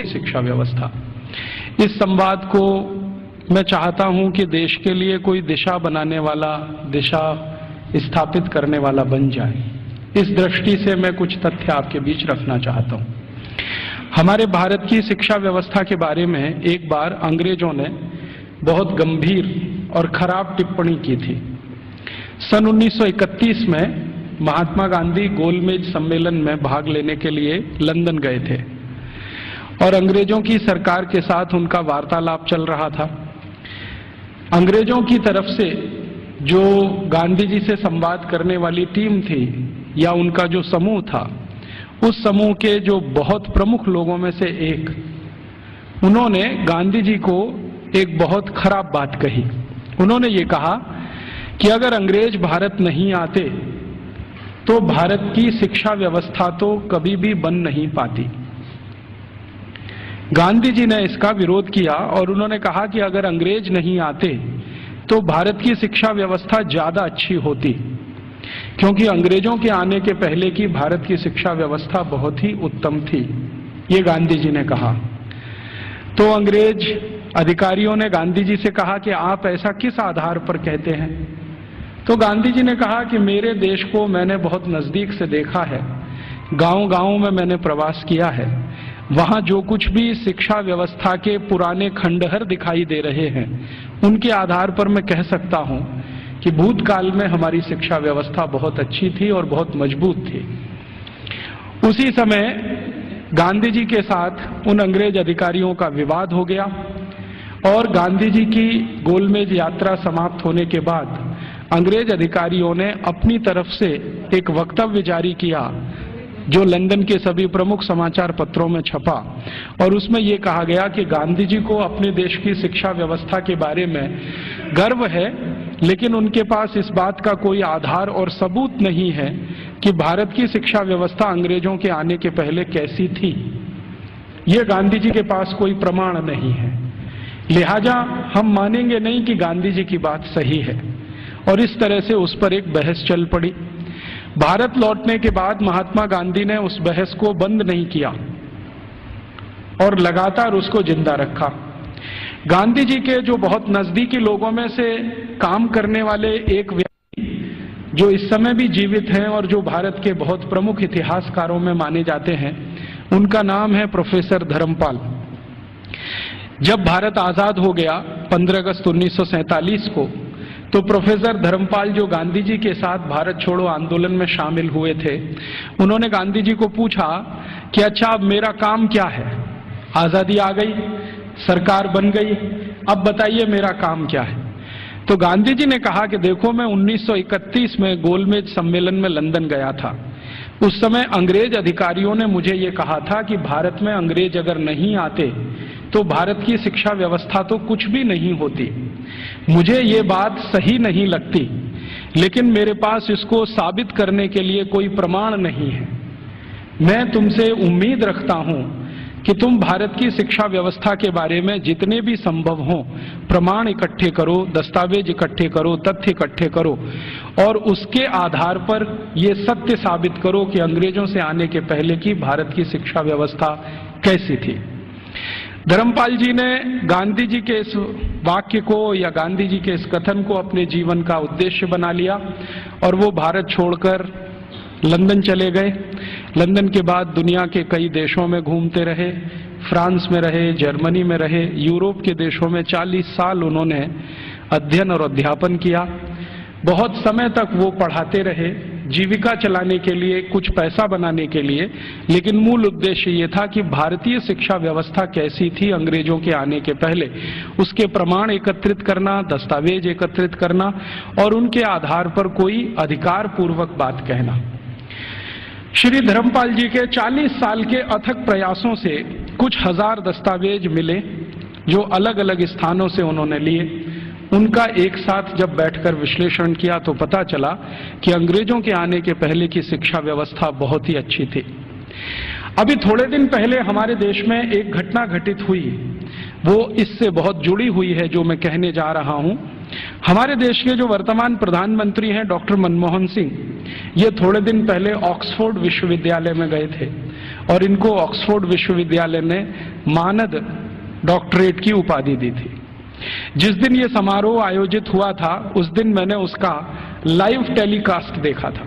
शिक्षा व्यवस्था। इस संवाद को मैं चाहता हूं कि देश के लिए कोई दिशा बनाने वाला, दिशा स्थापित करने वाला बन जाए। इस दृष्टि से मैं कुछ तथ्य आपके बीच रखना चाहता हूं। हमारे भारत की शिक्षा व्यवस्था के बारे में एक बार अंग्रेजों ने बहुत गंभीर और खराब टिप्पणी की थी। सन 1931 में महात्मा गांधी गोलमेज सम्मेलन में भाग लेने के लिए लंदन गए थे और अंग्रेजों की सरकार के साथ उनका वार्तालाप चल रहा था। अंग्रेजों की तरफ से जो गांधी जी से संवाद करने वाली टीम थी या उनका जो समूह था, उस समूह के जो बहुत प्रमुख लोगों में से एक, उन्होंने गांधी जी को एक बहुत खराब बात कही। उन्होंने ये कहा कि अगर अंग्रेज भारत नहीं आते तो भारत की शिक्षा व्यवस्था तो कभी भी बन नहीं पाती। गांधी जी ने इसका विरोध किया और उन्होंने कहा कि अगर अंग्रेज नहीं आते तो भारत की शिक्षा व्यवस्था ज्यादा अच्छी होती, क्योंकि अंग्रेजों के आने के पहले की भारत की शिक्षा व्यवस्था बहुत ही उत्तम थी, ये गांधी जी ने कहा। तो अंग्रेज अधिकारियों ने गांधी जी से कहा कि आप ऐसा किस आधार पर कहते हैं? तो गांधी जी ने कहा कि मेरे देश को मैंने बहुत नजदीक से देखा है, गांव-गांव में मैंने प्रवास किया है, वहां जो कुछ भी शिक्षा व्यवस्था के पुराने खंडहर दिखाई दे रहे हैं, उनके आधार पर मैं कह सकता हूं कि भूतकाल में हमारी शिक्षा व्यवस्था बहुत अच्छी थी और बहुत मजबूत थी। उसी समय गांधी जी के साथ उन अंग्रेज अधिकारियों का विवाद हो गया और गांधी जी की गोलमेज यात्रा समाप्त होने के बाद अंग्रेज अधिकारियों ने अपनी तरफ से एक वक्तव्य जारी किया जो लंदन के सभी प्रमुख समाचार पत्रों में छपा और उसमें यह कहा गया कि गांधी जी को अपने देश की शिक्षा व्यवस्था के बारे में गर्व है, लेकिन उनके पास इस बात का कोई आधार और सबूत नहीं है कि भारत की शिक्षा व्यवस्था अंग्रेजों के आने के पहले कैसी थी। ये गांधी जी के पास कोई प्रमाण नहीं है, लिहाजा हम मानेंगे नहीं कि गांधी जी की बात सही है। और इस तरह से उस पर एक बहस चल पड़ी। भारत लौटने के बाद महात्मा गांधी ने उस बहस को बंद नहीं किया और लगातार उसको जिंदा रखा। गांधी जी के जो बहुत नजदीकी लोगों में से काम करने वाले एक व्यक्ति जो इस समय भी जीवित हैं और जो भारत के बहुत प्रमुख इतिहासकारों में माने जाते हैं, उनका नाम है प्रोफेसर धर्मपाल। जब भारत आजाद हो गया 15 अगस्त 1947 को, तो प्रोफेसर धर्मपाल जो गांधी जी के साथ भारत छोड़ो आंदोलन में शामिल हुए थे, उन्होंने गांधी जी को पूछा कि अच्छा अब मेरा काम क्या है? आजादी आ गई, सरकार बन गई, अब बताइए मेरा काम क्या है? तो गांधी जी ने कहा कि देखो, मैं 1931 में गोलमेज सम्मेलन में लंदन गया था। उस समय अंग्रेज अधिकारियों ने मुझे ये कहा था कि भारत में अंग्रेज अगर नहीं आते तो भारत की शिक्षा व्यवस्था तो कुछ भी नहीं होती। मुझे ये बात सही नहीं लगती, लेकिन मेरे पास इसको साबित करने के लिए कोई प्रमाण नहीं है। मैं तुमसे उम्मीद रखता हूं कि तुम भारत की शिक्षा व्यवस्था के बारे में जितने भी संभव हो प्रमाण इकट्ठे करो, दस्तावेज इकट्ठे करो, तथ्य इकट्ठे करो और उसके आधार पर यह सत्य साबित करो कि अंग्रेजों से आने के पहले की भारत की शिक्षा व्यवस्था कैसी थी। धर्मपाल जी ने गांधी जी के इस वाक्य को या गांधी जी के इस कथन को अपने जीवन का उद्देश्य बना लिया और वो भारत छोड़कर लंदन चले गए। लंदन के बाद दुनिया के कई देशों में घूमते रहे, फ्रांस में रहे, जर्मनी में रहे, यूरोप के देशों में 40 साल उन्होंने अध्ययन और अध्यापन किया। बहुत समय तक वो पढ़ाते रहे, जीविका चलाने के लिए, कुछ पैसा बनाने के लिए, लेकिन मूल उद्देश्य ये था कि भारतीय शिक्षा व्यवस्था कैसी थी अंग्रेजों के आने के पहले, उसके प्रमाण एकत्रित करना, दस्तावेज एकत्रित करना और उनके आधार पर कोई अधिकार पूर्वक बात कहना। श्री धर्मपाल जी के 40 साल के अथक प्रयासों से कुछ हजार दस्तावेज मिले जो अलग अलग स्थानों से उन्होंने लिए। उनका एक साथ जब बैठकर विश्लेषण किया तो पता चला कि अंग्रेजों के आने के पहले की शिक्षा व्यवस्था बहुत ही अच्छी थी। अभी थोड़े दिन पहले हमारे देश में एक घटना घटित हुई, वो इससे बहुत जुड़ी हुई है जो मैं कहने जा रहा हूं। हमारे देश के जो वर्तमान प्रधानमंत्री हैं डॉक्टर मनमोहन सिंह, ये थोड़े दिन पहले ऑक्सफोर्ड विश्वविद्यालय में गए थे और इनको ऑक्सफोर्ड विश्वविद्यालय ने मानद डॉक्टरेट की उपाधि दी थी। जिस दिन ये समारोह आयोजित हुआ था उस दिन मैंने उसका लाइव टेलीकास्ट देखा था,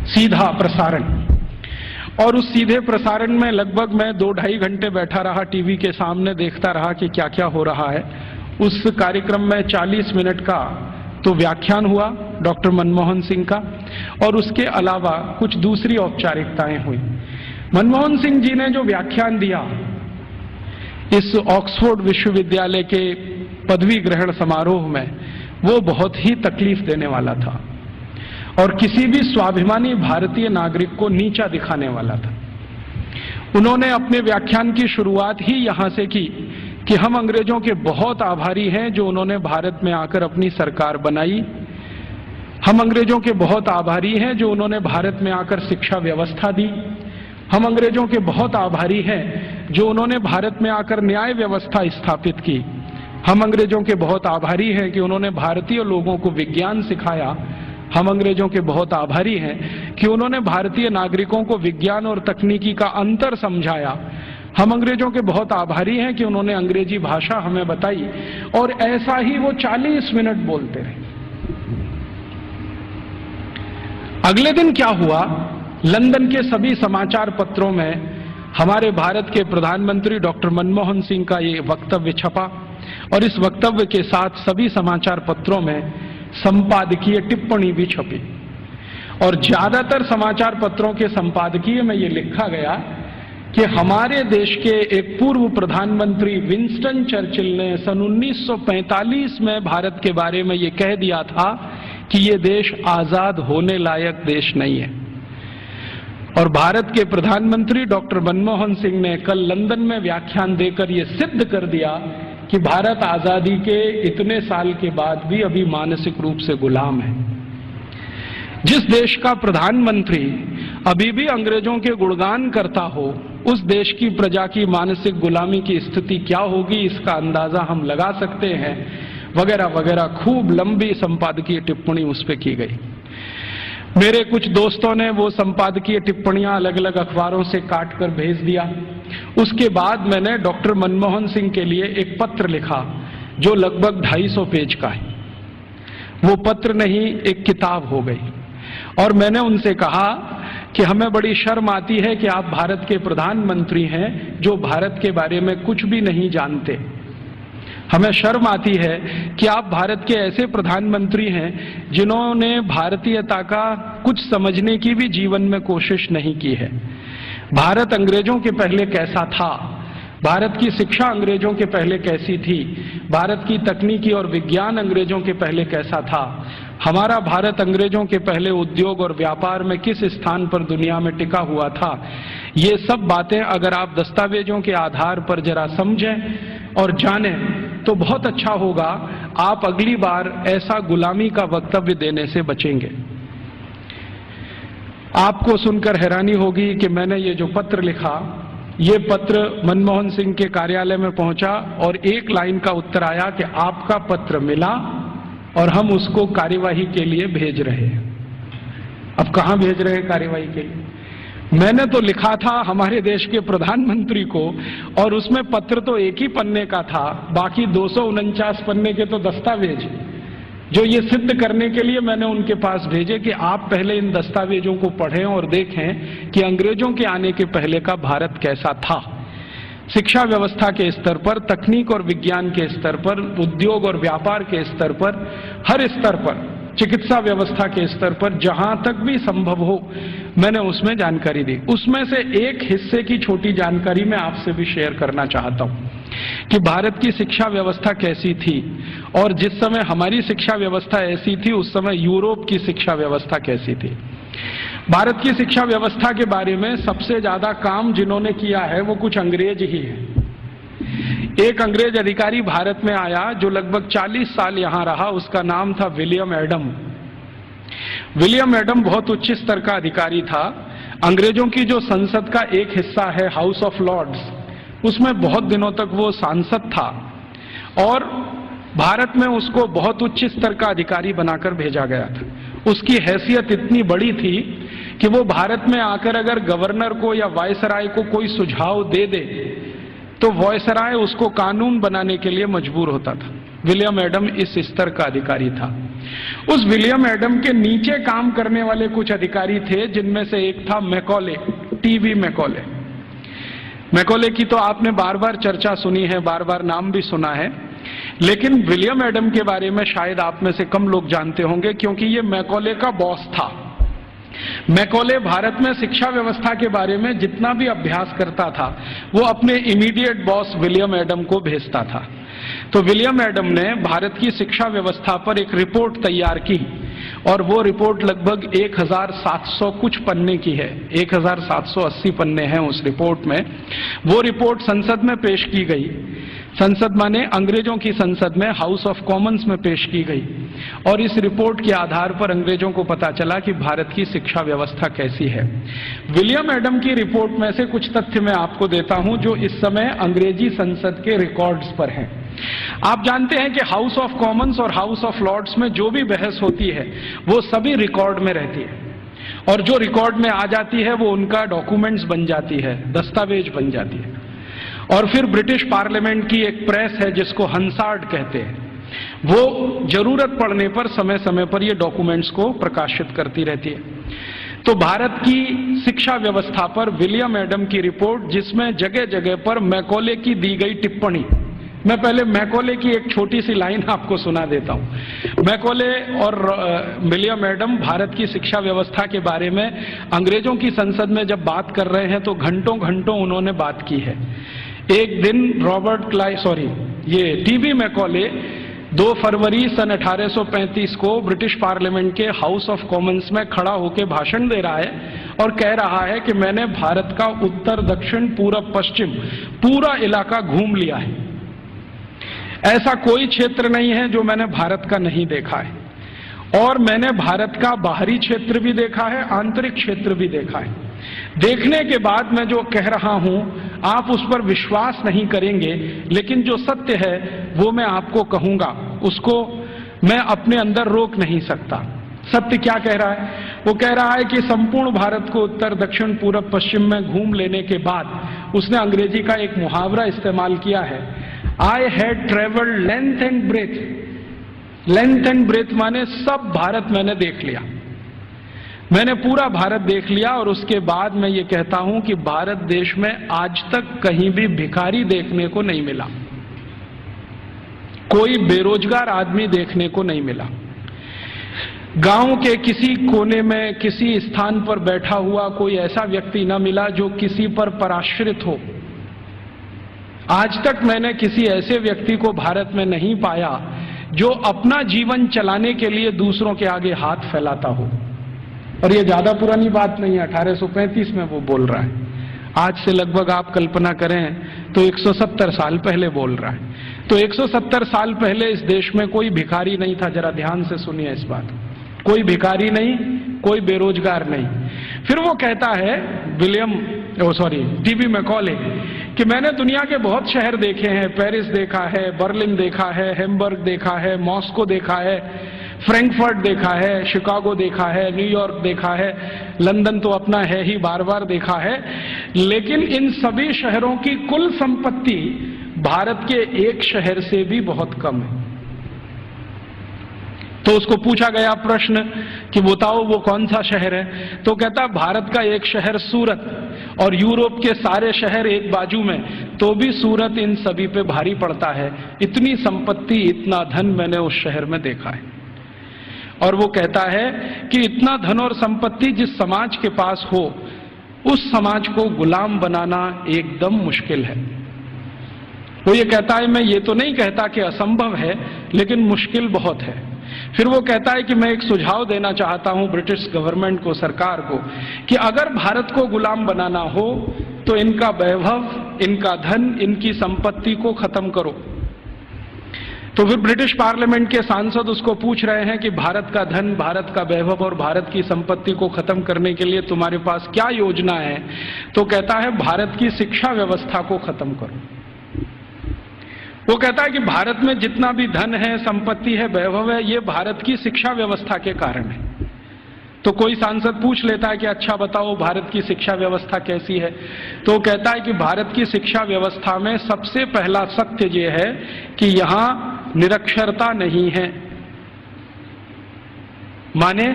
सीधा प्रसारण। और उस सीधे प्रसारण में लगभग मैं 2-2.5 घंटे बैठा रहा टीवी के सामने, देखता रहा कि क्या क्या हो रहा है। उस कार्यक्रम में 40 मिनट का तो व्याख्यान हुआ डॉक्टर मनमोहन सिंह का, और उसके अलावा कुछ दूसरी औपचारिकताएं हुई। मनमोहन सिंह जी ने जो व्याख्यान दिया इस ऑक्सफोर्ड विश्वविद्यालय के पदवी ग्रहण समारोह में, वो बहुत ही तकलीफ देने वाला था और किसी भी स्वाभिमानी भारतीय नागरिक को नीचा दिखाने वाला था। उन्होंने अपने व्याख्यान की शुरुआत ही यहां से की कि हम अंग्रेजों के बहुत आभारी हैं जो उन्होंने भारत में आकर अपनी सरकार बनाई। हम अंग्रेजों के बहुत आभारी हैं जो उन्होंने भारत में आकर शिक्षा व्यवस्था दी। हम अंग्रेजों के बहुत आभारी हैं जो उन्होंने भारत में आकर न्याय व्यवस्था स्थापित की। हम अंग्रेजों के बहुत आभारी हैं कि उन्होंने भारतीय लोगों को विज्ञान सिखाया। हम अंग्रेजों के बहुत आभारी हैं कि उन्होंने भारतीय नागरिकों को विज्ञान और तकनीकी का अंतर समझाया। हम अंग्रेजों के बहुत आभारी हैं कि उन्होंने अंग्रेजी भाषा हमें बताई। और ऐसा ही वो 40 मिनट बोलते रहे। अगले दिन क्या हुआ, लंदन के सभी समाचार पत्रों में हमारे भारत के प्रधानमंत्री डॉक्टर मनमोहन सिंह का ये वक्तव्य छपा और इस वक्तव्य के साथ सभी समाचार पत्रों में संपादकीय टिप्पणी भी छपी। और ज्यादातर समाचार पत्रों के संपादकीय में ये लिखा गया कि हमारे देश के एक पूर्व प्रधानमंत्री विंस्टन चर्चिल ने सन 1945 में भारत के बारे में ये कह दिया था कि ये देश आजाद होने लायक देश नहीं है। और भारत के प्रधानमंत्री डॉक्टर मनमोहन सिंह ने कल लंदन में व्याख्यान देकर ये सिद्ध कर दिया कि भारत आजादी के इतने साल के बाद भी अभी मानसिक रूप से गुलाम है। जिस देश का प्रधानमंत्री अभी भी अंग्रेजों के गुणगान करता हो, उस देश की प्रजा की मानसिक गुलामी की स्थिति क्या होगी इसका अंदाजा हम लगा सकते हैं, वगैरह वगैरह। खूब लंबी संपादकीय टिप्पणी उस पर की गई। मेरे कुछ दोस्तों ने वो संपादकीय टिप्पणियां अलग अलग अखबारों से काट कर भेज दिया। उसके बाद मैंने डॉक्टर मनमोहन सिंह के लिए एक पत्र लिखा जो लगभग 250 पेज का है। वो पत्र नहीं, एक किताब हो गई। और मैंने उनसे कहा कि हमें बड़ी शर्म आती है कि आप भारत के प्रधानमंत्री हैं जो भारत के बारे में कुछ भी नहीं जानते। हमें शर्म आती है कि आप भारत के ऐसे प्रधानमंत्री हैं जिन्होंने भारतीयता का कुछ समझने की भी जीवन में कोशिश नहीं की है। भारत अंग्रेजों के पहले कैसा था, भारत की शिक्षा अंग्रेजों के पहले कैसी थी, भारत की तकनीकी और विज्ञान अंग्रेजों के पहले कैसा था, हमारा भारत अंग्रेजों के पहले उद्योग और व्यापार में किस स्थान पर दुनिया में टिका हुआ था, ये सब बातें अगर आप दस्तावेजों के आधार पर जरा समझें और जानें तो बहुत अच्छा होगा। आप अगली बार ऐसा गुलामी का वक्तव्य देने से बचेंगे। आपको सुनकर हैरानी होगी कि मैंने ये जो पत्र लिखा, ये पत्र मनमोहन सिंह के कार्यालय में पहुंचा और एक लाइन का उत्तर आया कि आपका पत्र मिला और हम उसको कार्यवाही के लिए भेज रहे हैं। अब कहां भेज रहे हैं कार्यवाही के लिए? मैंने तो लिखा था हमारे देश के प्रधानमंत्री को, और उसमें पत्र तो एक ही पन्ने का था, बाकी 249 पन्ने के तो दस्तावेज जो ये सिद्ध करने के लिए मैंने उनके पास भेजे कि आप पहले इन दस्तावेजों को पढ़ें और देखें कि अंग्रेजों के आने के पहले का भारत कैसा था। शिक्षा व्यवस्था के स्तर पर, तकनीक और विज्ञान के स्तर पर, उद्योग और व्यापार के स्तर पर, हर स्तर पर, चिकित्सा व्यवस्था के स्तर पर, जहां तक भी संभव हो मैंने उसमें जानकारी दी। उसमें से एक हिस्से की छोटी जानकारी मैं आपसे भी शेयर करना चाहता हूं कि भारत की शिक्षा व्यवस्था कैसी थी और जिस समय हमारी शिक्षा व्यवस्था ऐसी थी उस समय यूरोप की शिक्षा व्यवस्था कैसी थी। भारत की शिक्षा व्यवस्था के बारे में सबसे ज्यादा काम जिन्होंने किया है वो कुछ अंग्रेज ही हैं। एक अंग्रेज अधिकारी भारत में आया जो लगभग 40 साल यहां रहा, उसका नाम था विलियम एडम। विलियम एडम बहुत उच्च स्तर का अधिकारी था। अंग्रेजों की जो संसद का एक हिस्सा है हाउस ऑफ लॉर्ड्स, उसमें बहुत दिनों तक वो सांसद था और भारत में उसको बहुत उच्च स्तर का अधिकारी बनाकर भेजा गया था। उसकी हैसियत इतनी बड़ी थी कि वो भारत में आकर अगर गवर्नर को या वायसराय को कोई सुझाव दे दे तो वायसराय उसको कानून बनाने के लिए मजबूर होता था। विलियम एडम इस स्तर का अधिकारी था। उस विलियम एडम के नीचे काम करने वाले कुछ अधिकारी थे, जिनमें से एक था मैकॉले, टीवी मैकॉले। मैकॉले की तो आपने बार बार चर्चा सुनी है, बार बार नाम भी सुना है, लेकिन विलियम एडम के बारे में शायद आप में से कम लोग जानते होंगे, क्योंकि ये मैकॉले का बॉस था। मैकॉले भारत में शिक्षा व्यवस्था के बारे में जितना भी अभ्यास करता था वो अपने इमीडिएट बॉस विलियम एडम को भेजता था। तो विलियम एडम ने भारत की शिक्षा व्यवस्था पर एक रिपोर्ट तैयार की और वो रिपोर्ट लगभग 1700 कुछ पन्ने की है, 1780 पन्ने हैं उस रिपोर्ट में। वो रिपोर्ट संसद में पेश की गई। संसद माने अंग्रेजों की संसद में, हाउस ऑफ कॉमन्स में पेश की गई और इस रिपोर्ट के आधार पर अंग्रेजों को पता चला कि भारत की शिक्षा व्यवस्था कैसी है। विलियम एडम की रिपोर्ट में से कुछ तथ्य मैं आपको देता हूं जो इस समय अंग्रेजी संसद के रिकॉर्ड्स पर हैं। आप जानते हैं कि हाउस ऑफ कॉमन्स और हाउस ऑफ लॉर्ड्स में जो भी बहस होती है वो सभी रिकॉर्ड में रहती है और जो रिकॉर्ड में आ जाती है वो उनका डॉक्यूमेंट्स बन जाती है, दस्तावेज बन जाती है। और फिर ब्रिटिश पार्लियामेंट की एक प्रेस है जिसको हंसार्ड कहते हैं, वो जरूरत पड़ने पर समय समय पर ये डॉक्यूमेंट्स को प्रकाशित करती रहती है। तो भारत की शिक्षा व्यवस्था पर विलियम एडम की रिपोर्ट, जिसमें जगह जगह पर मैकॉले की दी गई टिप्पणी, मैं पहले मैकॉले की एक छोटी सी लाइन आपको सुना देता हूं। मैकॉले और विलियम एडम भारत की शिक्षा व्यवस्था के बारे में अंग्रेजों की संसद में जब बात कर रहे हैं तो घंटों घंटों उन्होंने बात की है। एक दिन ये टीवी मैकॉले 2 फरवरी सन 1835 को ब्रिटिश पार्लियामेंट के हाउस ऑफ कॉमन्स में खड़ा होकर भाषण दे रहा है और कह रहा है कि मैंने भारत का उत्तर दक्षिण पूरब पश्चिम पूरा इलाका घूम लिया है। ऐसा कोई क्षेत्र नहीं है जो मैंने भारत का नहीं देखा है और मैंने भारत का बाहरी क्षेत्र भी देखा है, आंतरिक क्षेत्र भी देखा है। देखने के बाद मैं जो कह रहा हूं आप उस पर विश्वास नहीं करेंगे, लेकिन जो सत्य है वो मैं आपको कहूंगा, उसको मैं अपने अंदर रोक नहीं सकता। सत्य क्या कह रहा है? वो कह रहा है कि संपूर्ण भारत को उत्तर दक्षिण पूरब पश्चिम में घूम लेने के बाद उसने अंग्रेजी का एक मुहावरा इस्तेमाल किया है, I had travelled length and breadth. Length and breadth माने सब भारत मैंने देख लिया, मैंने पूरा भारत देख लिया। और उसके बाद मैं ये कहता हूं कि भारत देश में आज तक कहीं भी भिखारी देखने को नहीं मिला, कोई बेरोजगार आदमी देखने को नहीं मिला, गांव के किसी कोने में किसी स्थान पर बैठा हुआ कोई ऐसा व्यक्ति न मिला जो किसी पर पराश्रित हो। आज तक मैंने किसी ऐसे व्यक्ति को भारत में नहीं पाया जो अपना जीवन चलाने के लिए दूसरों के आगे हाथ फैलाता हो। और ये ज्यादा पुरानी बात नहीं है, 1835 में वो बोल रहा है। आज से लगभग आप कल्पना करें तो 170 साल पहले बोल रहा है। तो 170 साल पहले इस देश में कोई भिखारी नहीं था। जरा ध्यान से सुनिए इस बात, कोई भिखारी नहीं, कोई बेरोजगार नहीं। फिर वो कहता है टीवी मैकॉले कि मैंने दुनिया के बहुत शहर देखे हैं, पेरिस देखा है, बर्लिन देखा है, हैम्बर्ग देखा है, मॉस्को देखा है, फ्रैंकफर्ट देखा है, शिकागो देखा है, न्यूयॉर्क देखा है, लंदन तो अपना है ही, बार बार देखा है, लेकिन इन सभी शहरों की कुल संपत्ति भारत के एक शहर से भी बहुत कम है। तो उसको पूछा गया प्रश्न कि बताओ वो कौन सा शहर है? तो कहता भारत का एक शहर सूरत और यूरोप के सारे शहर एक बाजू में, तो भी सूरत इन सभी पे भारी पड़ता है। इतनी संपत्ति, इतना धन मैंने उस शहर में देखा है। और वो कहता है कि इतना धन और संपत्ति जिस समाज के पास हो उस समाज को गुलाम बनाना एकदम मुश्किल है। वो ये कहता है, मैं ये तो नहीं कहता कि असंभव है, लेकिन मुश्किल बहुत है। फिर वो कहता है कि मैं एक सुझाव देना चाहता हूं ब्रिटिश गवर्नमेंट को, सरकार को, कि अगर भारत को गुलाम बनाना हो तो इनका वैभव, इनका धन, इनकी संपत्ति को खत्म करो। तो फिर ब्रिटिश पार्लियामेंट के सांसद उसको पूछ रहे हैं कि भारत का धन, भारत का वैभव और भारत की संपत्ति को खत्म करने के लिए तुम्हारे पास क्या योजना है? तो कहता है भारत की शिक्षा व्यवस्था को खत्म करो। वो कहता है कि भारत में जितना भी धन है, संपत्ति है, वैभव है, ये भारत की शिक्षा व्यवस्था के कारण है। तो कोई सांसद पूछ लेता है कि अच्छा बताओ भारत की शिक्षा व्यवस्था कैसी है, तो वो कहता है कि भारत की शिक्षा व्यवस्था में सबसे पहला सत्य ये है कि यहां निरक्षरता नहीं है, माने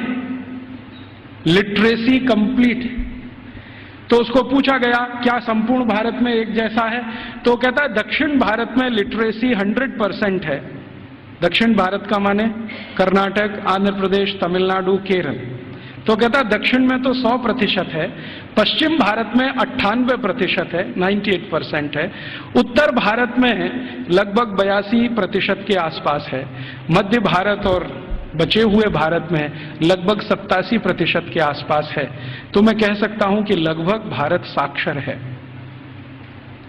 लिटरेसी कंप्लीट। तो उसको पूछा गया क्या संपूर्ण भारत में एक जैसा है, तो कहता है दक्षिण भारत में लिटरेसी 100% है। दक्षिण भारत का माने कर्नाटक, आंध्र प्रदेश, तमिलनाडु, केरल। तो कहता है दक्षिण में तो 100% है, पश्चिम भारत में 98% है, 98% है, उत्तर भारत में लगभग 82% के आसपास है, मध्य भारत और बचे हुए भारत में लगभग 87% के आसपास है। तो मैं कह सकता हूं कि लगभग भारत साक्षर है।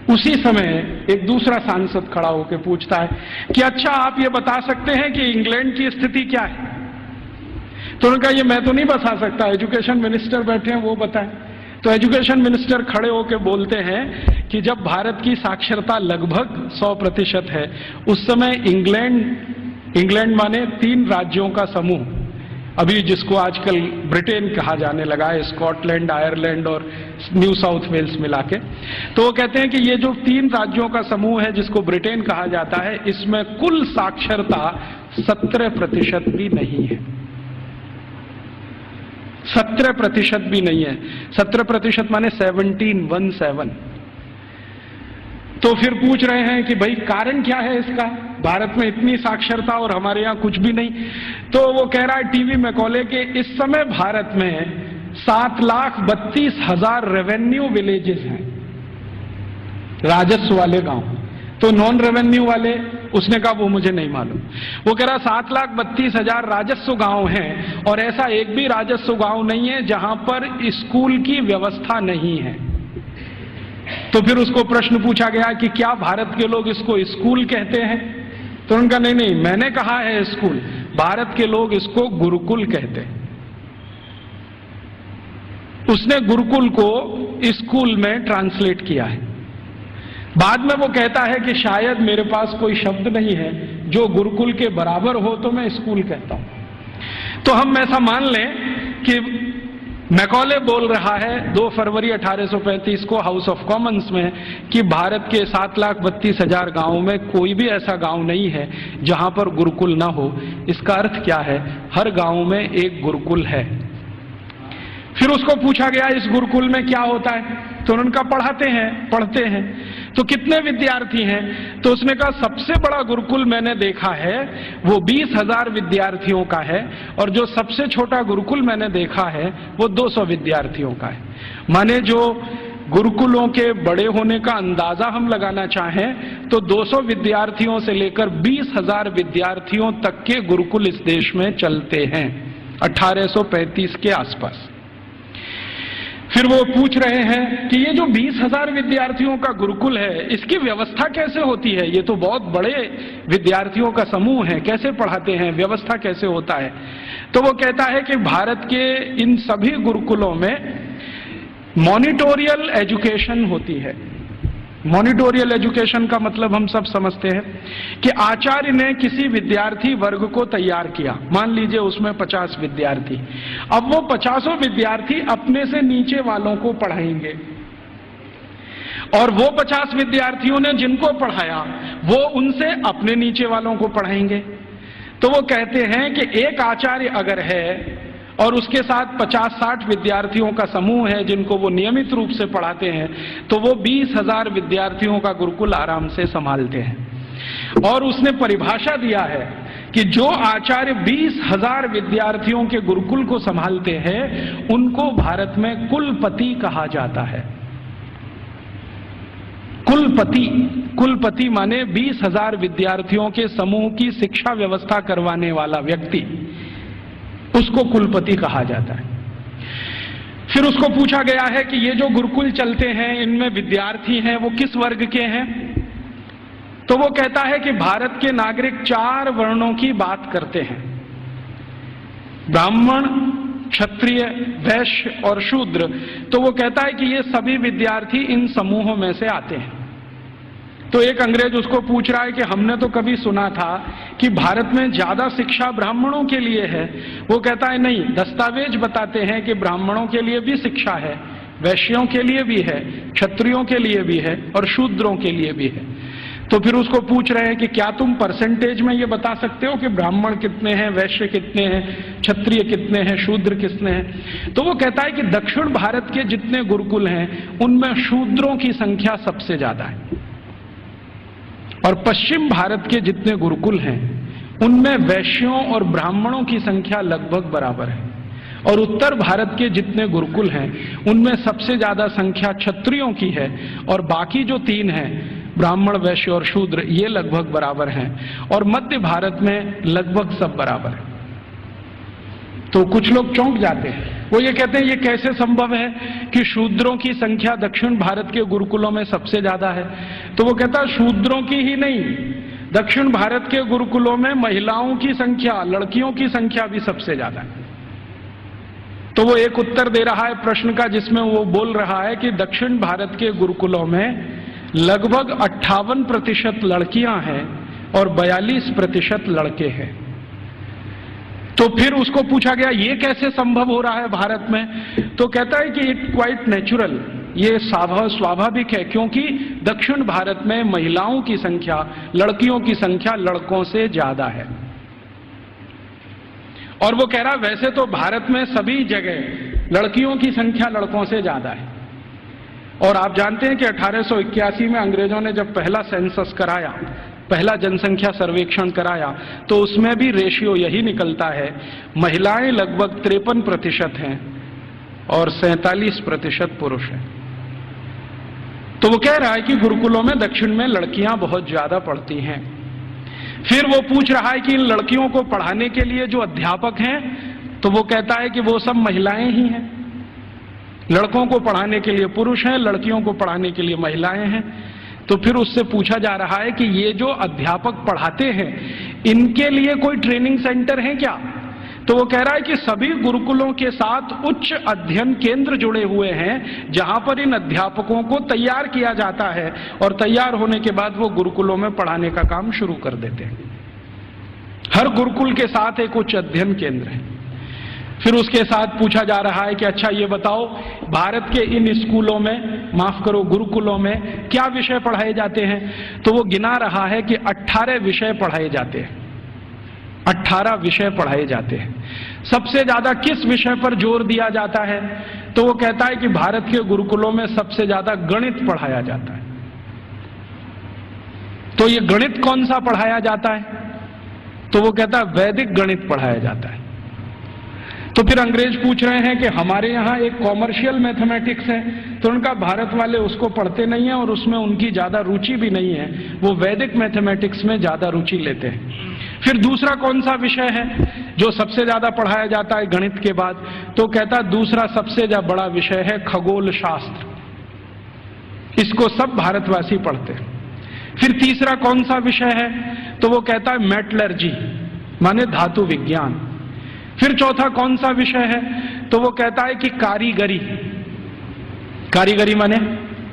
उसी समय एक दूसरा सांसद खड़ा होकर पूछता है कि अच्छा आप ये बता सकते हैं कि इंग्लैंड की स्थिति क्या है। तो उन्होंने कहा ये मैं तो नहीं बता सकता, एजुकेशन मिनिस्टर बैठे हैं वो बताएं। तो एजुकेशन मिनिस्टर खड़े होकर बोलते हैं कि जब भारत की साक्षरता लगभग 100% है, उस समय इंग्लैंड माने 3 राज्यों का समूह, अभी जिसको आजकल ब्रिटेन कहा जाने लगा है, स्कॉटलैंड, आयरलैंड और न्यू साउथ वेल्स मिला के। तो वो कहते हैं कि ये जो 3 राज्यों का समूह है जिसको ब्रिटेन कहा जाता है, इसमें कुल साक्षरता 17% भी नहीं है। 17% भी नहीं है। 17% माने 17। तो फिर पूछ रहे हैं कि भाई कारण क्या है इसका, भारत में इतनी साक्षरता और हमारे यहाँ कुछ भी नहीं। तो वो कह रहा है टीवी मैकॉले के इस समय भारत में 7,32,000 रेवेन्यू विलेजेस हैं, राजस्व वाले गांव। तो नॉन रेवेन्यू वाले, उसने कहा वो मुझे नहीं मालूम। वो कह रहा 7,32,000 राजस्व गांव हैं और ऐसा एक भी राजस्व गांव नहीं है जहां पर स्कूल की व्यवस्था नहीं है। तो फिर उसको प्रश्न पूछा गया कि क्या भारत के लोग इसको स्कूल कहते हैं, तो उनका नहीं, मैंने कहा है स्कूल, भारत के लोग इसको गुरुकुल कहते हैं। उसने गुरुकुल को स्कूल में ट्रांसलेट किया है। बाद में वो कहता है कि शायद मेरे पास कोई शब्द नहीं है जो गुरुकुल के बराबर हो तो मैं स्कूल कहता हूं। तो हम ऐसा मान लें कि मैकॉले बोल रहा है 2 फरवरी 1835 को हाउस ऑफ कॉमन्स में कि भारत के 7,32,000 गांवों में कोई भी ऐसा गांव नहीं है जहां पर गुरुकुल ना हो। इसका अर्थ क्या है, हर गांव में एक गुरुकुल है। फिर उसको पूछा गया इस गुरुकुल में क्या होता है, तो उन्होंने कहा पढ़ते हैं। तो कितने विद्यार्थी हैं, तो उसने कहा सबसे बड़ा गुरुकुल मैंने देखा है वो 20,000 विद्यार्थियों का है, और जो सबसे छोटा गुरुकुल मैंने देखा है वो 200 विद्यार्थियों का है। माने जो गुरुकुलों के बड़े होने का अंदाजा हम लगाना चाहें तो 200 विद्यार्थियों से लेकर 20,000 विद्यार्थियों तक के गुरुकुल इस देश में चलते हैं 1835 के आसपास। फिर वो पूछ रहे हैं कि ये जो 20,000 विद्यार्थियों का गुरुकुल है इसकी व्यवस्था कैसे होती है, ये तो बहुत बड़े विद्यार्थियों का समूह है, कैसे पढ़ाते हैं, व्यवस्था कैसे होता है। तो वो कहता है कि भारत के इन सभी गुरुकुलों में मॉनिटोरियल एजुकेशन होती है। मॉनिटोरियल एजुकेशन का मतलब हम सब समझते हैं कि आचार्य ने किसी विद्यार्थी वर्ग को तैयार किया, मान लीजिए उसमें 50 विद्यार्थी। अब वो 50 विद्यार्थी अपने से नीचे वालों को पढ़ाएंगे और वो 50 विद्यार्थियों ने जिनको पढ़ाया वो उनसे अपने नीचे वालों को पढ़ाएंगे। तो वो कहते हैं कि एक आचार्य अगर है और उसके साथ 50-60 विद्यार्थियों का समूह है जिनको वो नियमित रूप से पढ़ाते हैं, तो वो 20,000 विद्यार्थियों का गुरुकुल आराम से संभालते हैं। और उसने परिभाषा दिया है कि जो आचार्य 20,000 विद्यार्थियों के गुरुकुल को संभालते हैं उनको भारत में कुलपति कहा जाता है। कुलपति माने 20,000 विद्यार्थियों के समूह की शिक्षा व्यवस्था करवाने वाला व्यक्ति, उसको कुलपति कहा जाता है। फिर उसको पूछा गया है कि ये जो गुरुकुल चलते हैं इनमें विद्यार्थी हैं वो किस वर्ग के हैं, तो वो कहता है कि भारत के नागरिक 4 वर्णों की बात करते हैं, ब्राह्मण, क्षत्रिय, वैश्य और शूद्र। तो वो कहता है कि ये सभी विद्यार्थी इन समूहों में से आते हैं। तो एक अंग्रेज उसको पूछ रहा है कि हमने तो कभी सुना था कि भारत में ज्यादा शिक्षा ब्राह्मणों के लिए है। वो कहता है नहीं, दस्तावेज बताते हैं कि ब्राह्मणों के लिए भी शिक्षा है, वैश्यों के लिए भी है, क्षत्रियों के लिए भी है और शूद्रों के लिए भी है। तो फिर उसको पूछ रहे हैं कि क्या तुम परसेंटेज में ये बता सकते हो कि ब्राह्मण कितने हैं, वैश्य कितने हैं, क्षत्रिय कितने हैं, शूद्र कितने हैं? तो वो कहता है कि दक्षिण भारत के जितने गुरुकुल हैं उनमें शूद्रों की संख्या सबसे ज्यादा है, और पश्चिम भारत के जितने गुरुकुल हैं उनमें वैश्यों और ब्राह्मणों की संख्या लगभग बराबर है, और उत्तर भारत के जितने गुरुकुल हैं उनमें सबसे ज्यादा संख्या क्षत्रियों की है, और बाकी जो 3 हैं ब्राह्मण, वैश्य और शूद्र, ये लगभग बराबर हैं, और मध्य भारत में लगभग सब बराबर है। तो कुछ लोग चौंक जाते हैं, वो ये कहते हैं ये कैसे संभव है कि शूद्रों की संख्या दक्षिण भारत के गुरुकुलों में सबसे ज्यादा है? तो वो कहता है शूद्रों की ही नहीं, दक्षिण भारत के गुरुकुलों में महिलाओं की संख्या, लड़कियों की संख्या भी सबसे ज्यादा है। तो वो एक उत्तर दे रहा है प्रश्न का जिसमें वो बोल रहा है कि दक्षिण भारत के गुरुकुलों में लगभग 58% लड़कियां हैं और 42% लड़के हैं। तो फिर उसको पूछा गया ये कैसे संभव हो रहा है भारत में? तो कहता है कि इट क्वाइट नेचुरल, ये स्वाभाविक है, क्योंकि दक्षिण भारत में महिलाओं की संख्या, लड़कियों की संख्या लड़कों से ज्यादा है। और वो कह रहा वैसे तो भारत में सभी जगह लड़कियों की संख्या लड़कों से ज्यादा है, और आप जानते हैं कि 1881 में अंग्रेजों ने जब पहला सेंसस कराया, पहला जनसंख्या सर्वेक्षण कराया, तो उसमें भी रेशियो यही निकलता है, महिलाएं लगभग 53% हैं और 47% पुरुष हैं। तो वो कह रहा है कि गुरुकुलों में दक्षिण में लड़कियां बहुत ज्यादा पढ़ती हैं। फिर वो पूछ रहा है कि इन लड़कियों को पढ़ाने के लिए जो अध्यापक हैं, तो वो कहता है कि वो सब महिलाएं ही हैं। लड़कों को पढ़ाने के लिए पुरुष हैं, लड़कियों को पढ़ाने के लिए महिलाएं हैं। तो फिर उससे पूछा जा रहा है कि ये जो अध्यापक पढ़ाते हैं इनके लिए कोई ट्रेनिंग सेंटर है क्या? तो वो कह रहा है कि सभी गुरुकुलों के साथ उच्च अध्ययन केंद्र जुड़े हुए हैं, जहां पर इन अध्यापकों को तैयार किया जाता है, और तैयार होने के बाद वो गुरुकुलों में पढ़ाने का काम शुरू कर देते हैं। हर गुरुकुल के साथ एक उच्च अध्ययन केंद्र है। फिर उसके साथ पूछा जा रहा है कि अच्छा ये बताओ, भारत के इन स्कूलों में, माफ करो गुरुकुलों में क्या विषय पढ़ाए जाते हैं? तो वो गिना रहा है कि 18 विषय पढ़ाए जाते हैं। 18 विषय पढ़ाए जाते हैं। सबसे ज्यादा किस विषय पर जोर दिया जाता है? तो वो कहता है कि भारत के गुरुकुलों में सबसे ज्यादा गणित पढ़ाया जाता है। तो ये गणित कौन सा पढ़ाया जाता है? तो वो कहता है वैदिक गणित पढ़ाया जाता है। तो फिर अंग्रेज पूछ रहे हैं कि हमारे यहाँ एक कॉमर्शियल मैथमेटिक्स है, तो उनका भारत वाले उसको पढ़ते नहीं है और उसमें उनकी ज्यादा रुचि भी नहीं है, वो वैदिक मैथमेटिक्स में ज्यादा रुचि लेते हैं। फिर दूसरा कौन सा विषय है जो सबसे ज्यादा पढ़ाया जाता है गणित के बाद? तो कहता है दूसरा सबसे ज्यादा बड़ा विषय है खगोल शास्त्र, इसको सब भारतवासी पढ़ते हैं। फिर तीसरा कौन सा विषय है? तो वो कहता है मेटलर्जी, माने धातु विज्ञान। फिर चौथा कौन सा विषय है? तो वो कहता है कि कारीगरी। कारीगरी माने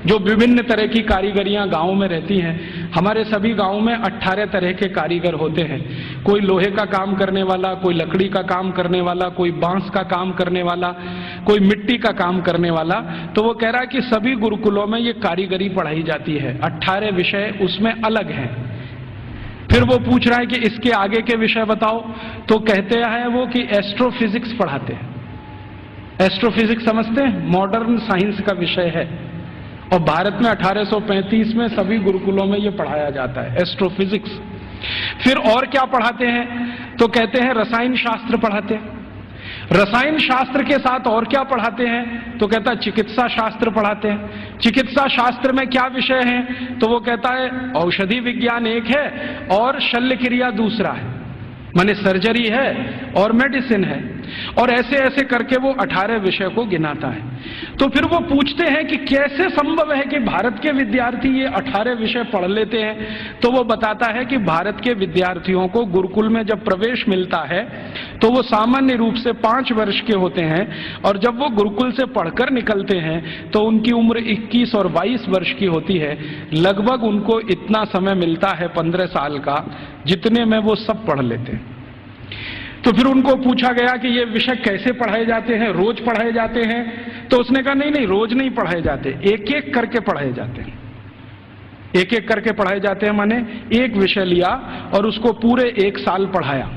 जो विभिन्न तरह की कारीगरियां गांव में रहती हैं। हमारे सभी गांव में 18 तरह के कारीगर होते हैं। कोई लोहे का काम करने वाला, कोई लकड़ी का काम करने वाला, कोई बांस का काम करने वाला, कोई मिट्टी का काम करने वाला। तो वो कह रहा है कि सभी गुरुकुलों में ये कारीगरी पढ़ाई जाती है। 18 विषय उसमें अलग हैं। फिर वो पूछ रहा है कि इसके आगे के विषय बताओ। तो कहते हैं वो कि एस्ट्रोफिजिक्स पढ़ाते हैं। एस्ट्रोफिजिक्स समझते हैं? मॉडर्न साइंस का विषय है, और भारत में 1835 में सभी गुरुकुलों में ये पढ़ाया जाता है, एस्ट्रोफिजिक्स। फिर और क्या पढ़ाते हैं? तो कहते हैं रसायन शास्त्र पढ़ाते हैं। रसायन शास्त्र के साथ और क्या पढ़ाते हैं? तो कहता है चिकित्सा शास्त्र पढ़ाते हैं। चिकित्सा शास्त्र में क्या विषय हैं? तो वो कहता है औषधि विज्ञान एक है और शल्य क्रिया दूसरा है, माने सर्जरी है और मेडिसिन है। और ऐसे ऐसे करके वो 18 विषय को गिनाता है। तो फिर वो पूछते हैं कि कैसे संभव है कि भारत के विद्यार्थी ये 18 विषय पढ़ लेते हैं। तो वो बताता है कि भारत के विद्यार्थियों को गुरुकुल में जब प्रवेश मिलता है तो वो सामान्य रूप से 5 वर्ष के होते हैं, और जब वो गुरुकुल से पढ़कर निकलते हैं तो उनकी उम्र 21 और 22 वर्ष की होती है। लगभग उनको इतना समय मिलता है 15 साल का, जितने में वो सब पढ़ लेते हैं। तो फिर उनको पूछा गया कि ये विषय कैसे पढ़ाए जाते हैं, रोज पढ़ाए जाते हैं? तो उसने कहा नहीं नहीं, रोज नहीं पढ़ाए जाते, एक एक करके पढ़ाए जाते हैं। एक एक करके पढ़ाए जाते हैं माने एक विषय लिया और उसको पूरे 1 साल पढ़ाया,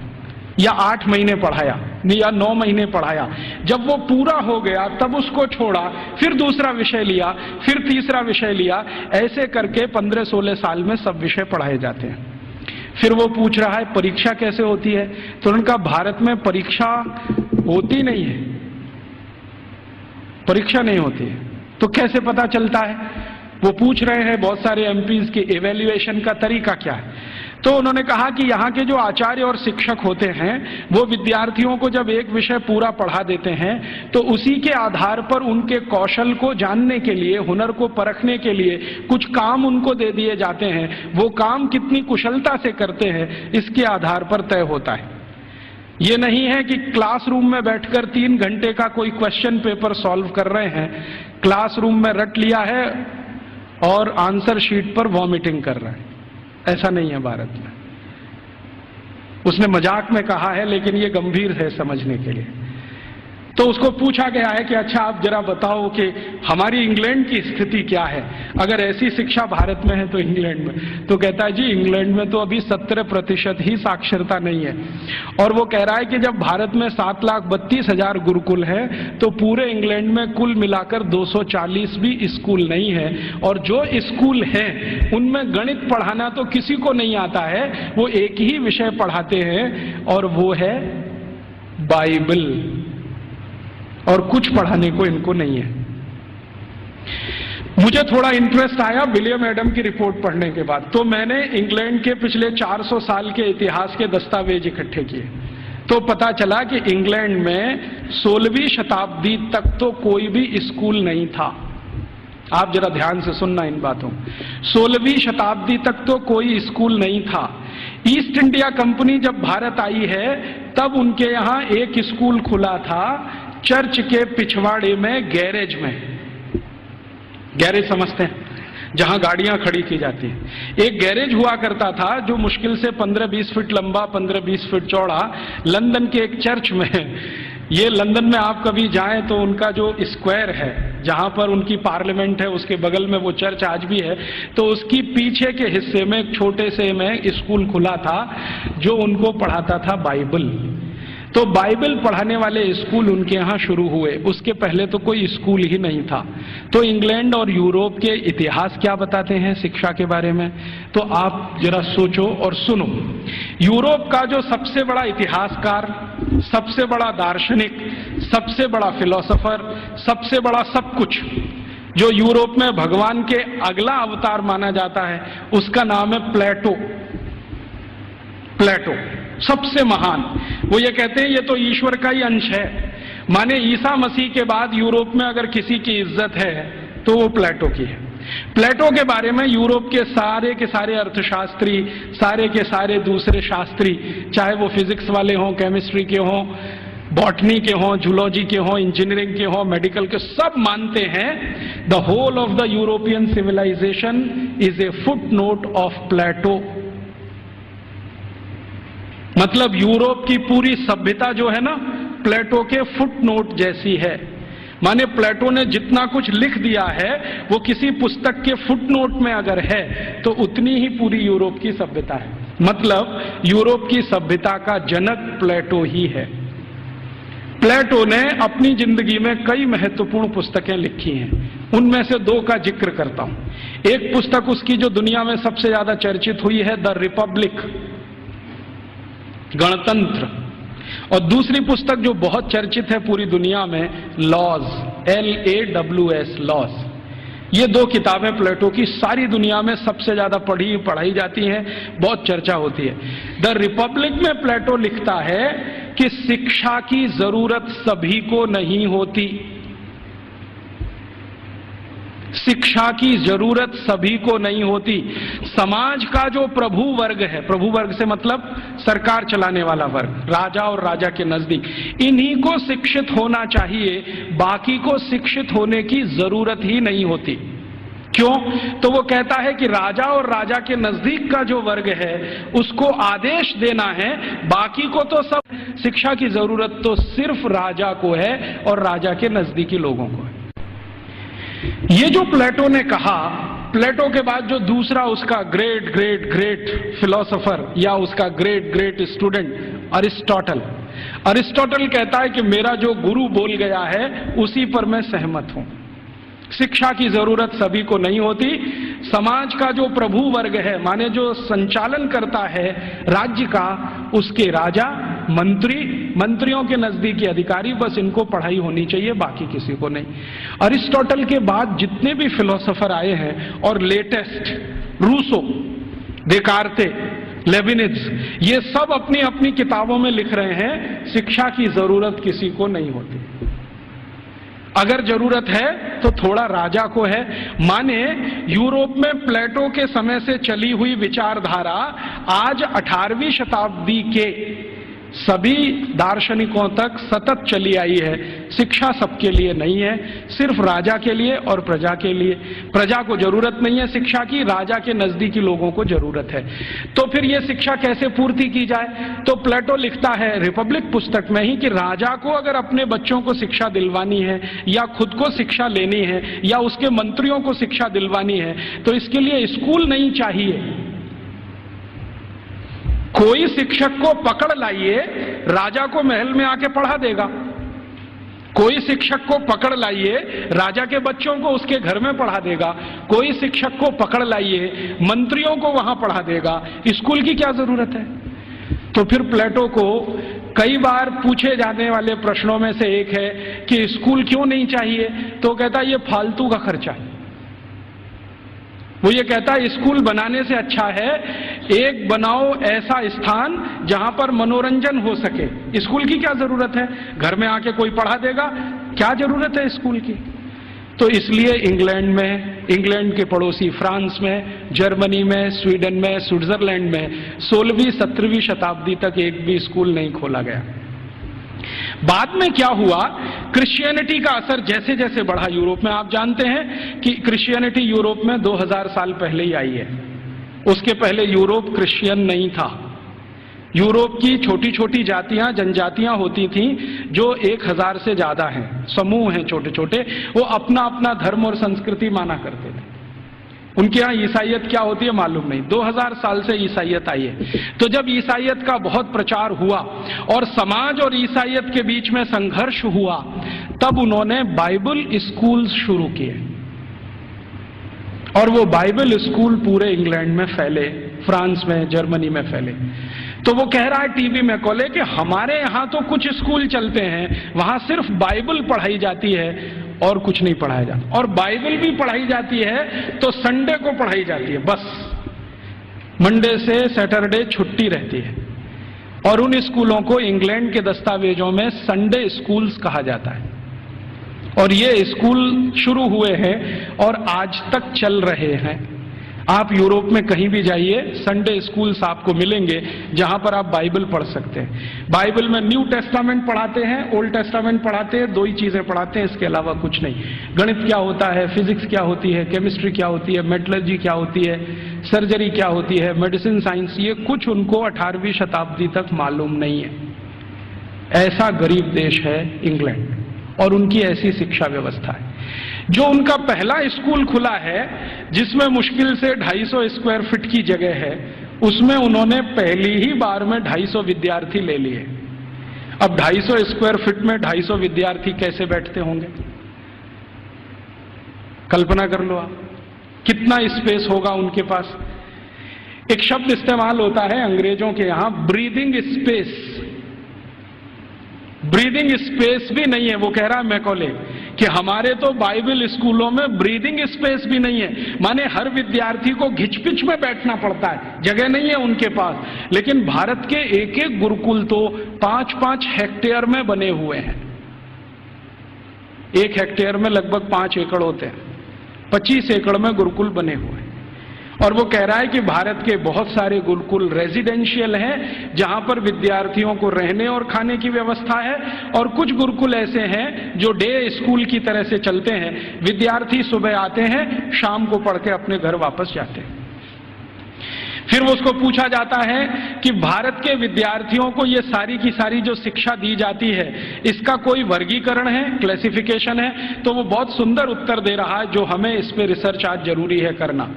या 8 महीने पढ़ाया, या 9 महीने पढ़ाया। जब वो पूरा हो गया तब उसको छोड़ा, फिर दूसरा विषय लिया, फिर तीसरा विषय लिया। ऐसे करके 15-16 साल में सब विषय पढ़ाए जाते हैं। फिर वो पूछ रहा है परीक्षा कैसे होती है? तो उनका भारत में परीक्षा होती नहीं है, परीक्षा नहीं होती है। तो कैसे पता चलता है? वो पूछ रहे हैं बहुत सारे एमपीज के एवेल्युएशन का तरीका क्या है। तो उन्होंने कहा कि यहाँ के जो आचार्य और शिक्षक होते हैं वो विद्यार्थियों को जब एक विषय पूरा पढ़ा देते हैं तो उसी के आधार पर उनके कौशल को जानने के लिए, हुनर को परखने के लिए कुछ काम उनको दे दिए जाते हैं। वो काम कितनी कुशलता से करते हैं इसके आधार पर तय होता है। ये नहीं है कि क्लासरूम में बैठकर 3 घंटे का कोई क्वेश्चन पेपर सॉल्व कर रहे हैं, क्लासरूम में रट लिया है और आंसर शीट पर वॉमिटिंग कर रहे हैं। ऐसा नहीं है भारत में। उसने मजाक में कहा है लेकिन ये गंभीर है समझने के लिए। तो उसको पूछा गया है कि अच्छा आप जरा बताओ कि हमारी इंग्लैंड की स्थिति क्या है, अगर ऐसी शिक्षा भारत में है तो इंग्लैंड में। तो कहता है जी इंग्लैंड में तो अभी 17% ही साक्षरता नहीं है। और वो कह रहा है कि जब भारत में 7,32,000 गुरुकुल है तो पूरे इंग्लैंड में कुल मिलाकर 240 भी स्कूल नहीं है, और जो स्कूल हैं उनमें गणित पढ़ाना तो किसी को नहीं आता है। वो एक ही विषय पढ़ाते हैं और वो है बाइबल, और कुछ पढ़ाने को इनको नहीं है। मुझे थोड़ा इंटरेस्ट आया विलियम एडम की रिपोर्ट पढ़ने के बाद, तो मैंने इंग्लैंड के पिछले 400 साल के इतिहास के दस्तावेज इकट्ठे किए। तो पता चला कि इंग्लैंड में 16वीं शताब्दी तक तो कोई भी स्कूल नहीं था। आप जरा ध्यान से सुनना इन बातों। 16वीं शताब्दी तक तो कोई स्कूल नहीं था। ईस्ट इंडिया कंपनी जब भारत आई है तब उनके यहां एक स्कूल खुला था, चर्च के पिछवाड़े में, गैरेज में। गैरेज समझते हैं, जहां गाड़ियां खड़ी की जाती हैं। एक गैरेज हुआ करता था जो मुश्किल से 15-20 फीट लंबा, 15-20 फीट चौड़ा, लंदन के एक चर्च में। ये लंदन में आप कभी जाएं तो उनका जो स्क्वायर है जहां पर उनकी पार्लियामेंट है उसके बगल में वो चर्च आज भी है। तो उसकी पीछे के हिस्से में एक छोटे से में स्कूल खुला था जो उनको पढ़ाता था बाइबल। तो बाइबल पढ़ाने वाले स्कूल उनके यहाँ शुरू हुए, उसके पहले तो कोई स्कूल ही नहीं था। तो इंग्लैंड और यूरोप के इतिहास क्या बताते हैं शिक्षा के बारे में, तो आप जरा सोचो और सुनो। यूरोप का जो सबसे बड़ा इतिहासकार, सबसे बड़ा दार्शनिक, सबसे बड़ा फिलोसोफर, सबसे बड़ा सब कुछ, जो यूरोप में भगवान के अगला अवतार माना जाता है, उसका नाम है प्लेटो। प्लेटो सबसे महान। वो ये कहते हैं ये तो ईश्वर का ही अंश है, माने ईसा मसीह के बाद यूरोप में अगर किसी की इज्जत है तो वो प्लेटो की है। प्लेटो के बारे में यूरोप के सारे अर्थशास्त्री, सारे के सारे दूसरे शास्त्री, चाहे वो फिजिक्स वाले हों, केमिस्ट्री के हों, बॉटनी के हों, जूलॉजी के हों, इंजीनियरिंग के हों, मेडिकल के, सब मानते हैं the whole of the European civilization is a footnote of Plato. मतलब यूरोप की पूरी सभ्यता जो है ना प्लेटो के फुटनोट जैसी है। माने प्लेटो ने जितना कुछ लिख दिया है वो किसी पुस्तक के फुटनोट में अगर है तो उतनी ही पूरी यूरोप की सभ्यता है। मतलब यूरोप की सभ्यता का जनक प्लेटो ही है। प्लेटो ने अपनी जिंदगी में कई महत्वपूर्ण पुस्तकें लिखी हैं, उनमें से 2 का जिक्र करता हूं। एक पुस्तक उसकी जो दुनिया में सबसे ज्यादा चर्चित हुई है, द रिपब्लिक, गणतंत्र, और दूसरी पुस्तक जो बहुत चर्चित है पूरी दुनिया में, लॉज, LAWS, लॉज। ये 2 किताबें प्लेटो की सारी दुनिया में सबसे ज्यादा पढ़ाई जाती हैं, बहुत चर्चा होती है। द रिपब्लिक में प्लेटो लिखता है कि शिक्षा की जरूरत सभी को नहीं होती। शिक्षा की जरूरत सभी को नहीं होती। समाज का जो प्रभु वर्ग है, प्रभु वर्ग से मतलब सरकार चलाने वाला वर्ग, राजा और राजा के नजदीक, इन्हीं को शिक्षित होना चाहिए, बाकी को शिक्षित होने की जरूरत ही नहीं होती। क्यों? तो वो कहता है कि राजा और राजा के नजदीक का जो वर्ग है उसको आदेश देना है, बाकी को तो सब, शिक्षा की जरूरत तो सिर्फ राजा को है और राजा के नजदीकी लोगों को है। ये जो प्लेटो ने कहा, प्लेटो के बाद जो दूसरा उसका ग्रेट ग्रेट ग्रेट फिलोसोफर या उसका ग्रेट ग्रेट स्टूडेंट अरिस्टोटल कहता है कि मेरा जो गुरु बोल गया है उसी पर मैं सहमत हूं। शिक्षा की जरूरत सभी को नहीं होती। समाज का जो प्रभु वर्ग है, माने जो संचालन करता है राज्य का, उसके राजा, मंत्रियों के नजदीकी अधिकारी, बस इनको पढ़ाई होनी चाहिए, बाकी किसी को नहीं। अरिस्टोटल के बाद जितने भी फिलोसोफर आए हैं और लेटेस्ट रूसो, देकार्ते, लेविनिज, ये सब अपनी अपनी किताबों में लिख रहे हैं शिक्षा की जरूरत किसी को नहीं होती। अगर जरूरत है तो थोड़ा राजा को है। माने यूरोप में प्लेटो के समय से चली हुई विचारधारा आज 18वीं शताब्दी के सभी दार्शनिकों तक सतत चली आई है। शिक्षा सबके लिए नहीं है, सिर्फ राजा के लिए और प्रजा के लिए। प्रजा को जरूरत नहीं है शिक्षा की, राजा के नजदीकी लोगों को जरूरत है। तो फिर यह शिक्षा कैसे पूर्ति की जाए? तो प्लेटो लिखता है रिपब्लिक पुस्तक में ही कि राजा को अगर अपने बच्चों को शिक्षा दिलवानी है या खुद को शिक्षा लेनी है या उसके मंत्रियों को शिक्षा दिलवानी है तो इसके लिए स्कूल नहीं चाहिए। कोई शिक्षक को पकड़ लाइए, राजा को महल में आके पढ़ा देगा। कोई शिक्षक को पकड़ लाइए, राजा के बच्चों को उसके घर में पढ़ा देगा। कोई शिक्षक को पकड़ लाइए, मंत्रियों को वहां पढ़ा देगा। स्कूल की क्या जरूरत है? तो फिर प्लेटो को कई बार पूछे जाने वाले प्रश्नों में से एक है कि स्कूल क्यों नहीं चाहिए? तो कहता है ये फालतू का खर्चा है। वो ये कहता है स्कूल बनाने से अच्छा है एक बनाओ ऐसा स्थान जहां पर मनोरंजन हो सके। स्कूल की क्या जरूरत है? घर में आके कोई पढ़ा देगा, क्या जरूरत है स्कूल की? तो इसलिए इंग्लैंड में, इंग्लैंड के पड़ोसी फ्रांस में, जर्मनी में, स्वीडन में, स्विट्जरलैंड में 16वीं 17वीं शताब्दी तक एक भी स्कूल नहीं खोला गया। बाद में क्या हुआ, क्रिश्चियनिटी का असर जैसे जैसे बढ़ा यूरोप में, आप जानते हैं कि क्रिश्चियनिटी यूरोप में 2000 साल पहले ही आई है। उसके पहले यूरोप क्रिश्चियन नहीं था। यूरोप की छोटी छोटी जातियां, जनजातियां होती थीं जो 1000 से ज्यादा हैं, समूह हैं छोटे छोटे, वो अपना अपना धर्म और संस्कृति माना करते थे। उनके यहां ईसाइयत क्या होती है मालूम नहीं। 2000 साल से ईसाइयत आई है। तो जब ईसाइयत का बहुत प्रचार हुआ और समाज और ईसाइयत के बीच में संघर्ष हुआ, तब उन्होंने बाइबल स्कूल शुरू किए और वो बाइबल स्कूल पूरे इंग्लैंड में फैले, फ्रांस में, जर्मनी में फैले। तो वो कह रहा है टीवी में कोले कि हमारे यहां तो कुछ स्कूल चलते हैं, वहां सिर्फ बाइबल पढ़ाई जाती है और कुछ नहीं पढ़ाया जाता, और बाइबल भी पढ़ाई जाती है तो संडे को पढ़ाई जाती है, बस मंडे से सैटरडे छुट्टी रहती है। और उन स्कूलों को इंग्लैंड के दस्तावेजों में संडे स्कूल्स कहा जाता है। और ये स्कूल शुरू हुए हैं और आज तक चल रहे हैं। आप यूरोप में कहीं भी जाइए, संडे स्कूल्स आपको मिलेंगे जहां पर आप बाइबल पढ़ सकते हैं। बाइबल में न्यू टेस्टामेंट पढ़ाते हैं, ओल्ड टेस्टामेंट पढ़ाते हैं, दो ही चीजें पढ़ाते हैं, इसके अलावा कुछ नहीं। गणित क्या होता है, फिजिक्स क्या होती है, केमिस्ट्री क्या होती है, मेटलर्जी क्या होती है, सर्जरी क्या होती है, मेडिसिन साइंस, ये कुछ उनको 18वीं शताब्दी तक मालूम नहीं है। ऐसा गरीब देश है इंग्लैंड और उनकी ऐसी शिक्षा व्यवस्था है। जो उनका पहला स्कूल खुला है जिसमें मुश्किल से 250 स्क्वायर फीट की जगह है, उसमें उन्होंने पहली ही बार में 250 विद्यार्थी ले लिए। अब 250 स्क्वायर फीट में 250 विद्यार्थी कैसे बैठते होंगे, कल्पना कर लो आप, कितना स्पेस होगा उनके पास। एक शब्द इस्तेमाल होता है अंग्रेजों के यहां, ब्रीदिंग स्पेस। ब्रीदिंग स्पेस भी नहीं है। वो कह रहा है मैकॉले कि हमारे तो बाइबल स्कूलों में ब्रीदिंग स्पेस भी नहीं है, माने हर विद्यार्थी को घिचपिच में बैठना पड़ता है, जगह नहीं है उनके पास। लेकिन भारत के एक एक गुरुकुल तो 5-5 हेक्टेयर में बने हुए हैं। 1 हेक्टेयर में लगभग 5 एकड़ होते हैं, 25 एकड़ में गुरुकुल बने हुए हैं। और वो कह रहा है कि भारत के बहुत सारे गुरुकुल रेजिडेंशियल हैं, जहां पर विद्यार्थियों को रहने और खाने की व्यवस्था है, और कुछ गुरुकुल ऐसे हैं जो डे स्कूल की तरह से चलते हैं। विद्यार्थी सुबह आते हैं, शाम को पढ़ के अपने घर वापस जाते हैं। फिर उसको पूछा जाता है कि भारत के विद्यार्थियों को ये सारी की सारी जो शिक्षा दी जाती है, इसका कोई वर्गीकरण है, क्लासिफिकेशन है? तो वो बहुत सुंदर उत्तर दे रहा है, जो हमें इस पे रिसर्च आज जरूरी है करना।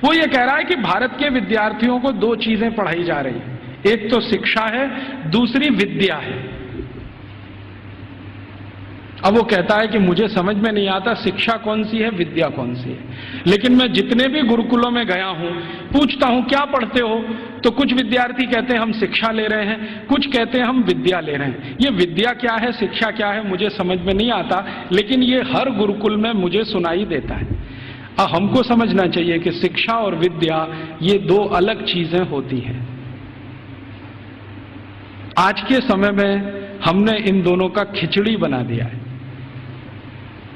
वो ये कह रहा है कि भारत के विद्यार्थियों को 2 चीजें पढ़ाई जा रही है, एक तो शिक्षा है, दूसरी विद्या है। अब वो कहता है कि मुझे समझ में नहीं आता शिक्षा कौन सी है, विद्या कौन सी है। लेकिन मैं जितने भी गुरुकुलों में गया हूं, पूछता हूं क्या पढ़ते हो, तो कुछ विद्यार्थी कहते हैं हम शिक्षा ले रहे हैं, कुछ कहते हैं हम विद्या ले रहे हैं। ये विद्या क्या है, शिक्षा क्या है, मुझे समझ में नहीं आता, लेकिन ये हर गुरुकुल में मुझे सुनाई देता है। हमको समझना चाहिए कि शिक्षा और विद्या ये 2 अलग चीजें होती हैं। आज के समय में हमने इन दोनों का खिचड़ी बना दिया है,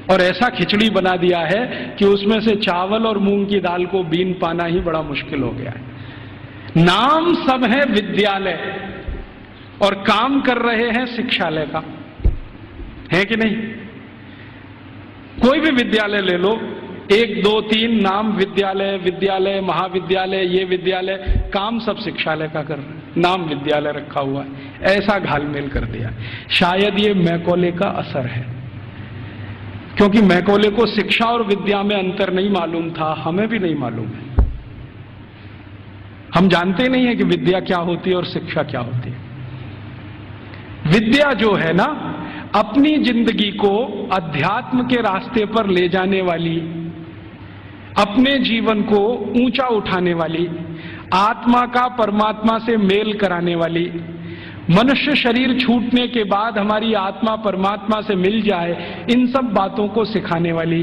और ऐसा खिचड़ी बना दिया है कि उसमें से चावल और मूंग की दाल को बीन पाना ही बड़ा मुश्किल हो गया है। नाम सब है विद्यालय और काम कर रहे हैं शिक्षालय का, है कि नहीं? कोई भी विद्यालय ले लो, 1, 2, 3 नाम विद्यालय, विद्यालय, महाविद्यालय, ये विद्यालय, काम सब शिक्षालय का कर रहे हैं, नाम विद्यालय रखा हुआ है। ऐसा घालमेल कर दिया। शायद ये मैकॉले का असर है, क्योंकि मैकॉले को शिक्षा और विद्या में अंतर नहीं मालूम था, हमें भी नहीं मालूम है। हम जानते नहीं है कि विद्या क्या होती है और शिक्षा क्या होती है। विद्या जो है ना, अपनी जिंदगी को अध्यात्म के रास्ते पर ले जाने वाली, अपने जीवन को ऊंचा उठाने वाली, आत्मा का परमात्मा से मेल कराने वाली, मनुष्य शरीर छूटने के बाद हमारी आत्मा परमात्मा से मिल जाए, इन सब बातों को सिखाने वाली,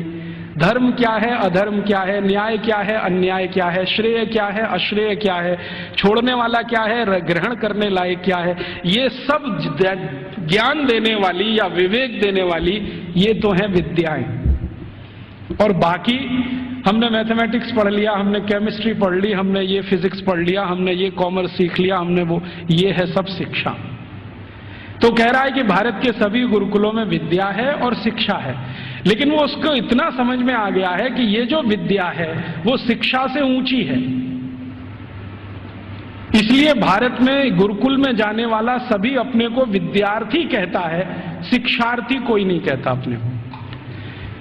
धर्म क्या है, अधर्म क्या है, न्याय क्या है, अन्याय क्या है, श्रेय क्या है, अश्रेय क्या है, छोड़ने वाला क्या है, ग्रहण करने लायक क्या है, ये सब ज्ञान देने वाली या विवेक देने वाली ये तो है विद्याएं। और बाकी हमने मैथमेटिक्स पढ़ लिया, हमने केमिस्ट्री पढ़ ली, हमने ये फिजिक्स पढ़ लिया, हमने ये कॉमर्स सीख लिया, हमने वो, ये है सब शिक्षा। तो कह रहा है कि भारत के सभी गुरुकुलों में विद्या है और शिक्षा है, लेकिन वो उसको इतना समझ में आ गया है कि ये जो विद्या है वो शिक्षा से ऊंची है। इसलिए भारत में गुरुकुल में जाने वाला सभी अपने को विद्यार्थी कहता है, शिक्षार्थी कोई नहीं कहता अपने को,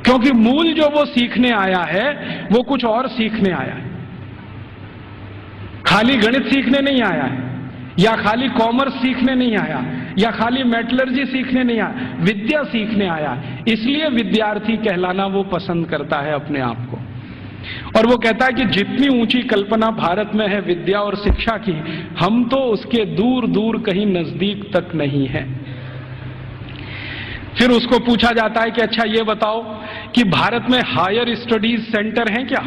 क्योंकि मूल जो वो सीखने आया है वो कुछ और सीखने आया है। खाली गणित सीखने नहीं आया है, या खाली कॉमर्स सीखने नहीं आया, या खाली मेटलर्जी सीखने नहीं आया, विद्या सीखने आया। इसलिए विद्यार्थी कहलाना वो पसंद करता है अपने आप को। और वो कहता है कि जितनी ऊंची कल्पना भारत में है विद्या और शिक्षा की, हम तो उसके दूर दूर कहीं नजदीक तक नहीं है। फिर उसको पूछा जाता है कि अच्छा ये बताओ कि भारत में हायर स्टडीज सेंटर हैं क्या?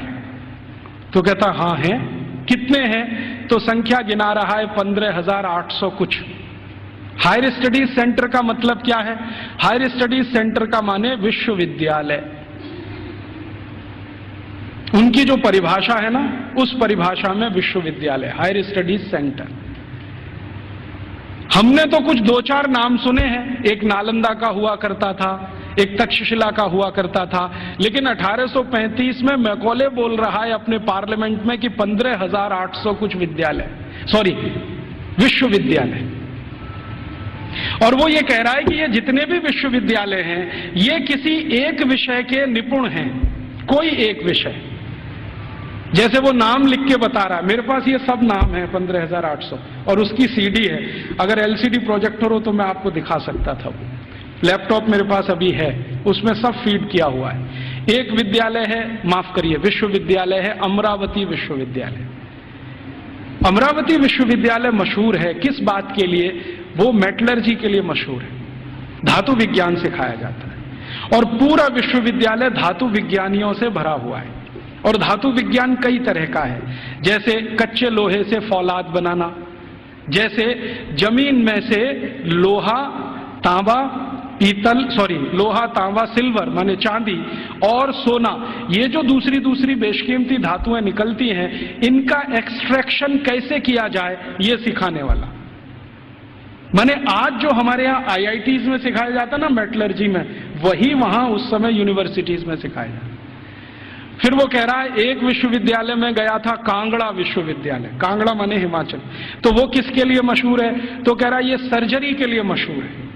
तो कहता हाँ हैं। कितने हैं? तो संख्या गिना रहा है 15,800 कुछ। हायर स्टडीज सेंटर का मतलब क्या है? हायर स्टडीज सेंटर का माने विश्वविद्यालय। उनकी जो परिभाषा है ना, उस परिभाषा में विश्वविद्यालय, हायर स्टडीज सेंटर। हमने तो कुछ 2-4 नाम सुने हैं, एक नालंदा का हुआ करता था, एक तक्षशिला का हुआ करता था, लेकिन 1835 में मैकॉले बोल रहा है अपने पार्लियामेंट में कि 15,800 कुछ विद्यालय, सॉरी विश्वविद्यालय। और वो ये कह रहा है कि ये जितने भी विश्वविद्यालय हैं ये किसी एक विषय के निपुण हैं, कोई एक विषय। जैसे वो नाम लिख के बता रहा है, मेरे पास ये सब नाम है 15,800 और उसकी सीडी है। अगर एलसीडी प्रोजेक्टर हो तो मैं आपको दिखा सकता था। वो लैपटॉप मेरे पास अभी है, उसमें सब फीड किया हुआ है। एक विद्यालय है, माफ करिए विश्वविद्यालय है, अमरावती विश्वविद्यालय। अमरावती विश्वविद्यालय मशहूर है किस बात के लिए? वो मेटलर्जी के लिए मशहूर है, धातु विज्ञान सिखाया जाता है। और पूरा विश्वविद्यालय धातु विज्ञानियों से भरा हुआ है। और धातु विज्ञान कई तरह का है, जैसे कच्चे लोहे से फौलाद बनाना, जैसे जमीन में से लोहा तांबा लोहा तांबा सिल्वर माने चांदी और सोना, ये जो दूसरी दूसरी बेशकीमती धातुएं निकलती हैं, इनका एक्सट्रैक्शन कैसे किया जाए, ये सिखाने वाला। माने आज जो हमारे यहाँ आईआईटीज में सिखाया जाता ना मेटलर्जी में, वही वहां उस समय यूनिवर्सिटीज में सिखाया जाता। फिर वो कह रहा है एक विश्वविद्यालय में गया था, कांगड़ा विश्वविद्यालय, कांगड़ा माने हिमाचल, तो वो किसके लिए मशहूर है? तो कह रहा है ये सर्जरी के लिए मशहूर है।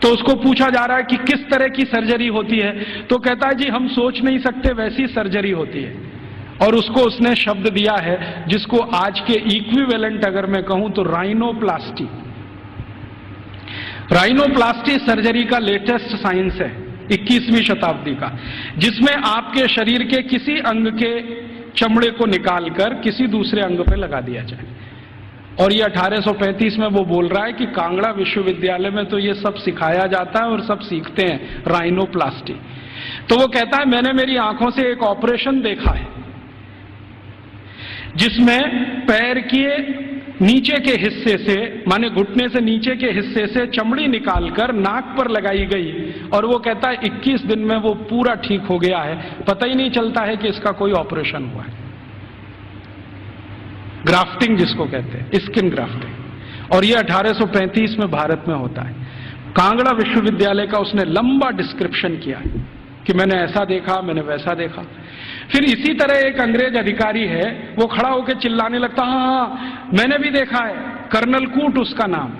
तो उसको पूछा जा रहा है कि किस तरह की सर्जरी होती है, तो कहता है जी हम सोच नहीं सकते वैसी सर्जरी होती है। और उसको उसने शब्द दिया है जिसको आज के इक्विवेलेंट अगर मैं कहूं तो राइनोप्लास्टी। राइनोप्लास्टी सर्जरी का लेटेस्ट साइंस है 21वीं शताब्दी का, जिसमें आपके शरीर के किसी अंग के चमड़े को निकालकर किसी दूसरे अंग पे लगा दिया जाए। और ये 1835 में वो बोल रहा है कि कांगड़ा विश्वविद्यालय में तो ये सब सिखाया जाता है और सब सीखते हैं राइनोप्लास्टी। तो वो कहता है मैंने मेरी आंखों से एक ऑपरेशन देखा है जिसमें पैर के नीचे के हिस्से से माने घुटने से नीचे के हिस्से से चमड़ी निकालकर नाक पर लगाई गई, और वो कहता है 21 दिन में वो पूरा ठीक हो गया है, पता ही नहीं चलता है कि इसका कोई ऑपरेशन हुआ है। ग्राफ्टिंग जिसको कहते हैं, स्किन ग्राफ्टिंग। और ये 1835 में भारत में होता है। कांगड़ा विश्वविद्यालय का उसने लंबा डिस्क्रिप्शन किया है कि मैंने ऐसा देखा, मैंने वैसा देखा। फिर इसी तरह एक अंग्रेज अधिकारी है, वो खड़ा होकर चिल्लाने लगता, हाँ मैंने भी देखा है, कर्नल कूट उसका नाम।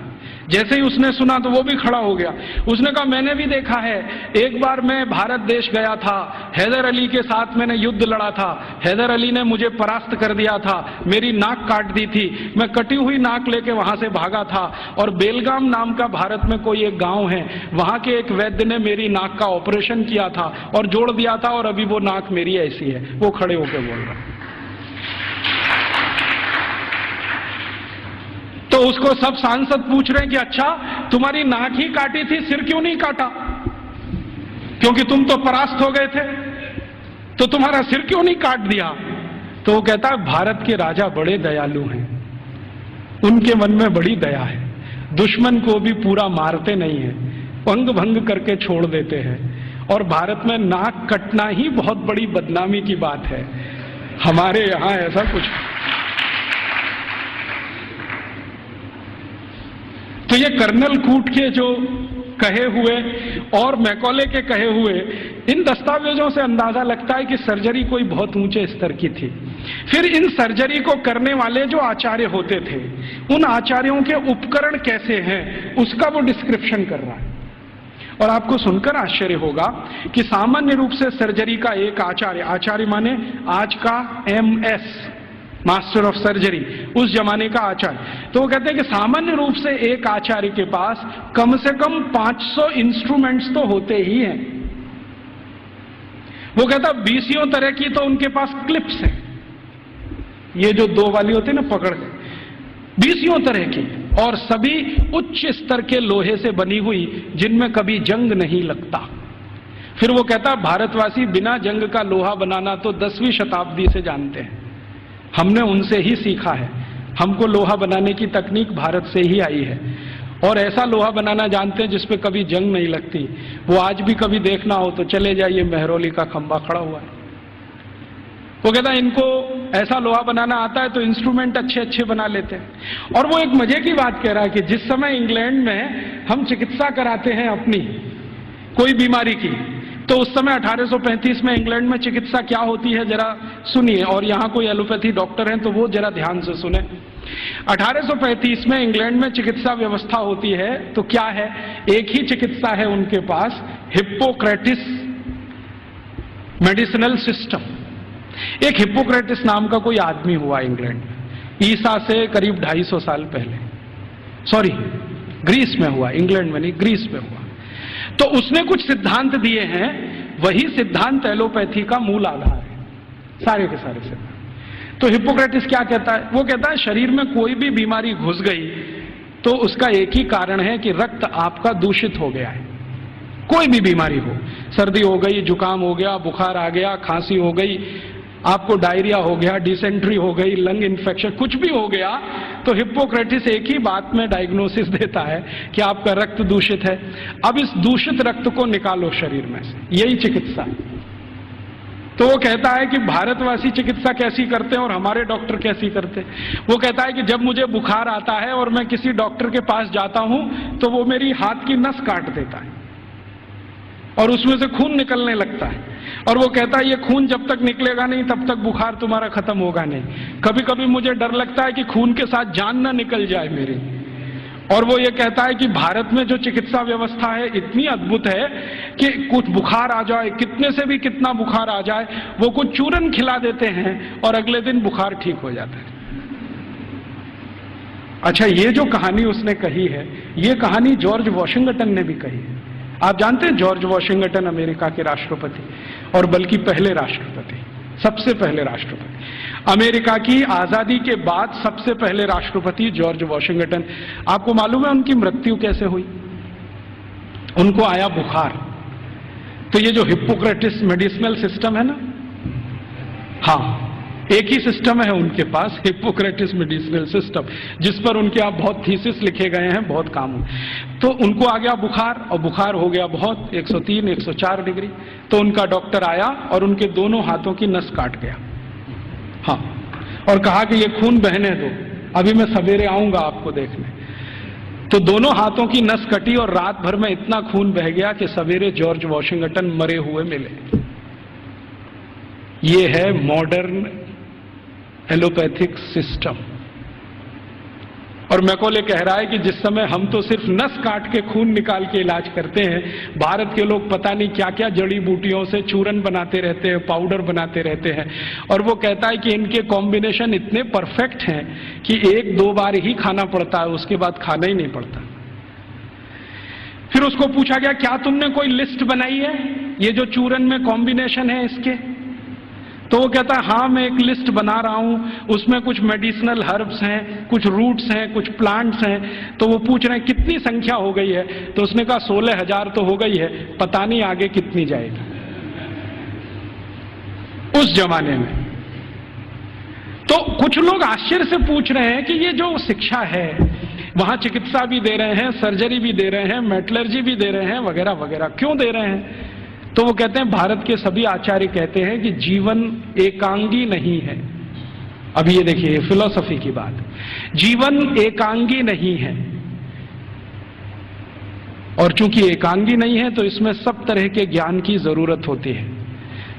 जैसे ही उसने सुना तो वो भी खड़ा हो गया, उसने कहा मैंने भी देखा है, एक बार मैं भारत देश गया था, हैदर अली के साथ मैंने युद्ध लड़ा था, हैदर अली ने मुझे परास्त कर दिया था, मेरी नाक काट दी थी, मैं कटी हुई नाक लेके वहां से भागा था, और बेलगाम नाम का भारत में कोई एक गांव है, वहां के एक वैद्य ने मेरी नाक का ऑपरेशन किया था और जोड़ दिया था, और अभी वो नाक मेरी ऐसी है। वो खड़े होकर बोल रहा है। तो उसको सब सांसद पूछ रहे हैं कि अच्छा तुम्हारी नाक ही काटी थी, सिर क्यों नहीं काटा? क्योंकि तुम तो परास्त हो गए थे, तो तुम्हारा सिर क्यों नहीं काट दिया? तो वो कहता है भारत के राजा बड़े दयालु हैं, उनके मन में बड़ी दया है, दुश्मन को भी पूरा मारते नहीं है, अंग भंग करके छोड़ देते हैं, और भारत में नाक कटना ही बहुत बड़ी बदनामी की बात है, हमारे यहां ऐसा कुछ। तो ये कर्नल कूट के जो कहे हुए और मैकॉले के कहे हुए इन दस्तावेजों से अंदाजा लगता है कि सर्जरी कोई बहुत ऊंचे स्तर की थी। फिर इन सर्जरी को करने वाले जो आचार्य होते थे, उन आचार्यों के उपकरण कैसे हैं, उसका वो डिस्क्रिप्शन कर रहा है। और आपको सुनकर आश्चर्य होगा कि सामान्य रूप से सर्जरी का एक आचार्य माने आज का MS मास्टर ऑफ सर्जरी, उस जमाने का आचार्य, तो वो कहते हैं कि सामान्य रूप से एक आचार्य के पास कम से कम 500 इंस्ट्रूमेंट्स तो होते ही हैं। वो कहता 20 तरह की तो उनके पास क्लिप्स हैं, ये जो 2 वाली होती है ना पकड़ के, 20 तरह की, और सभी उच्च स्तर के लोहे से बनी हुई, जिनमें कभी जंग नहीं लगता। फिर वो कहता भारतवासी बिना जंग का लोहा बनाना तो 10वीं शताब्दी से जानते हैं, हमने उनसे ही सीखा है, हमको लोहा बनाने की तकनीक भारत से ही आई है, और ऐसा लोहा बनाना जानते हैं जिसपे कभी जंग नहीं लगती। वो आज भी कभी देखना हो तो चले जाइए, मेहरौली का खंबा खड़ा हुआ है। वो कहता है इनको ऐसा लोहा बनाना आता है तो इंस्ट्रूमेंट अच्छे अच्छे बना लेते हैं। और वो एक मजे की बात कह रहा है कि जिस समय इंग्लैंड में हम चिकित्सा कराते हैं अपनी कोई बीमारी की, तो उस समय 1835 में इंग्लैंड में चिकित्सा क्या होती है जरा सुनिए, और यहाँ कोई एलोपैथी डॉक्टर हैं तो वो जरा ध्यान से सुने। 1835 में इंग्लैंड में चिकित्सा व्यवस्था होती है तो क्या है, एक ही चिकित्सा है उनके पास, हिप्पोक्रेटिस मेडिसिनल सिस्टम। एक हिप्पोक्रेटिस नाम का कोई आदमी हुआ इंग्लैंड में, ईसा से करीब 250 साल पहले, सॉरी ग्रीस में हुआ, इंग्लैंड में नहीं, ग्रीस में हुआ। तो उसने कुछ सिद्धांत दिए हैं, वही सिद्धांत एलोपैथी का मूल आधार है, सारे के सारे सिद्धांत। तो हिप्पोक्रेटिस क्या कहता है, वो कहता है शरीर में कोई भी बीमारी घुस गई तो उसका एक ही कारण है कि रक्त आपका दूषित हो गया है, कोई भी बीमारी हो, सर्दी हो गई, जुकाम हो गया, बुखार आ गया, खांसी हो गई, आपको डायरिया हो गया, डिसेंट्री हो गई, लंग इन्फेक्शन, कुछ भी हो गया, तो हिप्पोक्रेटिस एक ही बात में डायग्नोसिस देता है कि आपका रक्त दूषित है। अब इस दूषित रक्त को निकालो शरीर में से, यही चिकित्सा है। तो वो कहता है कि भारतवासी चिकित्सा कैसी करते हैं और हमारे डॉक्टर कैसी करते हैं। वो कहता है कि जब मुझे बुखार आता है और मैं किसी डॉक्टर के पास जाता हूं तो वो मेरी हाथ की नस काट देता है और उसमें से खून निकलने लगता है, और वो कहता है ये खून जब तक निकलेगा नहीं तब तक बुखार तुम्हारा खत्म होगा नहीं। कभी कभी मुझे डर लगता है कि खून के साथ जान ना निकल जाए मेरी। और वो ये कहता है कि भारत में जो चिकित्सा व्यवस्था है इतनी अद्भुत है कि कुछ बुखार आ जाए, कितने से भी कितना बुखार आ जाए, वो कुछ चूरन खिला देते हैं और अगले दिन बुखार ठीक हो जाता है। अच्छा, ये जो कहानी उसने कही है, ये कहानी जॉर्ज वॉशिंगटन ने भी कही है। आप जानते हैं जॉर्ज वॉशिंगटन अमेरिका के राष्ट्रपति, और बल्कि पहले राष्ट्रपति, सबसे पहले राष्ट्रपति, अमेरिका की आजादी के बाद सबसे पहले राष्ट्रपति जॉर्ज वॉशिंगटन। आपको मालूम है उनकी मृत्यु कैसे हुई? उनको आया बुखार। तो ये जो हिप्पोक्रेटिस मेडिसिनल सिस्टम है ना, हाँ, एक ही सिस्टम है उनके पास, हिप्पोक्रेटिस मेडिसिनल सिस्टम, जिस पर उनके आप बहुत थीसिस लिखे गए हैं, बहुत काम हुए। तो उनको आ गया बुखार, और बुखार हो गया बहुत, 103 104 डिग्री। तो उनका डॉक्टर आया और उनके दोनों हाथों की नस काट गया, हाँ, और कहा कि ये खून बहने दो, अभी मैं सवेरे आऊंगा आपको देखने। तो दोनों हाथों की नस कटी और रात भर में इतना खून बह गया कि सवेरे जॉर्ज वॉशिंगटन मरे हुए मिले। ये है मॉडर्न एलोपैथिक सिस्टम। और मैकॉले कह रहा है कि जिस समय हम तो सिर्फ नस काट के खून निकाल के इलाज करते हैं, भारत के लोग पता नहीं क्या क्या जड़ी बूटियों से चूरन बनाते रहते हैं, पाउडर बनाते रहते हैं। और वो कहता है कि इनके कॉम्बिनेशन इतने परफेक्ट हैं कि 1-2 बार ही खाना पड़ता है, उसके बाद खाना ही नहीं पड़ता। फिर उसको पूछा गया, क्या तुमने कोई लिस्ट बनाई है ये जो चूरन में कॉम्बिनेशन है इसके? तो वो कहता है हाँ, मैं एक लिस्ट बना रहा हूं, उसमें कुछ मेडिसिनल हर्ब्स हैं, कुछ रूट्स हैं, कुछ प्लांट्स हैं। तो वो पूछ रहे हैं कितनी संख्या हो गई है? तो उसने कहा 16,000 तो हो गई है, पता नहीं आगे कितनी जाएगी। उस जमाने में तो कुछ लोग आश्चर्य से पूछ रहे हैं कि ये जो शिक्षा है, वहां चिकित्सा भी दे रहे हैं, सर्जरी भी दे रहे हैं, मेटलर्जी भी दे रहे हैं, वगैरह वगैरह, क्यों दे रहे हैं? तो वो कहते हैं, भारत के सभी आचार्य कहते हैं कि जीवन एकांगी नहीं है। अब ये देखिए फिलॉसफी की बात, जीवन एकांगी नहीं है, और चूंकि एकांगी नहीं है तो इसमें सब तरह के ज्ञान की जरूरत होती है।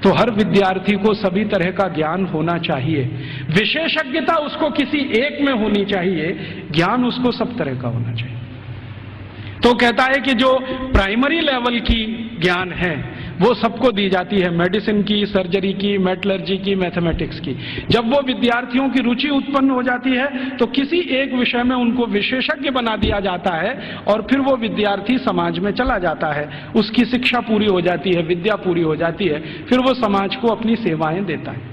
तो हर विद्यार्थी को सभी तरह का ज्ञान होना चाहिए, विशेषज्ञता उसको किसी एक में होनी चाहिए, ज्ञान उसको सब तरह का होना चाहिए। तो कहता है कि जो प्राइमरी लेवल की ज्ञान है वो सबको दी जाती है, मेडिसिन की, सर्जरी की, मेटलर्जी की, मैथमेटिक्स की। जब वो विद्यार्थियों की रुचि उत्पन्न हो जाती है तो किसी एक विषय में उनको विशेषज्ञ बना दिया जाता है, और फिर वो विद्यार्थी समाज में चला जाता है, उसकी शिक्षा पूरी हो जाती है, विद्या पूरी हो जाती है, फिर वो समाज को अपनी सेवाएं देता है।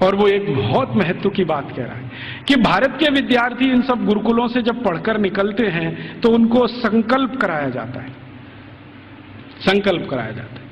और वो एक बहुत महत्व की बात कह रहा है कि भारत के विद्यार्थी इन सब गुरुकुलों से जब पढ़कर निकलते हैं तो उनको संकल्प कराया जाता है, संकल्प कराया जाता है।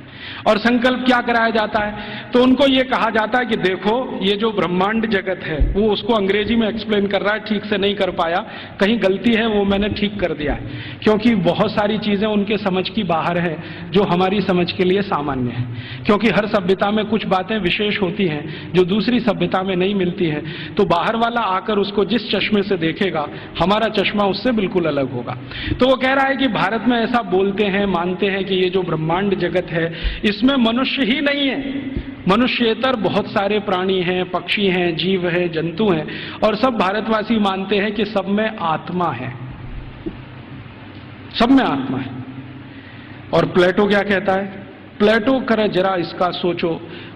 और संकल्प क्या कराया जाता है? तो उनको ये कहा जाता है कि देखो ये जो ब्रह्मांड जगत है, वो उसको अंग्रेजी में एक्सप्लेन कर रहा है, ठीक से नहीं कर पाया, कहीं गलती है वो मैंने ठीक कर दिया है, क्योंकि बहुत सारी चीजें उनके समझ की बाहर है जो हमारी समझ के लिए सामान्य है। क्योंकि हर सभ्यता में कुछ बातें विशेष होती हैं जो दूसरी सभ्यता में नहीं मिलती हैं, तो बाहर वाला आकर उसको जिस चश्मे से देखेगा, हमारा चश्मा उससे बिल्कुल अलग होगा। तो वो कह रहा है कि भारत में ऐसा बोलते हैं, मानते हैं कि ये जो ब्रह्मांड जगत है इसमें मनुष्य ही नहीं है, मनुष्येतर बहुत सारे प्राणी हैं, पक्षी हैं, जीव हैं, जंतु हैं, और सब भारतवासी मानते हैं कि सब में आत्मा है, सब में आत्मा है। और प्लेटो क्या कहता है? प्लेटो करे जरा इसका सोचो,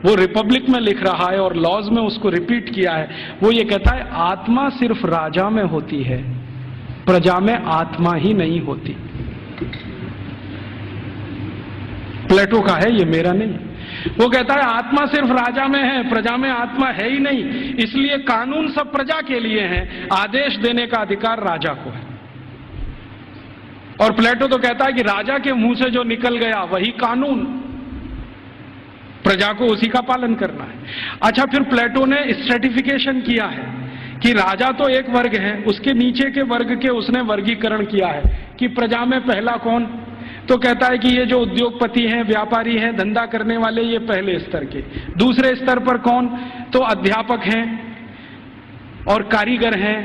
वो रिपब्लिक में लिख रहा है और लॉज में उसको रिपीट किया है। वो ये कहता है आत्मा सिर्फ राजा में होती है, प्रजा में आत्मा ही नहीं होती। प्लेटो का है, ये मेरा नहीं। वो कहता है आत्मा सिर्फ राजा में है, प्रजा में आत्मा है ही नहीं, इसलिए कानून सब प्रजा के लिए हैं, आदेश देने का अधिकार राजा को है। और प्लेटो तो कहता है कि राजा के मुंह से जो निकल गया वही कानून, प्रजा को उसी का पालन करना है। अच्छा, फिर प्लेटो ने स्ट्रेटिफिकेशन किया है कि राजा तो एक वर्ग है, उसके नीचे के वर्ग के उसने वर्गीकरण किया है कि प्रजा में पहला कौन, तो कहता है कि ये जो उद्योगपति हैं, व्यापारी हैं, धंधा करने वाले, ये पहले स्तर के। दूसरे स्तर पर कौन, तो अध्यापक हैं और कारीगर हैं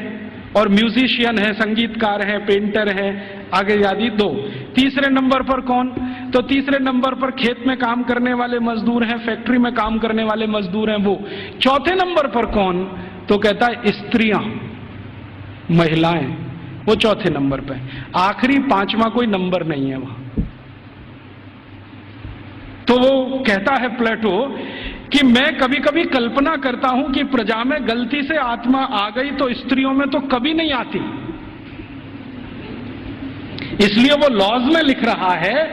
और म्यूजिशियन है, संगीतकार है, पेंटर है, आगे आदि दो। तीसरे नंबर पर कौन, तो तीसरे नंबर पर खेत में काम करने वाले मजदूर हैं, फैक्ट्री में काम करने वाले मजदूर हैं वो। चौथे नंबर पर कौन, तो कहता है स्त्रियां, महिलाएं, वो चौथे नंबर पे। आखिरी पांचवा कोई नंबर नहीं है वहां। तो वो कहता है प्लेटो कि मैं कभी कभी कल्पना करता हूं कि प्रजा में गलती से आत्मा आ गई तो स्त्रियों में तो कभी नहीं आती। इसलिए वो लॉज में लिख रहा है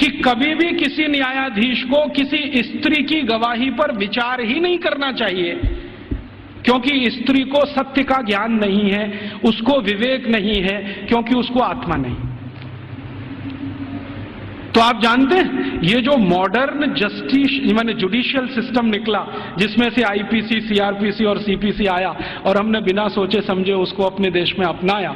कि कभी भी किसी न्यायाधीश को किसी स्त्री की गवाही पर विचार ही नहीं करना चाहिए, क्योंकि स्त्री को सत्य का ज्ञान नहीं है, उसको विवेक नहीं है, क्योंकि उसको आत्मा नहीं। तो आप जानते हैं ये जो मॉडर्न जस्टिस माने जुडिशियल सिस्टम निकला, जिसमें से आईपीसी, सीआरपीसी और सीपीसी आया और हमने बिना सोचे समझे उसको अपने देश में अपनाया,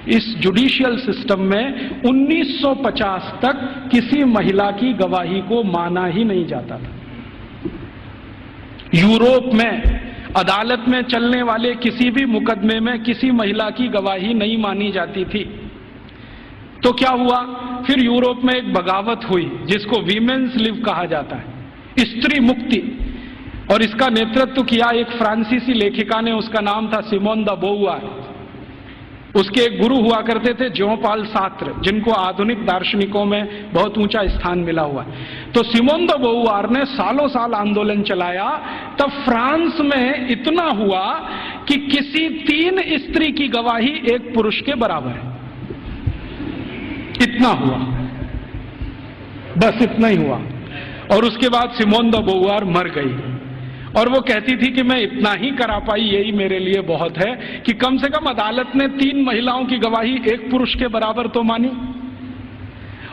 इस जुडिशियल सिस्टम में 1950 तक किसी महिला की गवाही को माना ही नहीं जाता था। यूरोप में अदालत में चलने वाले किसी भी मुकदमे में किसी महिला की गवाही नहीं मानी जाती थी। तो क्या हुआ, फिर यूरोप में एक बगावत हुई जिसको वीमेन्स लिव कहा जाता है, स्त्री मुक्ति, और इसका नेतृत्व किया एक फ्रांसीसी लेखिका ने, उसका नाम था सिमोन द बोउआर। उसके एक गुरु हुआ करते थे ज्यों पाल सार्त्र, जिनको आधुनिक दार्शनिकों में बहुत ऊंचा स्थान मिला हुआ है। तो सिमोन द बोउआर ने सालों साल आंदोलन चलाया, तब फ्रांस में इतना हुआ कि किसी 3 स्त्री की गवाही एक पुरुष के बराबर है। इतना हुआ, बस इतना ही हुआ। और उसके बाद सिमोन द बोउआर मर गई और वो कहती थी कि मैं इतना ही करा पाई, यही मेरे लिए बहुत है कि कम से कम अदालत ने 3 महिलाओं की गवाही एक पुरुष के बराबर तो मानी।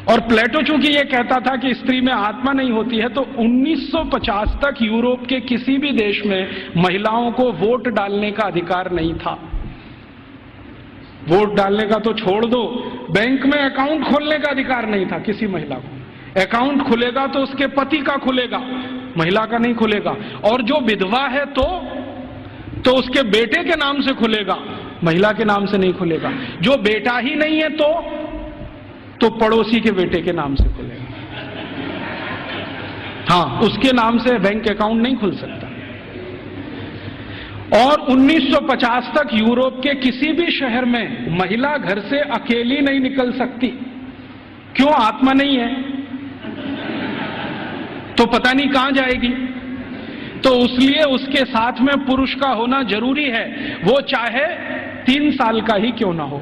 और प्लेटो चूंकि ये कहता था कि स्त्री में आत्मा नहीं होती है, तो 1950 तक यूरोप के किसी भी देश में महिलाओं को वोट डालने का अधिकार नहीं था। वोट डालने का तो छोड़ दो, बैंक में अकाउंट खोलने का अधिकार नहीं था किसी महिला को। अकाउंट खुलेगा तो उसके पति का खुलेगा, महिला का नहीं खुलेगा। और जो विधवा है तो उसके बेटे के नाम से खुलेगा, महिला के नाम से नहीं खुलेगा। जो बेटा ही नहीं है तो पड़ोसी के बेटे के नाम से खुलेगा। हाँ, उसके नाम से बैंक अकाउंट नहीं खुल सकता। और 1950 तक यूरोप के किसी भी शहर में महिला घर से अकेली नहीं निकल सकती। क्यों? आत्मा नहीं है तो पता नहीं कहां जाएगी। तो इसलिए उसके साथ में पुरुष का होना जरूरी है, वो चाहे 3 साल का ही क्यों ना हो।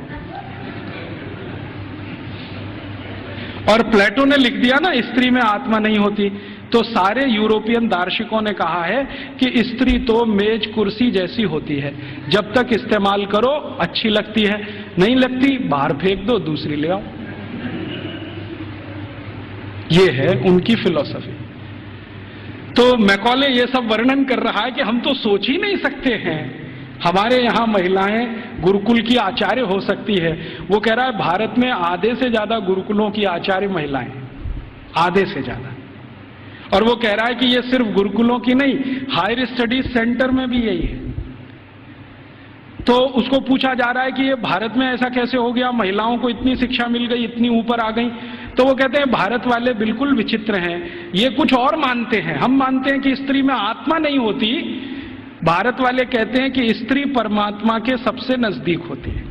और प्लेटो ने लिख दिया ना स्त्री में आत्मा नहीं होती, तो सारे यूरोपियन दार्शनिकों ने कहा है कि स्त्री तो मेज कुर्सी जैसी होती है, जब तक इस्तेमाल करो अच्छी लगती है, नहीं लगती बाहर फेंक दो, दूसरी ले आओ। ये है उनकी फिलॉसफी। तो मैकॉले ये सब वर्णन कर रहा है कि हम तो सोच ही नहीं सकते हैं हमारे यहां महिलाएं गुरुकुल की आचार्य हो सकती है। वो कह रहा है भारत में आधे से ज्यादा गुरुकुलों की आचार्य महिलाएं, आधे से ज्यादा। और वो कह रहा है कि ये सिर्फ गुरुकुलों की नहीं, हायर स्टडीज सेंटर में भी यही है। तो उसको पूछा जा रहा है कि ये भारत में ऐसा कैसे हो गया, महिलाओं को इतनी शिक्षा मिल गई, इतनी ऊपर आ गई। तो वो कहते हैं भारत वाले बिल्कुल विचित्र हैं, ये कुछ और मानते हैं। हम मानते हैं कि स्त्री में आत्मा नहीं होती, भारत वाले कहते हैं कि स्त्री परमात्मा के सबसे नजदीक होती है,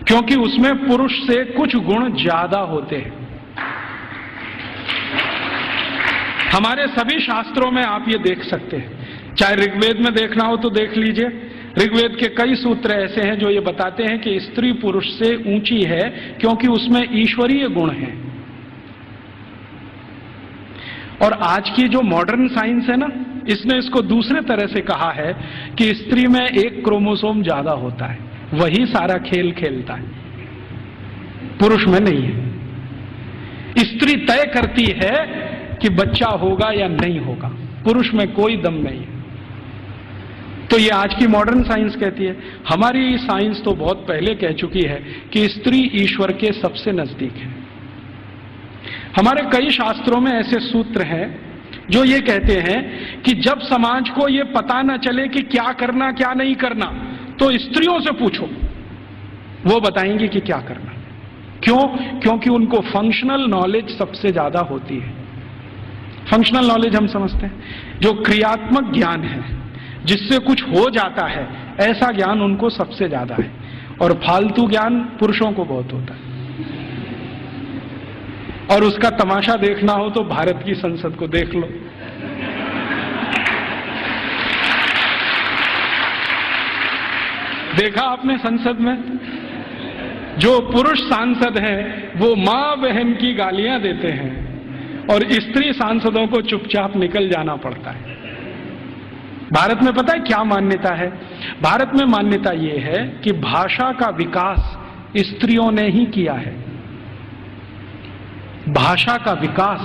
क्योंकि उसमें पुरुष से कुछ गुण ज्यादा होते हैं। हमारे सभी शास्त्रों में आप ये देख सकते हैं, चाहे ऋग्वेद में देखना हो तो देख लीजिए। ऋग्वेद के कई सूत्र ऐसे हैं जो ये बताते हैं कि स्त्री पुरुष से ऊंची है, क्योंकि उसमें ईश्वरीय गुण हैं। और आज की जो मॉडर्न साइंस है ना, इसने इसको दूसरे तरह से कहा है कि स्त्री में एक क्रोमोसोम ज्यादा होता है, वही सारा खेल खेलता है। पुरुष में नहीं है। स्त्री तय करती है कि बच्चा होगा या नहीं होगा, पुरुष में कोई दम नहीं है। तो ये आज की मॉडर्न साइंस कहती है। हमारी साइंस तो बहुत पहले कह चुकी है कि स्त्री ईश्वर के सबसे नजदीक है। हमारे कई शास्त्रों में ऐसे सूत्र हैं जो ये कहते हैं कि जब समाज को ये पता न चले कि क्या करना क्या नहीं करना, तो स्त्रियों से पूछो, वो बताएंगी कि क्या करना। क्यों? क्योंकि उनको फंक्शनल नॉलेज सबसे ज्यादा होती है। फंक्शनल नॉलेज हम समझते हैं जो क्रियात्मक ज्ञान है, जिससे कुछ हो जाता है, ऐसा ज्ञान उनको सबसे ज्यादा है। और फालतू ज्ञान पुरुषों को बहुत होता है। और उसका तमाशा देखना हो तो भारत की संसद को देख लो। देखा आपने संसद में जो पुरुष सांसद हैं वो मां बहन की गालियां देते हैं और स्त्री सांसदों को चुपचाप निकल जाना पड़ता है। भारत में पता है क्या मान्यता है? भारत में मान्यता यह है कि भाषा का विकास स्त्रियों ने ही किया है। भाषा का विकास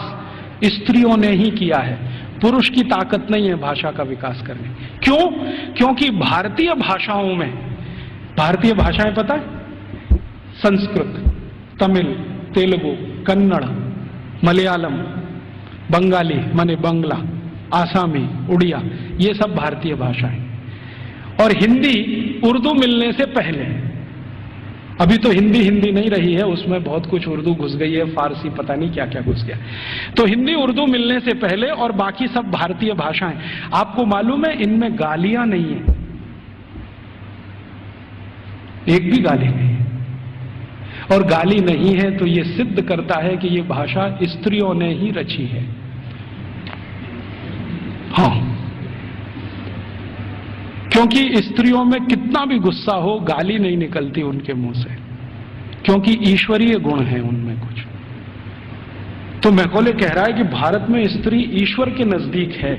स्त्रियों ने ही किया है। पुरुष की ताकत नहीं है भाषा का विकास करने। क्यों? क्योंकि भारतीय भाषाओं में, भारतीय भाषाएं पता है? संस्कृत, तमिल, तेलुगु, कन्नड़, मलयालम, बंगाली माने बंगला, आसामी, उड़िया, ये सब भारतीय भाषाएं। और हिंदी उर्दू मिलने से पहले, अभी तो हिंदी नहीं रही है, उसमें बहुत कुछ उर्दू घुस गई है, फारसी, पता नहीं क्या क्या घुस गया। तो हिंदी उर्दू मिलने से पहले और बाकी सब भारतीय भाषाएं। आपको मालूम है इनमें गालियां नहीं है, एक भी गाली नहीं है। और गाली नहीं है तो यह सिद्ध करता है कि यह भाषा स्त्रियों ने ही रची है। हाँ, क्योंकि स्त्रियों में कितना भी गुस्सा हो, गाली नहीं निकलती उनके मुंह से, क्योंकि ईश्वरीय गुण है उनमें कुछ। तो मैकॉले कह रहा है कि भारत में स्त्री ईश्वर के नजदीक है,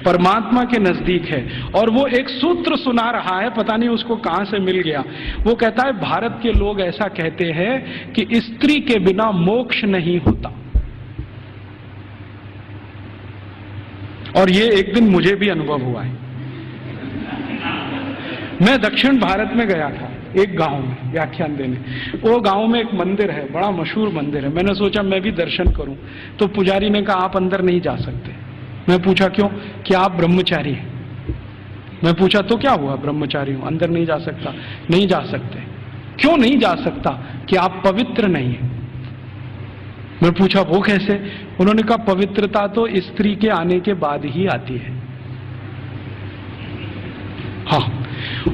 परमात्मा के नजदीक है। और वो एक सूत्र सुना रहा है, पता नहीं उसको कहां से मिल गया। वो कहता है भारत के लोग ऐसा कहते हैं कि स्त्री के बिना मोक्ष नहीं होता। और ये एक दिन मुझे भी अनुभव हुआ है। मैं दक्षिण भारत में गया था, एक गांव में व्याख्यान देने। वो गांव में एक मंदिर है, बड़ा मशहूर मंदिर है। मैंने सोचा मैं भी दर्शन करूं, तो पुजारी ने कहा आप अंदर नहीं जा सकते। मैं पूछा क्यों? कि आप ब्रह्मचारी हैं। मैं पूछा तो क्या हुआ, ब्रह्मचारी हूं, अंदर नहीं जा सकता। नहीं जा सकते। क्यों नहीं जा सकता? कि आप पवित्र नहीं है। मैं पूछा वो कैसे? उन्होंने कहा पवित्रता तो स्त्री के आने के बाद ही आती है। हाँ,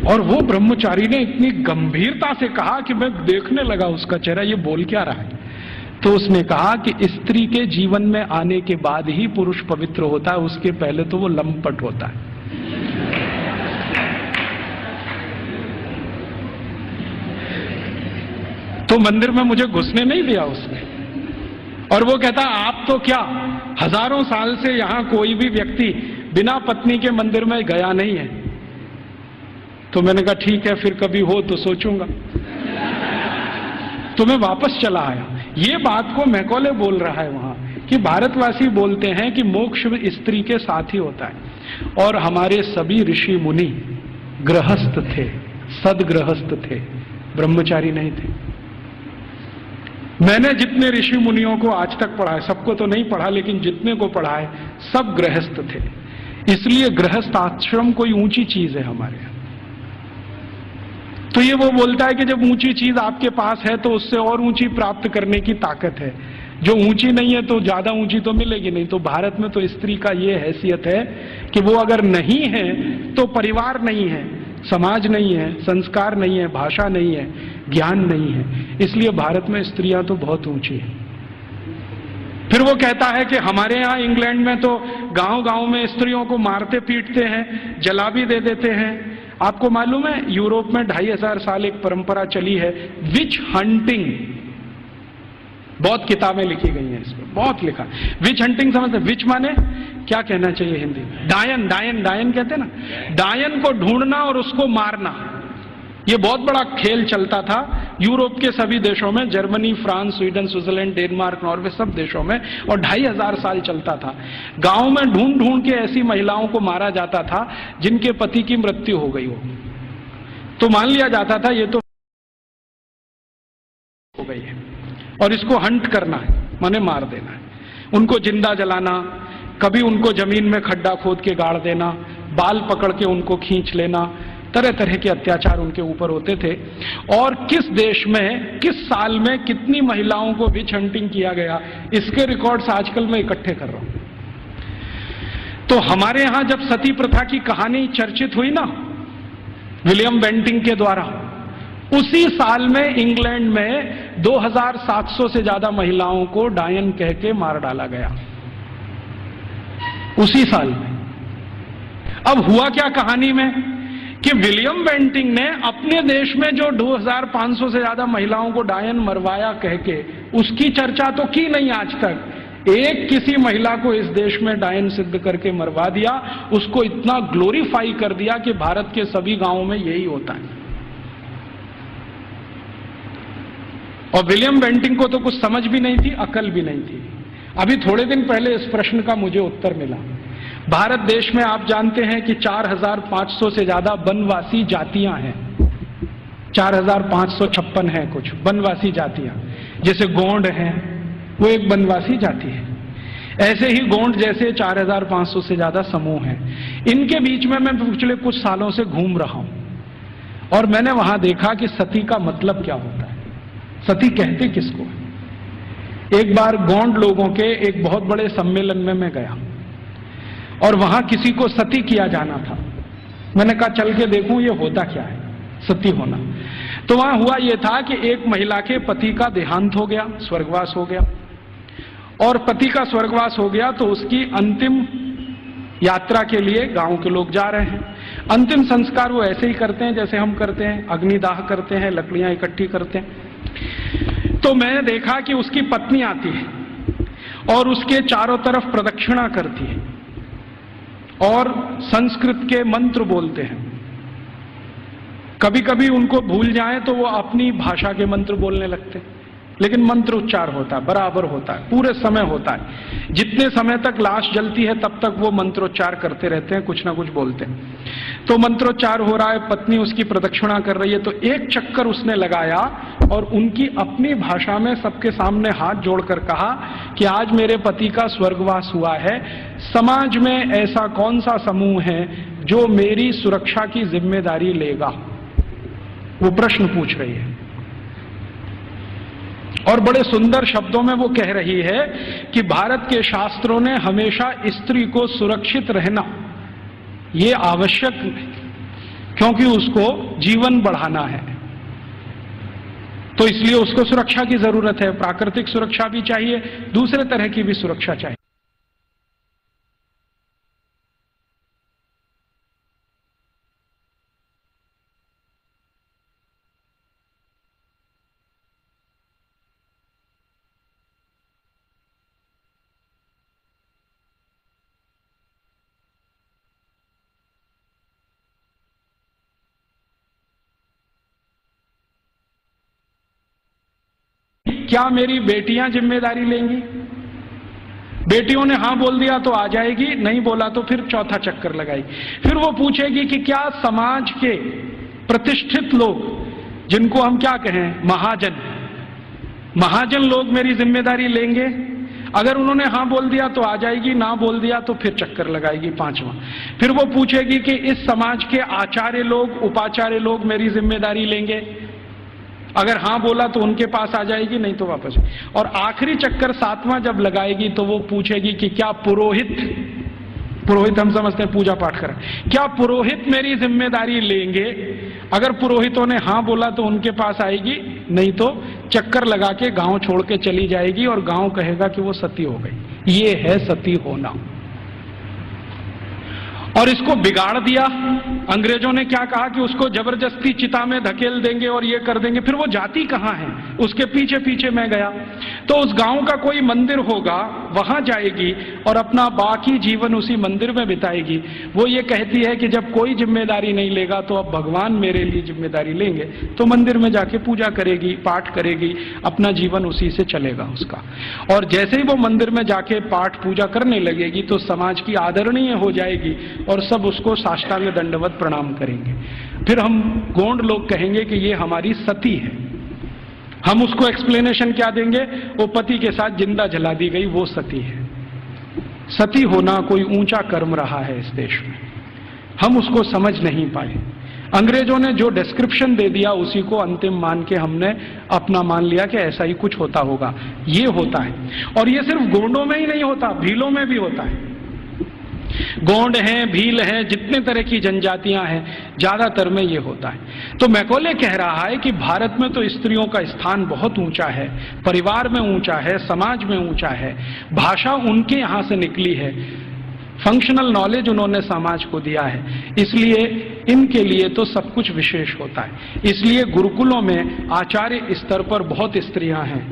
और वो ब्रह्मचारी ने इतनी गंभीरता से कहा कि मैं देखने लगा उसका चेहरा, ये बोल क्या रहा है। तो उसने कहा कि स्त्री के जीवन में आने के बाद ही पुरुष पवित्र होता है, उसके पहले तो वो लंपट होता है। तो मंदिर में मुझे घुसने नहीं दिया उसने। और वो कहता आप तो क्या, हजारों साल से यहां कोई भी व्यक्ति बिना पत्नी के मंदिर में गया नहीं है। तो मैंने कहा ठीक है, फिर कभी हो तो सोचूंगा। तो मैं वापस चला आया। ये बात को मैकॉले बोल रहा है वहां कि भारतवासी बोलते हैं कि मोक्ष स्त्री के साथ ही होता है। और हमारे सभी ऋषि मुनि गृहस्थ थे, सदगृहस्थ थे, ब्रह्मचारी नहीं थे। मैंने जितने ऋषि मुनियों को आज तक पढ़ा है, सबको तो नहीं पढ़ा, लेकिन जितने को पढ़ा है सब गृहस्थ थे। इसलिए गृहस्थ आश्रम कोई ऊंची चीज है हमारे यहां। तो ये वो बोलता है कि जब ऊंची चीज आपके पास है तो उससे और ऊंची प्राप्त करने की ताकत है। जो ऊंची नहीं है तो ज्यादा ऊंची तो मिलेगी नहीं। तो भारत में तो स्त्री का ये हैसियत है कि वो अगर नहीं है तो परिवार नहीं है, समाज नहीं है, संस्कार नहीं है, भाषा नहीं है, ज्ञान नहीं है। इसलिए भारत में स्त्रियां तो बहुत ऊंची है। फिर वो कहता है कि हमारे यहाँ इंग्लैंड में तो गांव गांव में स्त्रियों को मारते पीटते हैं, जला भी दे देते हैं। आपको मालूम है यूरोप में 2500 साल एक परंपरा चली है, विच हंटिंग। बहुत किताबें लिखी गई हैं इस पर, बहुत लिखा। विच हंटिंग समझते? विच माने क्या कहना चाहिए हिंदी में? डायन। डायन, डायन कहते हैं ना। डायन को ढूंढना और उसको मारना, ये बहुत बड़ा खेल चलता था। यूरोप के सभी देशों में, Germany, France, Sweden, Switzerland, Denmark, Norway, सब देशों में, और 2500 साल चलता था। गांव में ढूंढ ढूंढ के ऐसी महिलाओं को मारा जाता था जिनके पति की मृत्यु हो गई हो, तो मान लिया जाता था ये तो हो गई है और इसको हंट करना है, माने मार देना है। उनको जिंदा जलाना, कभी उनको जमीन में खड्डा खोद के गाड़ देना, बाल पकड़ के उनको खींच लेना, तरह तरह के अत्याचार उनके ऊपर होते थे। और किस देश में, किस साल में कितनी महिलाओं को विच हंटिंग किया गया, इसके रिकॉर्ड्स आजकल मैं इकट्ठे कर रहा हूं। तो हमारे यहां जब सती प्रथा की कहानी चर्चित हुई ना विलियम बेंटिंक के द्वारा, उसी साल में इंग्लैंड में 2700 से ज्यादा महिलाओं को डायन कह के मार डाला गया, उसी साल में। अब हुआ क्या कहानी में कि विलियम बेंटिंक ने अपने देश में जो 2500 से ज्यादा महिलाओं को डायन मरवाया कह के, उसकी चर्चा तो की नहीं आज तक। एक किसी महिला को इस देश में डायन सिद्ध करके मरवा दिया, उसको इतना ग्लोरीफाई कर दिया कि भारत के सभी गांवों में यही होता है। और विलियम बेंटिंक को तो कुछ समझ भी नहीं थी, अकल भी नहीं थी। अभी थोड़े दिन पहले इस प्रश्न का मुझे उत्तर मिला। भारत देश में आप जानते हैं कि 4500 से ज्यादा वनवासी जातियां हैं, 4556 हैं कुछ वनवासी जातियां। जैसे गोंड हैं, वो एक वनवासी जाति है। ऐसे ही गोंड जैसे 4500 से ज्यादा समूह हैं। इनके बीच में मैं पिछले कुछ सालों से घूम रहा हूं और मैंने वहां देखा कि सती का मतलब क्या होता है, सती कहते किसको। एक बार गोंड लोगों के एक बहुत बड़े सम्मेलन में मैं गया और वहां किसी को सती किया जाना था। मैंने कहा चल के देखूं ये होता क्या है सती होना। तो वहां हुआ ये था कि एक महिला के पति का देहांत हो गया, स्वर्गवास हो गया, और पति का स्वर्गवास हो गया तो उसकी अंतिम यात्रा के लिए गांव के लोग जा रहे हैं। अंतिम संस्कार वो ऐसे ही करते हैं जैसे हम करते हैं, अग्निदाह करते हैं, लकड़ियां इकट्ठी करते हैं। तो मैंने देखा कि उसकी पत्नी आती है और उसके चारों तरफ प्रदक्षिणा करती है और संस्कृत के मंत्र बोलते हैं। कभी कभी उनको भूल जाए तो वो अपनी भाषा के मंत्र बोलने लगते हैं, लेकिन मंत्र उच्चार होता है, बराबर होता है, पूरे समय होता है। जितने समय तक लाश जलती है तब तक वो मंत्रोच्चार करते रहते हैं, कुछ ना कुछ बोलते हैं। तो मंत्रोच्चार हो रहा है, पत्नी उसकी प्रदक्षिणा कर रही है, तो एक चक्कर उसने लगाया और उनकी अपनी भाषा में सबके सामने हाथ जोड़कर कहा कि आज मेरे पति का स्वर्गवास हुआ है, समाज में ऐसा कौन सा समूह है जो मेरी सुरक्षा की जिम्मेदारी लेगा। वो प्रश्न पूछ रही है और बड़े सुंदर शब्दों में वो कह रही है कि भारत के शास्त्रों ने हमेशा स्त्री को सुरक्षित रहना ये आवश्यक है, क्योंकि उसको जीवन बढ़ाना है, तो इसलिए उसको सुरक्षा की जरूरत है। प्राकृतिक सुरक्षा भी चाहिए, दूसरे तरह की भी सुरक्षा चाहिए। क्या मेरी बेटियां जिम्मेदारी लेंगी? बेटियों ने हां बोल दिया तो आ जाएगी, नहीं बोला तो फिर चौथा चक्कर लगाएगी। फिर वो पूछेगी कि क्या समाज के प्रतिष्ठित लोग, जिनको हम क्या कहें महाजन लोग मेरी जिम्मेदारी लेंगे? अगर उन्होंने हां बोल दिया तो आ जाएगी, ना बोल दिया तो फिर चक्कर लगाएगी पांचवा। फिर वो पूछेगी कि इस समाज के आचार्य लोग, उपाचार्य लोग मेरी जिम्मेदारी लेंगे? अगर हां बोला तो उनके पास आ जाएगी, नहीं तो वापस। और आखिरी चक्कर सातवां जब लगाएगी तो वो पूछेगी कि क्या पुरोहित हम समझते हैं पूजा पाठ करें, क्या पुरोहित मेरी जिम्मेदारी लेंगे? अगर पुरोहितों ने हां बोला तो उनके पास आएगी, नहीं तो चक्कर लगा के गांव छोड़ के चली जाएगी और गांव कहेगा कि वो सती हो गई। ये है सती होना। और इसको बिगाड़ दिया। अंग्रेजों ने क्या कहा कि उसको जबरदस्ती चिता में धकेल देंगे और ये कर देंगे। फिर वो जाति कहां है, उसके पीछे पीछे मैं गया तो उस गांव का कोई मंदिर होगा, वहां जाएगी और अपना बाकी जीवन उसी मंदिर में बिताएगी। वो ये कहती है कि जब कोई जिम्मेदारी नहीं लेगा तो अब भगवान मेरे लिए जिम्मेदारी लेंगे, तो मंदिर में जाके पूजा करेगी, पाठ करेगी, अपना जीवन उसी से चलेगा उसका। और जैसे ही वो मंदिर में जाके पाठ पूजा करने लगेगी तो समाज की आदरणीय हो जाएगी और सब उसको साष्टांग दंडवत प्रणाम करेंगे। फिर हम गोंड लोग कहेंगे कि ये हमारी सती है। हम उसको एक्सप्लेनेशन क्या देंगे? वो पति के साथ जिंदा जला दी गई, वो सती है। सती होना कोई ऊंचा कर्म रहा है इस देश में, हम उसको समझ नहीं पाए। अंग्रेजों ने जो डिस्क्रिप्शन दे दिया उसी को अंतिम मान के हमने अपना मान लिया कि ऐसा ही कुछ होता होगा। ये होता है, और ये सिर्फ गोंडों में ही नहीं होता, भीलों में भी होता है। गोंड हैं, भील हैं, जितने तरह की जनजातियां हैं, ज्यादातर में ये होता है। तो मैकॉले कह रहा है कि भारत में तो स्त्रियों का स्थान बहुत ऊंचा है, परिवार में ऊंचा है, समाज में ऊंचा है, भाषा उनके यहां से निकली है, फंक्शनल नॉलेज उन्होंने समाज को दिया है, इसलिए इनके लिए तो सब कुछ विशेष होता है। इसलिए गुरुकुलों में आचार्य स्तर पर बहुत स्त्रियां हैं,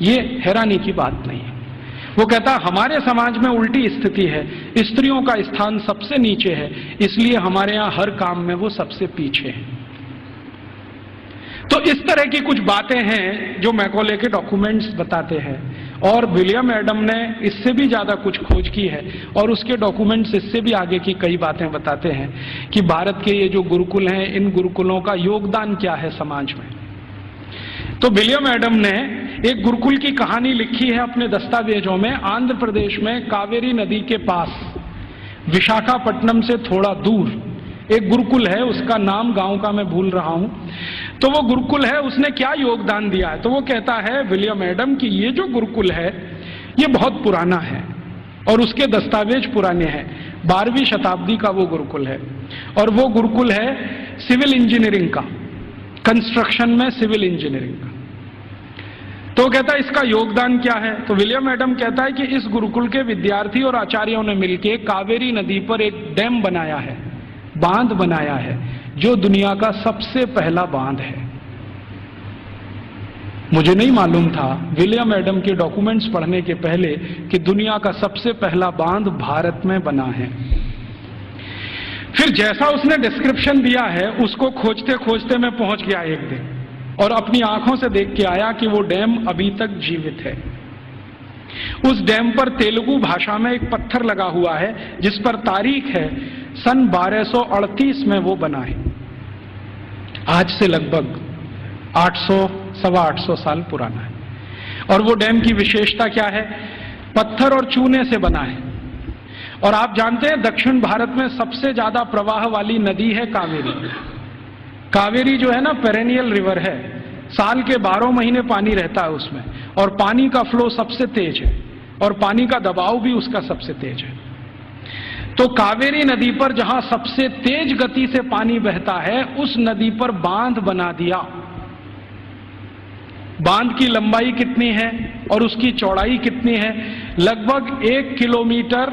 ये हैरानी की बात नहीं है। वो कहता हमारे समाज में उल्टी स्थिति है, स्त्रियों का स्थान सबसे नीचे है, इसलिए हमारे यहां हर काम में वो सबसे पीछे है। तो इस तरह की कुछ बातें हैं जो मैकॉले के डॉक्यूमेंट्स बताते हैं, और विलियम एडम ने इससे भी ज्यादा कुछ खोज की है और उसके डॉक्यूमेंट्स इससे भी आगे की कई बातें बताते हैं कि भारत के ये जो गुरुकुल हैं, इन गुरुकुलों का योगदान क्या है समाज में। तो विलियम एडम ने एक गुरुकुल की कहानी लिखी है अपने दस्तावेजों में। आंध्र प्रदेश में कावेरी नदी के पास विशाखापट्टनम से थोड़ा दूर एक गुरुकुल है, उसका नाम गांव का मैं भूल रहा हूं। तो वो गुरुकुल है, उसने क्या योगदान दिया है? तो वो कहता है विलियम एडम कि ये जो गुरुकुल है ये बहुत पुराना है और उसके दस्तावेज पुराने हैं। 12वीं शताब्दी का वो गुरुकुल है, और वो गुरुकुल है सिविल इंजीनियरिंग का, कंस्ट्रक्शन में सिविल इंजीनियरिंग का। तो कहता है इसका योगदान क्या है? तो विलियम एडम कहता है कि इस गुरुकुल के विद्यार्थी और आचार्यों ने मिलकर कावेरी नदी पर एक डैम बनाया है, बांध बनाया है, जो दुनिया का सबसे पहला बांध है। मुझे नहीं मालूम था विलियम एडम के डॉक्यूमेंट्स पढ़ने के पहले कि दुनिया का सबसे पहला बांध भारत में बना है। फिर जैसा उसने डिस्क्रिप्शन दिया है उसको खोजते खोजते मैं पहुंच गया एक दिन, और अपनी आंखों से देख के आया कि वो डैम अभी तक जीवित है। उस डैम पर तेलुगु भाषा में एक पत्थर लगा हुआ है जिस पर तारीख है सन 1238 में वो बना है। आज से लगभग 800-825 साल पुराना है। और वो डैम की विशेषता क्या है? पत्थर और चूने से बना है। और आप जानते हैं दक्षिण भारत में सबसे ज्यादा प्रवाह वाली नदी है कावेरी। कावेरी जो है ना पेरेनियल रिवर है, साल के 12 महीने पानी रहता है उसमें, और पानी का फ्लो सबसे तेज है और पानी का दबाव भी उसका सबसे तेज है। तो कावेरी नदी पर जहां सबसे तेज गति से पानी बहता है उस नदी पर बांध बना दिया। बांध की लंबाई कितनी है और उसकी चौड़ाई कितनी है? लगभग 1 किलोमीटर,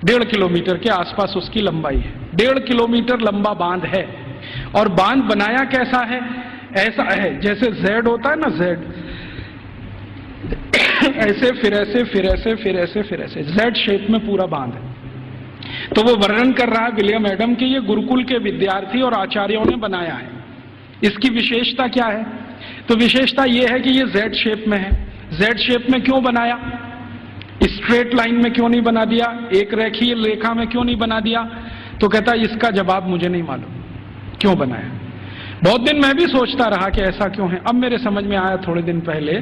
1.5 किलोमीटर के आसपास उसकी लंबाई है। 1.5 किलोमीटर लंबा बांध है। और बांध बनाया कैसा है? ऐसा है जैसे जेड होता है ना, जेड ऐसे फिर ऐसे फिर ऐसे फिर ऐसे फिर ऐसे जेड शेप में पूरा बांध है। तो वो वर्णन कर रहा है विलियम एडम कि ये गुरुकुल के विद्यार्थी और आचार्यों ने बनाया है। इसकी विशेषता क्या है? तो विशेषता ये है कि ये जेड शेप में है। जेड शेप में क्यों बनाया? स्ट्रेट लाइन में क्यों नहीं बना दिया? एक रेखीय रेखा में क्यों नहीं बना दिया? तो कहता है इसका जवाब मुझे नहीं मालूम क्यों बनाया। बहुत दिन मैं भी सोचता रहा कि ऐसा क्यों है। अब मेरे समझ में आया थोड़े दिन पहले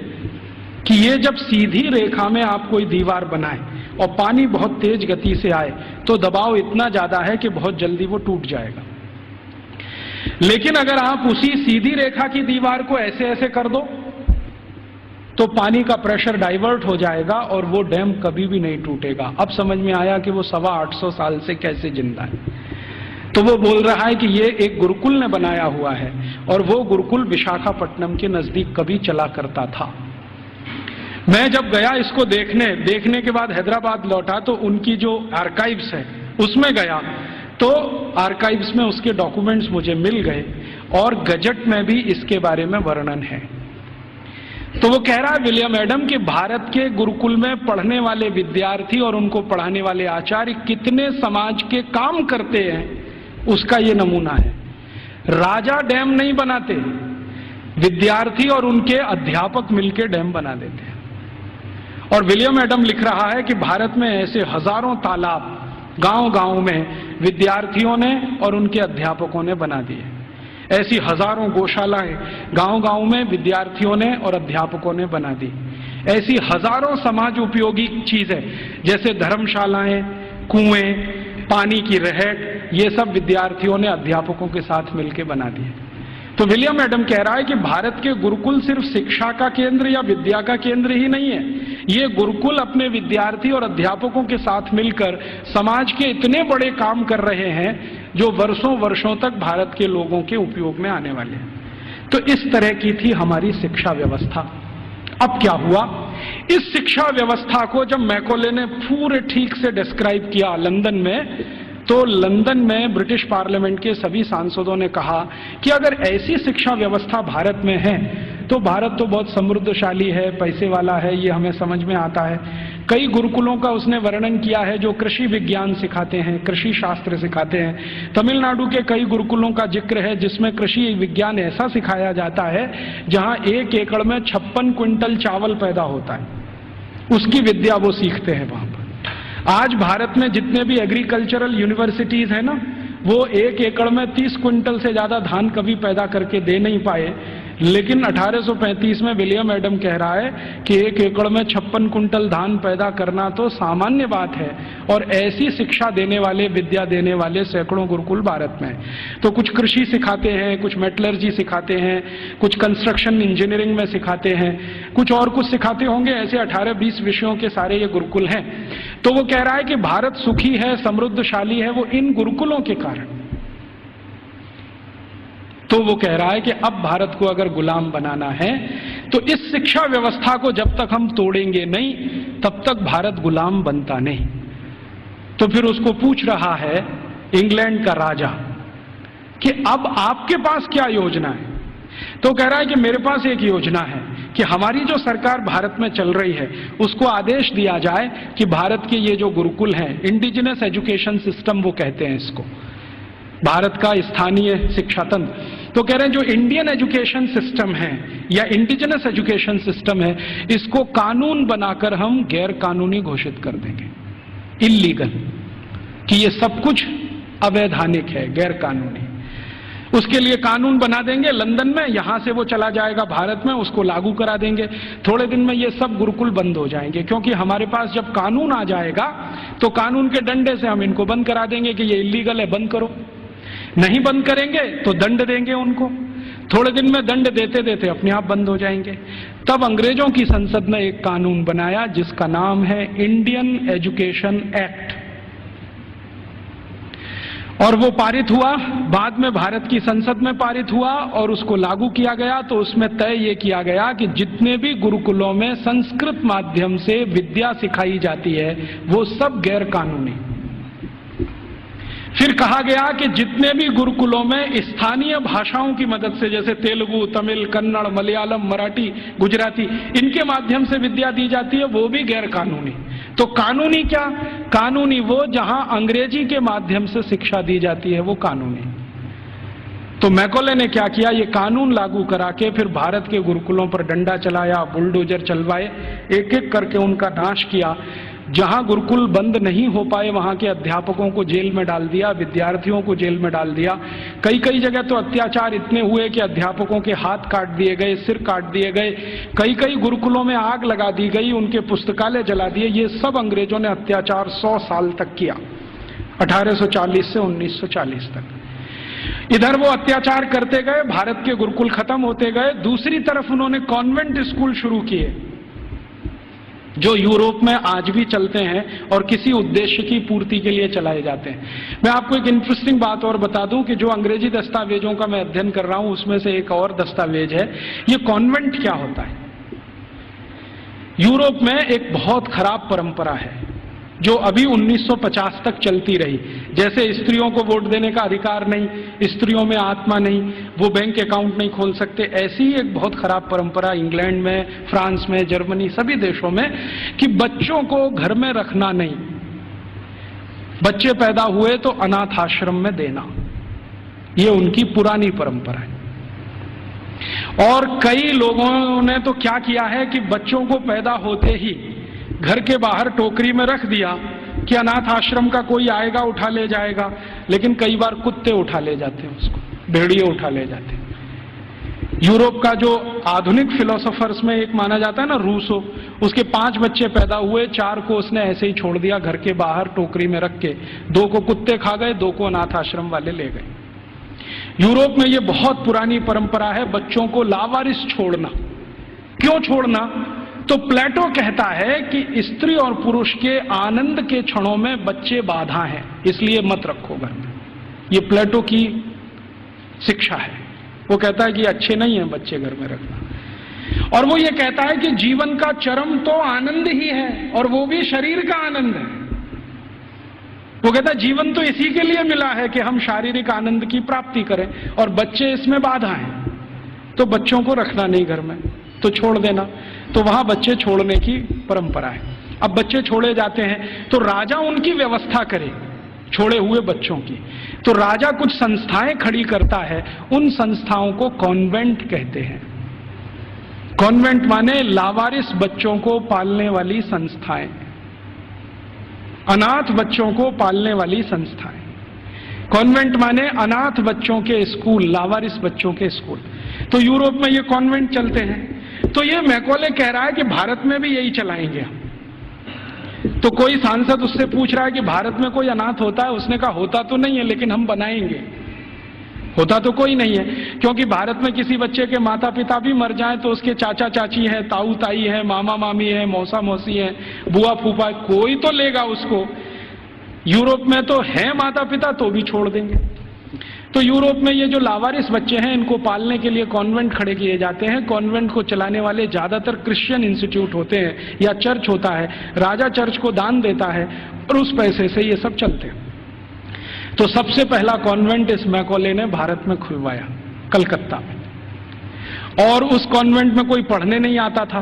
कि ये जब सीधी रेखा में आप कोई दीवार बनाए और पानी बहुत तेज गति से आए तो दबाव इतना ज्यादा है कि बहुत जल्दी वो टूट जाएगा। लेकिन अगर आप उसी सीधी रेखा की दीवार को ऐसे ऐसे कर दो तो पानी का प्रेशर डाइवर्ट हो जाएगा और वो डैम कभी भी नहीं टूटेगा। अब समझ में आया कि वो 825 साल से कैसे जिंदा है। तो वो बोल रहा है कि ये एक गुरुकुल ने बनाया हुआ है, और वो गुरुकुल विशाखापट्टनम के नजदीक कभी चला करता था। मैं जब गया इसको देखने के बाद हैदराबाद लौटा तो उनकी जो आर्काइव्स है उसमें गया, तो आर्काइव्स में उसके डॉक्यूमेंट्स मुझे मिल गए और गजट में भी इसके बारे में वर्णन है। तो वो कह रहा है विलियम एडम कि भारत के गुरुकुल में पढ़ने वाले विद्यार्थी और उनको पढ़ाने वाले आचार्य कितने समाज के काम करते हैं, उसका ये नमूना है। राजा डैम नहीं बनाते, विद्यार्थी और उनके अध्यापक मिलकर डैम बना देते हैं। और विलियम एडम लिख रहा है कि भारत में ऐसे हजारों तालाब गांव-गांव में विद्यार्थियों ने और उनके अध्यापकों ने बना दिए। ऐसी हजारों गौशालाएं गांव-गांव में विद्यार्थियों ने और अध्यापकों ने बना दी। ऐसी हजारों समाज उपयोगी चीजें जैसे धर्मशालाएं, कुएं, पानी की रहट, ये सब विद्यार्थियों ने अध्यापकों के साथ मिलकर बना दिए। तो विलियम एडम कह रहा है कि भारत के गुरुकुल सिर्फ शिक्षा का केंद्र या विद्या का केंद्र ही नहीं है, ये गुरुकुल अपने विद्यार्थी और अध्यापकों के साथ मिलकर समाज के इतने बड़े काम कर रहे हैं जो वर्षों वर्षों तक भारत के लोगों के उपयोग में आने वाले हैं। तो इस तरह की थी हमारी शिक्षा व्यवस्था। अब क्या हुआ, इस शिक्षा व्यवस्था को जब मैकॉले ने पूरे ठीक से डिस्क्राइब किया लंदन में, तो लंदन में ब्रिटिश पार्लियामेंट के सभी सांसदों ने कहा कि अगर ऐसी शिक्षा व्यवस्था भारत में है तो भारत तो बहुत समृद्धशाली है, पैसे वाला है, ये हमें समझ में आता है। कई गुरुकुलों का उसने वर्णन किया है जो कृषि विज्ञान सिखाते हैं, कृषि शास्त्र सिखाते हैं। तमिलनाडु के कई गुरुकुलों का जिक्र है जिसमें कृषि विज्ञान ऐसा सिखाया जाता है जहां 1 एकड़ में 56 क्विंटल चावल पैदा होता है, उसकी विद्या वो सीखते हैं वहां पर। आज भारत में जितने भी एग्रीकल्चरल यूनिवर्सिटीज है ना, वो 1 एकड़ में 30 क्विंटल से ज्यादा धान कभी पैदा करके दे नहीं पाए, लेकिन 1835 में विलियम एडम कह रहा है कि 1 एकड़ में 56 क्विंटल धान पैदा करना तो सामान्य बात है। और ऐसी शिक्षा देने वाले, विद्या देने वाले सैकड़ों गुरुकुल भारत में। तो कुछ कृषि सिखाते हैं, कुछ मेटलर्जी सिखाते हैं, कुछ कंस्ट्रक्शन इंजीनियरिंग में सिखाते हैं, कुछ और कुछ सिखाते होंगे। ऐसे 18-20 विषयों के सारे ये गुरुकुल हैं। तो वो कह रहा है कि भारत सुखी है, समृद्धशाली है, वो इन गुरुकुलों के कारण। तो वो कह रहा है कि अब भारत को अगर गुलाम बनाना है तो इस शिक्षा व्यवस्था को जब तक हम तोड़ेंगे नहीं तब तक भारत गुलाम बनता नहीं। तो फिर उसको पूछ रहा है इंग्लैंड का राजा कि अब आपके पास क्या योजना है। तो कह रहा है कि मेरे पास एक योजना है कि हमारी जो सरकार भारत में चल रही है उसको आदेश दिया जाए कि भारत के ये जो गुरुकुल हैं, इंडिजिनस एजुकेशन सिस्टम वो कहते हैं इसको, भारत का स्थानीय शिक्षा तंत्र। तो कह रहे हैं जो इंडियन एजुकेशन सिस्टम है या इंडिजिनस एजुकेशन सिस्टम है, इसको कानून बनाकर हम गैर कानूनी घोषित कर देंगे, इल्लीगल, कि ये सब कुछ अवैधानिक है, गैर कानूनी। उसके लिए कानून बना देंगे लंदन में, यहां से वो चला जाएगा भारत में, उसको लागू करा देंगे। थोड़े दिन में ये सब गुरुकुल बंद हो जाएंगे, क्योंकि हमारे पास जब कानून आ जाएगा तो कानून के डंडे से हम इनको बंद करा देंगे कि ये इल्लीगल है, बंद करो। नहीं बंद करेंगे तो दंड देंगे उनको। थोड़े दिन में दंड देते देते अपने आप बंद हो जाएंगे। तब अंग्रेजों की संसद ने एक कानून बनाया जिसका नाम है इंडियन एजुकेशन एक्ट, और वो पारित हुआ, बाद में भारत की संसद में पारित हुआ और उसको लागू किया गया। तो उसमें तय ये किया गया कि जितने भी गुरुकुलों में संस्कृत माध्यम से विद्या सिखाई जाती है वो सब गैर कानूनी। फिर कहा गया कि जितने भी गुरुकुलों में स्थानीय भाषाओं की मदद से, जैसे तेलुगु, तमिल, कन्नड़, मलयालम, मराठी, गुजराती, इनके माध्यम से विद्या दी जाती है, वो भी गैर कानूनी। तो कानूनी क्या? कानूनी वो जहां अंग्रेजी के माध्यम से शिक्षा दी जाती है, वो कानूनी। तो मैकॉले ने क्या किया, ये कानून लागू करा के फिर भारत के गुरुकुलों पर डंडा चलाया, बुलडोजर चलवाए, एक एक करके उनका नाश किया। जहां गुरुकुल बंद नहीं हो पाए वहां के अध्यापकों को जेल में डाल दिया, विद्यार्थियों को जेल में डाल दिया। कई कई जगह तो अत्याचार इतने हुए कि अध्यापकों के हाथ काट दिए गए, सिर काट दिए गए। कई कई गुरुकुलों में आग लगा दी गई, उनके पुस्तकालय जला दिए। ये सब अंग्रेजों ने अत्याचार 100 साल तक किया, 1840 से 1940 तक। इधर वो अत्याचार करते गए, भारत के गुरुकुल खत्म होते गए। दूसरी तरफ उन्होंने कॉन्वेंट स्कूल शुरू किए जो यूरोप में आज भी चलते हैं और किसी उद्देश्य की पूर्ति के लिए चलाए जाते हैं। मैं आपको एक इंटरेस्टिंग बात और बता दूं कि जो अंग्रेजी दस्तावेजों का मैं अध्ययन कर रहा हूं उसमें से एक और दस्तावेज है, ये कॉन्वेंट क्या होता है। यूरोप में एक बहुत खराब परंपरा है जो अभी 1950 तक चलती रही। जैसे स्त्रियों को वोट देने का अधिकार नहीं, स्त्रियों में आत्मा नहीं, वो बैंक अकाउंट नहीं खोल सकते, ऐसी ही एक बहुत खराब परंपरा इंग्लैंड में, फ्रांस में, जर्मनी, सभी देशों में, कि बच्चों को घर में रखना नहीं, बच्चे पैदा हुए तो अनाथ आश्रम में देना, ये उनकी पुरानी परंपरा है। और कई लोगों ने तो क्या किया है कि बच्चों को पैदा होते ही घर के बाहर टोकरी में रख दिया कि अनाथ आश्रम का कोई आएगा उठा ले जाएगा, लेकिन कई बार कुत्ते उठा ले जाते हैं उसको, भेड़िए उठा ले जाते हैं। यूरोप का जो आधुनिक फिलोसोफर्स में एक माना जाता है ना, रूसो, उसके 5 बच्चे पैदा हुए, 4 को उसने ऐसे ही छोड़ दिया घर के बाहर टोकरी में रख के, 2 को कुत्ते खा गए, 2 को अनाथ आश्रम वाले ले गए। यूरोप में ये बहुत पुरानी परंपरा है बच्चों को लावारिस छोड़ना। क्यों छोड़ना? तो प्लेटो कहता है कि स्त्री और पुरुष के आनंद के क्षणों में बच्चे बाधा हैं, इसलिए मत रखो घर में। ये प्लेटो की शिक्षा है। वो कहता है कि अच्छे नहीं है बच्चे घर में रखना। और वो ये कहता है कि जीवन का चरम तो आनंद ही है, और वो भी शरीर का आनंद है। वो कहता है जीवन तो इसी के लिए मिला है कि हम शारीरिक आनंद की प्राप्ति करें, और बच्चे इसमें बाधा हैं, तो बच्चों को रखना नहीं घर में, तो छोड़ देना। तो वहां बच्चे छोड़ने की परंपरा है। अब बच्चे छोड़े जाते हैं तो राजा उनकी व्यवस्था करे छोड़े हुए बच्चों की। तो राजा कुछ संस्थाएं खड़ी करता है, उन संस्थाओं को कॉन्वेंट कहते हैं। कॉन्वेंट माने लावारिस बच्चों को पालने वाली संस्थाएं, अनाथ बच्चों को पालने वाली संस्थाएं। कॉन्वेंट माने अनाथ बच्चों के स्कूल, लावारिस बच्चों के स्कूल। तो यूरोप में ये कॉन्वेंट चलते हैं। तो ये मैकॉले कह रहा है कि भारत में भी यही चलाएंगे हम। तो कोई सांसद उससे पूछ रहा है कि भारत में कोई अनाथ होता है? उसने कहा होता तो नहीं है, लेकिन हम बनाएंगे। होता तो कोई नहीं है, क्योंकि भारत में किसी बच्चे के माता पिता भी मर जाएं तो उसके चाचा चाची हैं, ताऊ ताई है, मामा मामी है, मौसा मौसी है, बुआ फूफा, कोई तो लेगा उसको। यूरोप में तो है माता पिता, तो भी छोड़ देंगे। तो यूरोप में ये जो लावारिस बच्चे हैं, इनको पालने के लिए कॉन्वेंट खड़े किए जाते हैं। कॉन्वेंट को चलाने वाले ज्यादातर क्रिश्चियन इंस्टीट्यूट होते हैं या चर्च होता है। राजा चर्च को दान देता है और उस पैसे से ये सब चलते हैं। तो सबसे पहला कॉन्वेंट इस मैकॉले ने भारत में खुलवाया, कलकत्ता में। और उस कॉन्वेंट में कोई पढ़ने नहीं आता था,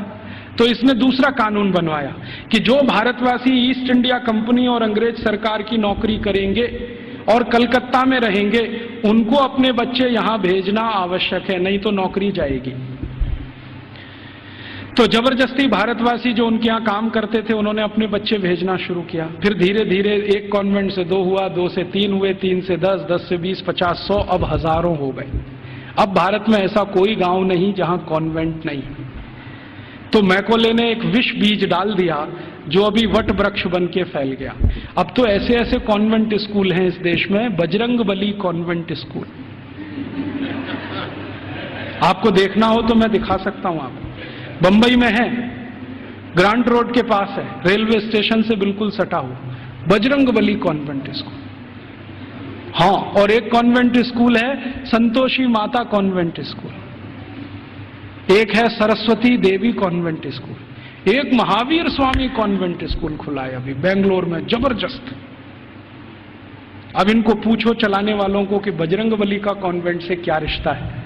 तो इसने दूसरा कानून बनवाया कि जो भारतवासी ईस्ट इंडिया कंपनी और अंग्रेज सरकार की नौकरी करेंगे और कलकत्ता में रहेंगे, उनको अपने बच्चे यहां भेजना आवश्यक है, नहीं तो नौकरी जाएगी। तो जबरदस्ती भारतवासी जो उनके यहाँ काम करते थे, उन्होंने अपने बच्चे भेजना शुरू किया। फिर धीरे धीरे एक कॉन्वेंट से 2 हुआ, 2 से 3 हुए, 3 से 10, 10 से 20, 50, 100, अब हजारों हो गए। अब भारत में ऐसा कोई गांव नहीं जहां कॉन्वेंट नहीं। तो मैकॉले ने एक विष बीज डाल दिया जो अभी वट वृक्ष बन के फैल गया। अब तो ऐसे ऐसे कॉन्वेंट स्कूल हैं इस देश में, बजरंगबली कॉन्वेंट स्कूल। आपको देखना हो तो मैं दिखा सकता हूं आपको। बंबई में है, ग्रांट रोड के पास है, रेलवे स्टेशन से बिल्कुल सटा हुआ, बजरंगबली कॉन्वेंट स्कूल। हाँ, और एक कॉन्वेंट स्कूल है संतोषी माता कॉन्वेंट स्कूल, एक है सरस्वती देवी कॉन्वेंट स्कूल, एक महावीर स्वामी कॉन्वेंट स्कूल खुला है अभी बेंगलोर में, जबरदस्त। अब इनको पूछो चलाने वालों को कि बजरंगबली का कॉन्वेंट से क्या रिश्ता है,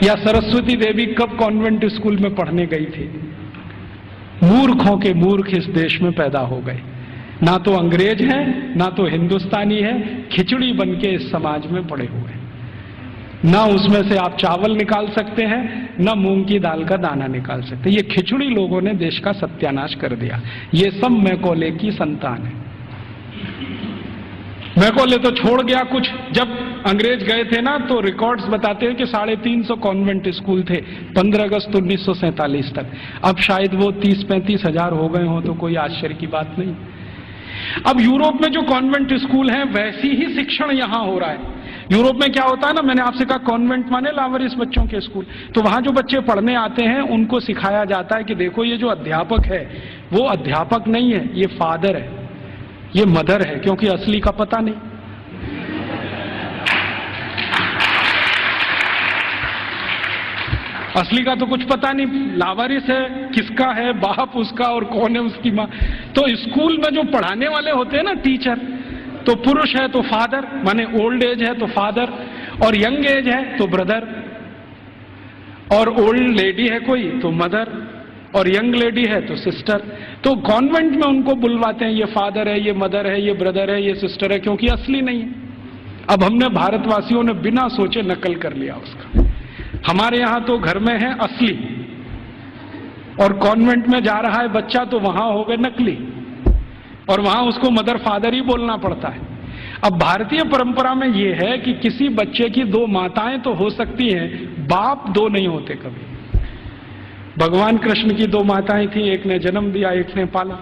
या सरस्वती देवी कब कॉन्वेंट स्कूल में पढ़ने गई थी। मूर्खों के मूर्ख इस देश में पैदा हो गए, ना तो अंग्रेज हैं ना तो हिंदुस्तानी है, खिचड़ी बन के इस समाज में पड़े हुए। ना उसमें से आप चावल निकाल सकते हैं, ना मूंग की दाल का दाना निकाल सकते। ये खिचड़ी लोगों ने देश का सत्यानाश कर दिया। ये सब मैकॉले की संतान है। मैकॉले तो छोड़ गया कुछ। जब अंग्रेज गए थे ना, तो रिकॉर्ड्स बताते हैं कि 350 कॉन्वेंट स्कूल थे 15 अगस्त 1947 तक। अब शायद वो 30-35 हजार हो गए हों, तो कोई आश्चर्य की बात नहीं। अब यूरोप में जो कॉन्वेंट स्कूल हैं, वैसी ही शिक्षण यहां हो रहा है। यूरोप में क्या होता है ना, मैंने आपसे कहा कॉन्वेंट माने लावारिस बच्चों के स्कूल। तो वहां जो बच्चे पढ़ने आते हैं, उनको सिखाया जाता है कि देखो ये जो अध्यापक है वो अध्यापक नहीं है, ये फादर है, ये मदर है, क्योंकि असली का पता नहीं। असली का तो कुछ पता नहीं, लावारिस है, किसका है बाप उसका और कौन है उसकी माँ। तो स्कूल में जो पढ़ाने वाले होते हैं ना टीचर, तो पुरुष है तो फादर, माने ओल्ड एज है तो फादर, और यंग एज है तो ब्रदर, और ओल्ड लेडी है कोई तो मदर, और यंग लेडी है तो सिस्टर। तो कॉन्वेंट में उनको बुलवाते हैं, ये फादर है, ये मदर है, ये ब्रदर है, ये सिस्टर है, क्योंकि असली नहीं है। अब हमने भारतवासियों ने बिना सोचे नकल कर लिया उसका। हमारे यहां तो घर में है असली, और कॉन्वेंट में जा रहा है बच्चा तो वहां हो गए नकली, और वहां उसको मदर फादर ही बोलना पड़ता है। अब भारतीय परंपरा में यह है कि किसी बच्चे की दो माताएं तो हो सकती हैं, बाप दो नहीं होते कभी। भगवान कृष्ण की दो माताएं थी, एक ने जन्म दिया, एक ने पाला।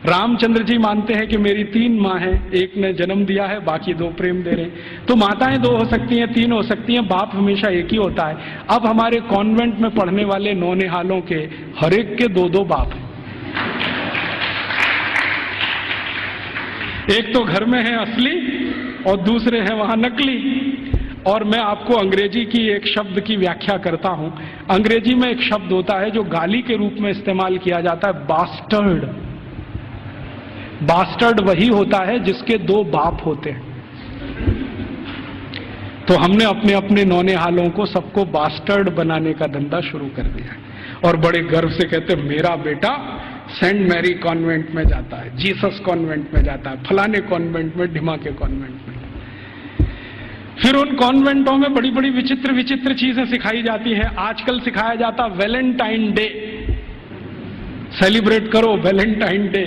रामचंद्र जी मानते हैं कि मेरी तीन माँ हैं, एक ने जन्म दिया है, बाकी दो प्रेम दे रहे। तो माताएं दो हो सकती हैं, तीन हो सकती हैं, बाप हमेशा एक ही होता है। अब हमारे कॉन्वेंट में पढ़ने वाले नौनिहालों के हर एक के दो दो बाप हैं। एक तो घर में है असली और दूसरे हैं वहां नकली। और मैं आपको अंग्रेजी की एक शब्द की व्याख्या करता हूं। अंग्रेजी में एक शब्द होता है जो गाली के रूप में इस्तेमाल किया जाता है, बास्टर्ड। बास्टर्ड वही होता है जिसके दो बाप होते हैं। तो हमने अपने अपने नौनिहालों को सबको बास्टर्ड बनाने का धंधा शुरू कर दिया है, और बड़े गर्व से कहते हैं मेरा बेटा सेंट मैरी कॉन्वेंट में जाता है, जीसस कॉन्वेंट में जाता है, फलाने कॉन्वेंट में, ढिमा के कॉन्वेंट में। फिर उन कॉन्वेंटों में बड़ी बड़ी विचित्र विचित्र चीजें सिखाई जाती हैं। आजकल सिखाया जाता वैलेंटाइन डे, सेलिब्रेट करो वैलेंटाइन डे।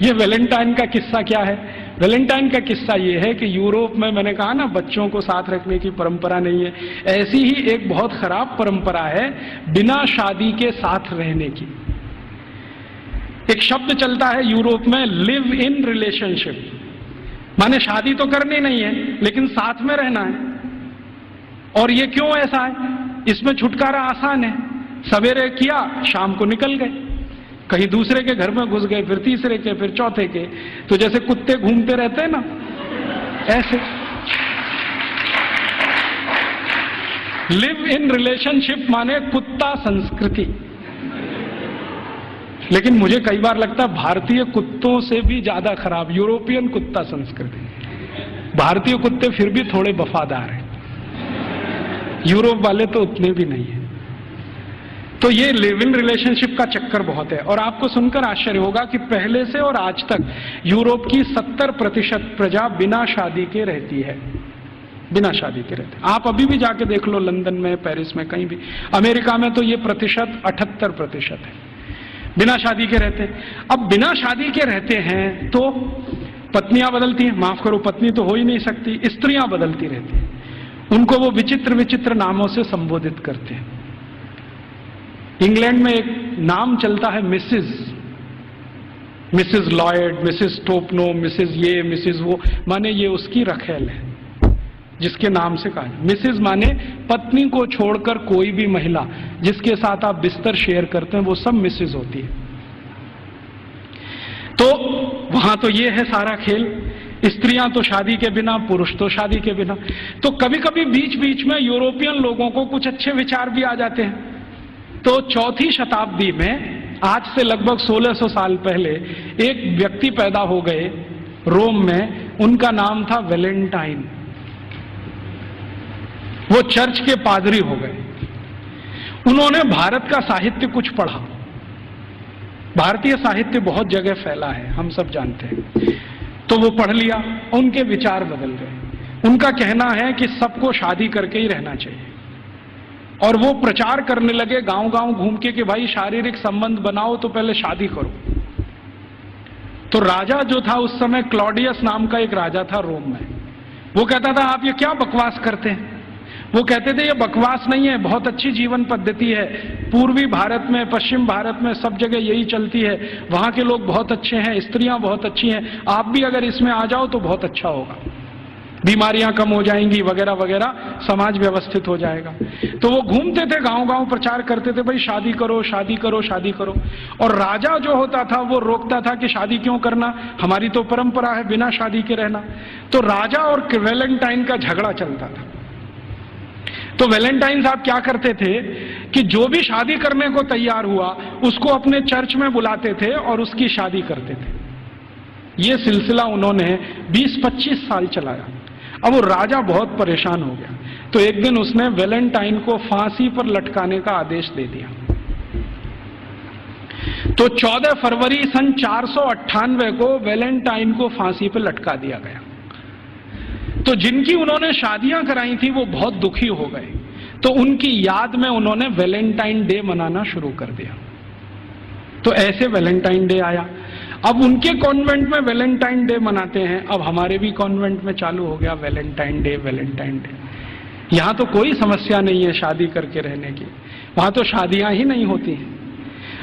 ये वैलेंटाइन का किस्सा क्या है? वैलेंटाइन का किस्सा ये है कि यूरोप में, मैंने कहा ना बच्चों को साथ रखने की परंपरा नहीं है, ऐसी ही एक बहुत खराब परंपरा है बिना शादी के साथ रहने की। एक शब्द चलता है यूरोप में, लिव इन रिलेशनशिप, माने शादी तो करनी नहीं है लेकिन साथ में रहना है। और ये क्यों ऐसा है? इसमें छुटकारा आसान है, सवेरे किया शाम को निकल गए, कहीं दूसरे के घर में घुस गए, फिर तीसरे के, फिर चौथे के। तो जैसे कुत्ते घूमते रहते हैं ना, ऐसे। लिव इन रिलेशनशिप माने कुत्ता संस्कृति। लेकिन मुझे कई बार लगता है भारतीय कुत्तों से भी ज्यादा खराब यूरोपियन कुत्ता संस्कृति। भारतीय कुत्ते फिर भी थोड़े वफादार हैं, यूरोप वाले तो उतने भी नहीं है। तो ये लिव इन रिलेशनशिप का चक्कर बहुत है। और आपको सुनकर आश्चर्य होगा कि पहले से और आज तक यूरोप की 70% प्रजा बिना शादी के रहती है, बिना शादी के रहते। आप अभी भी जाके देख लो, लंदन में, पेरिस में, कहीं भी। अमेरिका में तो ये प्रतिशत 78% है, बिना शादी के रहते हैं। अब बिना शादी के रहते हैं तो पत्नियां बदलती हैं, माफ करो पत्नी तो हो ही नहीं सकती, स्त्रियां बदलती रहती हैं। उनको वो विचित्र विचित्र नामों से संबोधित करते हैं। इंग्लैंड में एक नाम चलता है Mrs Lloyd, Mrs Topno, Mrs ये, मिसिज वो, माने ये उसकी रखेल है जिसके नाम से कहा। मिसिज माने पत्नी को छोड़कर कोई भी महिला जिसके साथ आप बिस्तर शेयर करते हैं वो सब मिसिज होती है। तो वहां तो ये है सारा खेल, स्त्रियां तो शादी के बिना, पुरुष तो शादी के बिना। तो कभी कभी बीच बीच में यूरोपियन लोगों को कुछ अच्छे विचार भी आ जाते हैं। तो चौथी शताब्दी में, आज से लगभग 1600 साल पहले, एक व्यक्ति पैदा हो गए रोम में, उनका नाम था वैलेंटाइन। वो चर्च के पादरी हो गए। उन्होंने भारत का साहित्य कुछ पढ़ा। भारतीय साहित्य बहुत जगह फैला है, हम सब जानते हैं। तो वो पढ़ लिया, उनके विचार बदल गए। उनका कहना है कि सबको शादी करके ही रहना चाहिए। और वो प्रचार करने लगे गांव गांव घूम के कि भाई शारीरिक संबंध बनाओ तो पहले शादी करो। तो राजा जो था उस समय, क्लॉडियस नाम का एक राजा था रोम में, वो कहता था आप ये क्या बकवास करते हैं? वो कहते थे ये बकवास नहीं है, बहुत अच्छी जीवन पद्धति है। पूर्वी भारत में, पश्चिम भारत में, सब जगह यही चलती है। वहां के लोग बहुत अच्छे हैं, स्त्रियां बहुत अच्छी हैं, आप भी अगर इसमें आ जाओ तो बहुत अच्छा होगा, बीमारियां कम हो जाएंगी वगैरह वगैरह, समाज व्यवस्थित हो जाएगा। तो वो घूमते थे गांव गांव, प्रचार करते थे भाई शादी करो, शादी करो, शादी करो। और राजा जो होता था वो रोकता था कि शादी क्यों करना, हमारी तो परंपरा है बिना शादी के रहना। तो राजा और वैलेंटाइन का झगड़ा चलता था। तो वैलेंटाइन साहब क्या करते थे कि जो भी शादी करने को तैयार हुआ उसको अपने चर्च में बुलाते थे और उसकी शादी करते थे। यह सिलसिला उन्होंने 20-25 साल चलाया। अब वो राजा बहुत परेशान हो गया, तो एक दिन उसने वैलेंटाइन को फांसी पर लटकाने का आदेश दे दिया। तो 14 फरवरी सन 498 को वैलेंटाइन को फांसी पर लटका दिया गया। तो जिनकी उन्होंने शादियां कराई थी वो बहुत दुखी हो गए, तो उनकी याद में उन्होंने वैलेंटाइन डे मनाना शुरू कर दिया। तो ऐसे वैलेंटाइन डे आया। अब उनके कॉन्वेंट में वैलेंटाइन डे मनाते हैं, अब हमारे भी कॉन्वेंट में चालू हो गया वैलेंटाइन डे, वैलेंटाइन डे। यहां तो कोई समस्या नहीं है शादी करके रहने की, वहां तो शादियां ही नहीं होती हैं।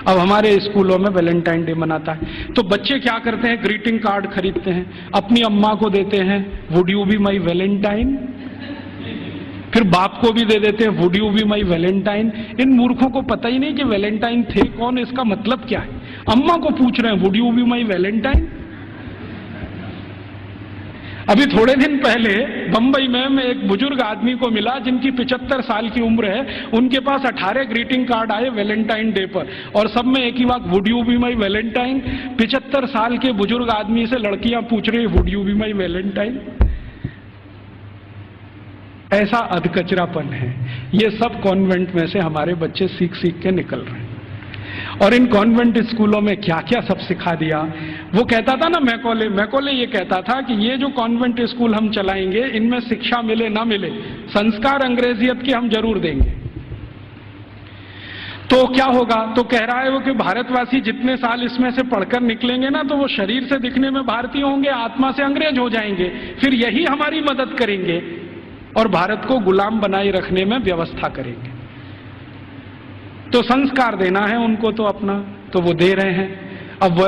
अब हमारे स्कूलों में वैलेंटाइन डे मनाता है, तो बच्चे क्या करते हैं, ग्रीटिंग कार्ड खरीदते हैं, अपनी अम्मा को देते हैं, would you be my valentine, फिर बाप को भी दे देते हैं, would you be my valentine. इन मूर्खों को पता ही नहीं कि वैलेंटाइन थे कौन, इसका मतलब क्या है। अम्मा को पूछ रहे हैं would you be my Valentine. अभी थोड़े दिन पहले बंबई में मैं एक बुजुर्ग आदमी को मिला जिनकी 75 साल की उम्र है, उनके पास 18 ग्रीटिंग कार्ड आए वैलेंटाइन डे पर, और सब में एक ही बात, would you be my Valentine. 75 साल के बुजुर्ग आदमी से लड़कियां पूछ रही would you be my Valentine. ऐसा अधकचरापन है। ये सब कॉन्वेंट में से हमारे बच्चे सीख सीख के निकल रहे हैं। और इन कॉन्वेंट स्कूलों में क्या क्या सब सिखा दिया। वो कहता था ना मैकॉले ये कहता था कि ये जो कॉन्वेंट स्कूल हम चलाएंगे इनमें शिक्षा मिले ना मिले, संस्कार अंग्रेजियत के हम जरूर देंगे। तो क्या होगा, तो कह रहा है वो कि भारतवासी जितने साल इसमें से पढ़कर निकलेंगे ना, तो वो शरीर से दिखने में भारतीय होंगे, आत्मा से अंग्रेज हो जाएंगे, फिर यही हमारी मदद करेंगे और भारत को गुलाम बनाए रखने में व्यवस्था करेंगे। तो संस्कार देना है उनको तो अपना, तो वो दे रहे हैं। अब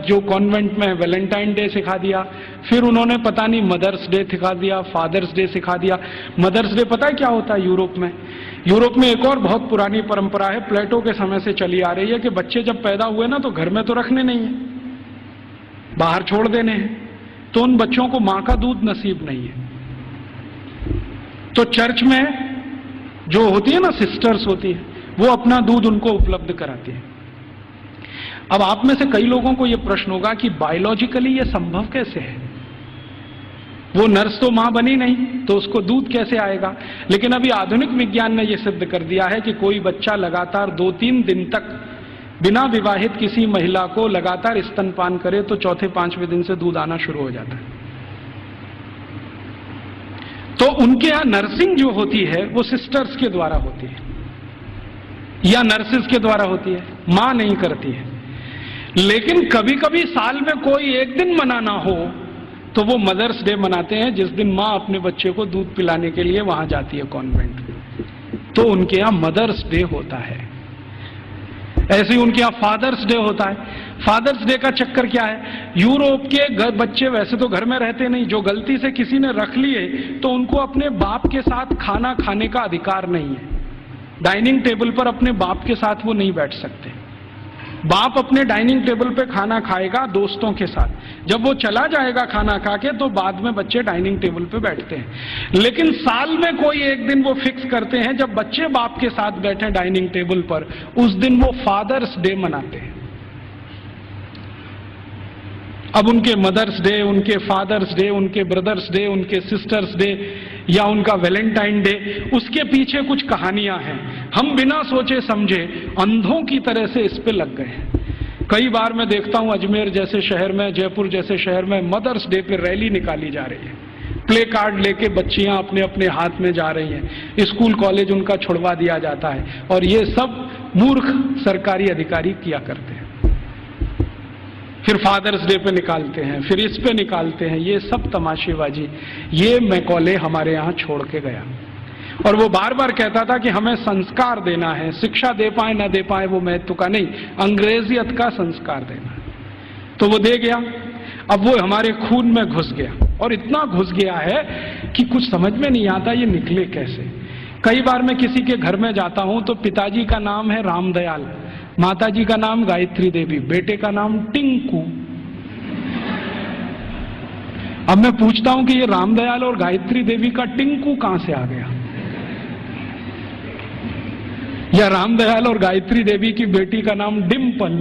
जो कॉन्वेंट में वैलेंटाइन डे सिखा दिया, फिर उन्होंने पता नहीं मदर्स डे सिखा दिया, फादर्स डे सिखा दिया। मदर्स डे पता है क्या होता है यूरोप में? यूरोप में एक और बहुत पुरानी परंपरा है, प्लेटो के समय से चली आ रही है, कि बच्चे जब पैदा हुए ना तो घर में तो रखने नहीं है, बाहर छोड़ देने हैं। तो उन बच्चों को मां का दूध नसीब नहीं है, तो चर्च में जो होती है ना, सिस्टर्स होती है, वो अपना दूध उनको उपलब्ध कराती है। अब आप में से कई लोगों को यह प्रश्न होगा कि बायोलॉजिकली यह संभव कैसे है? वो नर्स तो मां बनी नहीं, तो उसको दूध कैसे आएगा? लेकिन अभी आधुनिक विज्ञान ने यह सिद्ध कर दिया है कि कोई बच्चा लगातार 2-3 दिन तक बिना विवाहित किसी महिला को लगातार स्तनपान करे तो 4-5वें दिन से दूध आना शुरू हो जाता है। तो उनके यहां नर्सिंग जो होती है वो सिस्टर्स के द्वारा होती है या नर्सेस के द्वारा होती है, मां नहीं करती है। लेकिन कभी कभी साल में कोई एक दिन मनाना हो तो वो मदर्स डे मनाते हैं, जिस दिन मां अपने बच्चे को दूध पिलाने के लिए वहां जाती है कॉन्वेंट, तो उनके यहां मदर्स डे होता है। ऐसे ही उनके यहां फादर्स डे होता है। फादर्स डे का चक्कर क्या है, यूरोप के बच्चे वैसे तो घर में रहते नहीं, जो गलती से किसी ने रख लिए तो उनको अपने बाप के साथ खाना खाने का अधिकार नहीं है। डाइनिंग टेबल पर अपने बाप के साथ वो नहीं बैठ सकते। बाप अपने डाइनिंग टेबल पे खाना खाएगा दोस्तों के साथ, जब वो चला जाएगा खाना खा के तो बाद में बच्चे डाइनिंग टेबल पे बैठते हैं। लेकिन साल में कोई एक दिन वो फिक्स करते हैं जब बच्चे बाप के साथ बैठे डाइनिंग टेबल पर, उस दिन वो फादर्स डे मनाते हैं। अब उनके मदर्स डे, उनके फादर्स डे, उनके ब्रदर्स डे, उनके सिस्टर्स डे या उनका वैलेंटाइन डे, उसके पीछे कुछ कहानियां हैं। हम बिना सोचे समझे अंधों की तरह से इस पे लग गए हैं। कई बार मैं देखता हूं अजमेर जैसे शहर में, जयपुर जैसे शहर में मदर्स डे पे रैली निकाली जा रही है, प्ले कार्ड लेके बच्चियां अपने अपने हाथ में जा रही हैं, स्कूल कॉलेज उनका छुड़वा दिया जाता है, और ये सब मूर्ख सरकारी अधिकारी किया करते हैं। फिर फादर्स डे पे निकालते हैं, फिर इस पे निकालते हैं, ये सब तमाशेबाजी। ये मैकॉले हमारे यहां छोड़ के गया, और वो बार बार कहता था कि हमें संस्कार देना है, शिक्षा दे पाए ना दे पाए वो महत्व का नहीं, अंग्रेजियत का संस्कार देना है। तो वो दे गया। अब वो हमारे खून में घुस गया, और इतना घुस गया है कि कुछ समझ में नहीं आता ये निकले कैसे। कई बार मैं किसी के घर में जाता हूं तो पिताजी का नाम है रामदयाल, माताजी का नाम गायत्री देवी, बेटे का नाम टिंकू। अब मैं पूछता हूं कि ये रामदयाल और गायत्री देवी का टिंकू कहां से आ गया? या रामदयाल और गायत्री देवी की बेटी का नाम डिम्पल,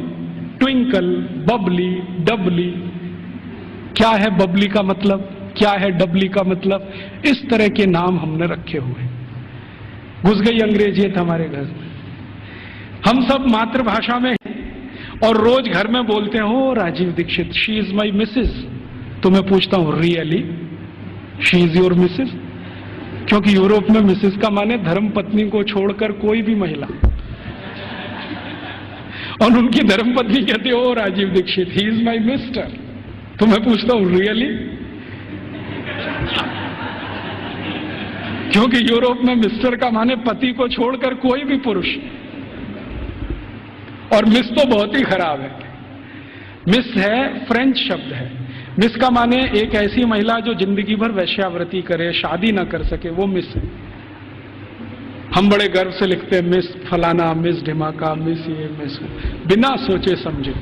ट्विंकल, बबली, डबली। क्या है बबली का मतलब, क्या है डबली का मतलब? इस तरह के नाम हमने रखे हुए। घुस गई अंग्रेजियत हमारे घर में। हम सब मातृभाषा में और रोज घर में बोलते हो Rajiv Dixit, she is my Mrs. तो मैं पूछता हूं really she is your Mrs? क्योंकि यूरोप में मिसेज का माने धर्म पत्नी को छोड़कर कोई भी महिला, और उनकी धर्म पत्नी कहती हो Rajiv Dixit, he is my mister. तो मैं पूछता हूं रियली? क्योंकि यूरोप में मिस्टर का माने पति को छोड़कर कोई भी पुरुष, और मिस तो बहुत ही खराब है। मिस है फ्रेंच शब्द है। मिस का माने एक ऐसी महिला जो जिंदगी भर वैश्यावृत्ति करे, शादी ना कर सके, वो मिस है। हम बड़े गर्व से लिखते हैं मिस फलाना, मिस ढिमाका, मिस ये, मिस, बिना सोचे समझे।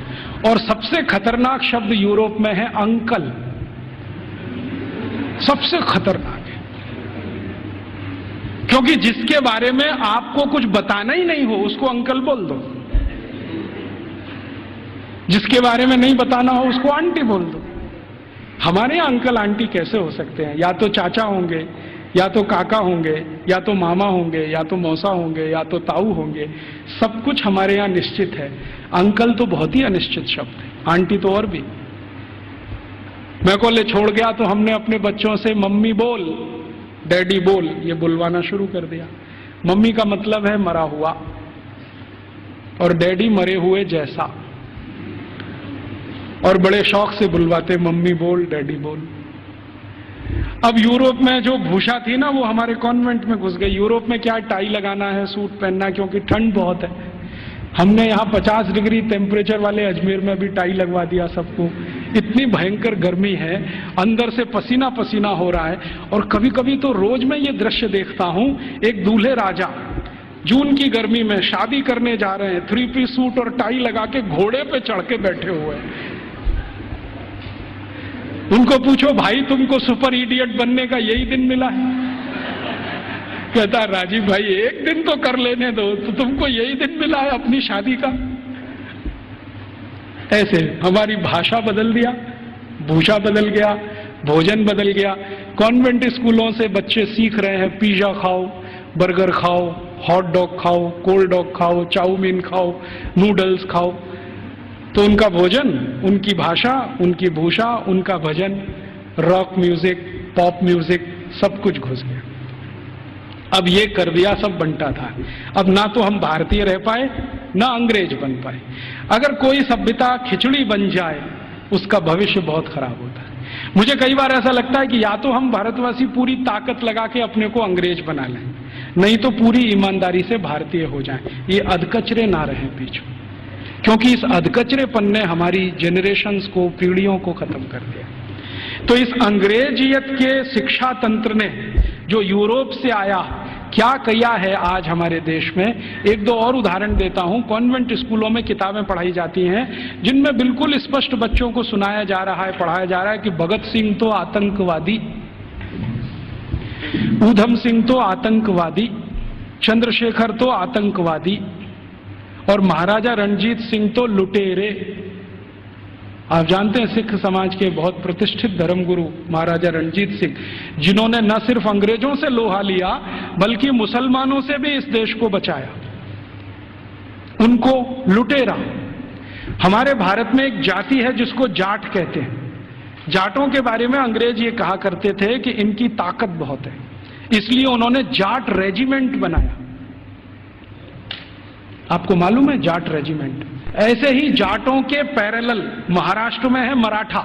और सबसे खतरनाक शब्द यूरोप में है अंकल। सबसे खतरनाक है, क्योंकि जिसके बारे में आपको कुछ बताना ही नहीं हो उसको अंकल बोल दो, जिसके बारे में नहीं बताना हो उसको आंटी बोल दो। हमारे यहां अंकल आंटी कैसे हो सकते हैं? या तो चाचा होंगे, या तो काका होंगे, या तो मामा होंगे, या तो मौसा होंगे, या तो ताऊ होंगे। सब कुछ हमारे यहां निश्चित है। अंकल तो बहुत ही अनिश्चित शब्द है, आंटी तो और भी। मैं को ले छोड़ गया तो हमने अपने बच्चों से मम्मी बोल, डैडी बोल, ये बुलवाना शुरू कर दिया। मम्मी का मतलब है मरा हुआ, और डैडी मरे हुए जैसा। और बड़े शौक से बुलवाते मम्मी बोल, डैडी बोल। अब यूरोप में जो भूषा थी ना, वो हमारे कॉन्वेंट में घुस गई। यूरोप में क्या टाई लगाना है, सूट पहनना, क्योंकि ठंड बहुत है। हमने यहाँ 50 डिग्री टेम्परेचर वाले अजमेर में भी टाई लगवा दिया सबको। इतनी भयंकर गर्मी है, अंदर से पसीना पसीना हो रहा है। और कभी कभी तो रोज मैं ये दृश्य देखता हूं, एक दूल्हे राजा जून की गर्मी में शादी करने जा रहे हैं, 3 पीस सूट और टाई लगा के घोड़े पे चढ़ के बैठे हुए हैं। उनको पूछो भाई तुमको सुपर इडियट बनने का यही दिन मिला है? कहता राजीव भाई एक दिन तो कर लेने दो, तो तुमको यही दिन मिला है अपनी शादी का? ऐसे हमारी भाषा बदल दिया, भूषा बदल गया, भोजन बदल गया। कॉन्वेंट स्कूलों से बच्चे सीख रहे हैं पिज्जा खाओ, बर्गर खाओ, हॉट डॉग खाओ, कोल्ड डॉग खाओ, चाउमीन खाओ, नूडल्स खाओ। तो उनका भोजन, उनकी भाषा, उनकी भूषा, उनका भजन, रॉक म्यूजिक, पॉप म्यूजिक, सब कुछ घुस गया। अब ये कर दिया सब बंटा था। अब ना तो हम भारतीय रह पाए, ना अंग्रेज बन पाए। अगर कोई सभ्यता खिचड़ी बन जाए, उसका भविष्य बहुत खराब होता है। मुझे कई बार ऐसा लगता है कि या तो हम भारतवासी पूरी ताकत लगा के अपने को अंग्रेज बना लें, नहीं तो पूरी ईमानदारी से भारतीय हो जाएं। ये अधकचरे ना रहें पीछे, क्योंकि इस अधकचरेपन ने हमारी जनरेशन्स को, पीढ़ियों को खत्म कर दिया। तो इस अंग्रेजियत के शिक्षा तंत्र ने जो यूरोप से आया, क्या किया है आज हमारे देश में। एक दो और उदाहरण देता हूं। कॉन्वेंट स्कूलों में किताबें पढ़ाई जाती हैं जिनमें बिल्कुल स्पष्ट बच्चों को सुनाया जा रहा है, पढ़ाया जा रहा है कि भगत सिंह तो आतंकवादी, ऊधम सिंह तो आतंकवादी, चंद्रशेखर तो आतंकवादी, और महाराजा रणजीत सिंह तो लुटेरे। आप जानते हैं सिख समाज के बहुत प्रतिष्ठित धर्मगुरु महाराजा रणजीत सिंह, जिन्होंने न सिर्फ अंग्रेजों से लोहा लिया बल्कि मुसलमानों से भी इस देश को बचाया, उनको लुटेरा। हमारे भारत में एक जाति है जिसको जाट कहते हैं। जाटों के बारे में अंग्रेज ये कहा करते थे कि इनकी ताकत बहुत है, इसलिए उन्होंने जाट रेजिमेंट बनाया। आपको मालूम है जाट रेजिमेंट? ऐसे ही जाटों के पैरेलल महाराष्ट्र में है मराठा,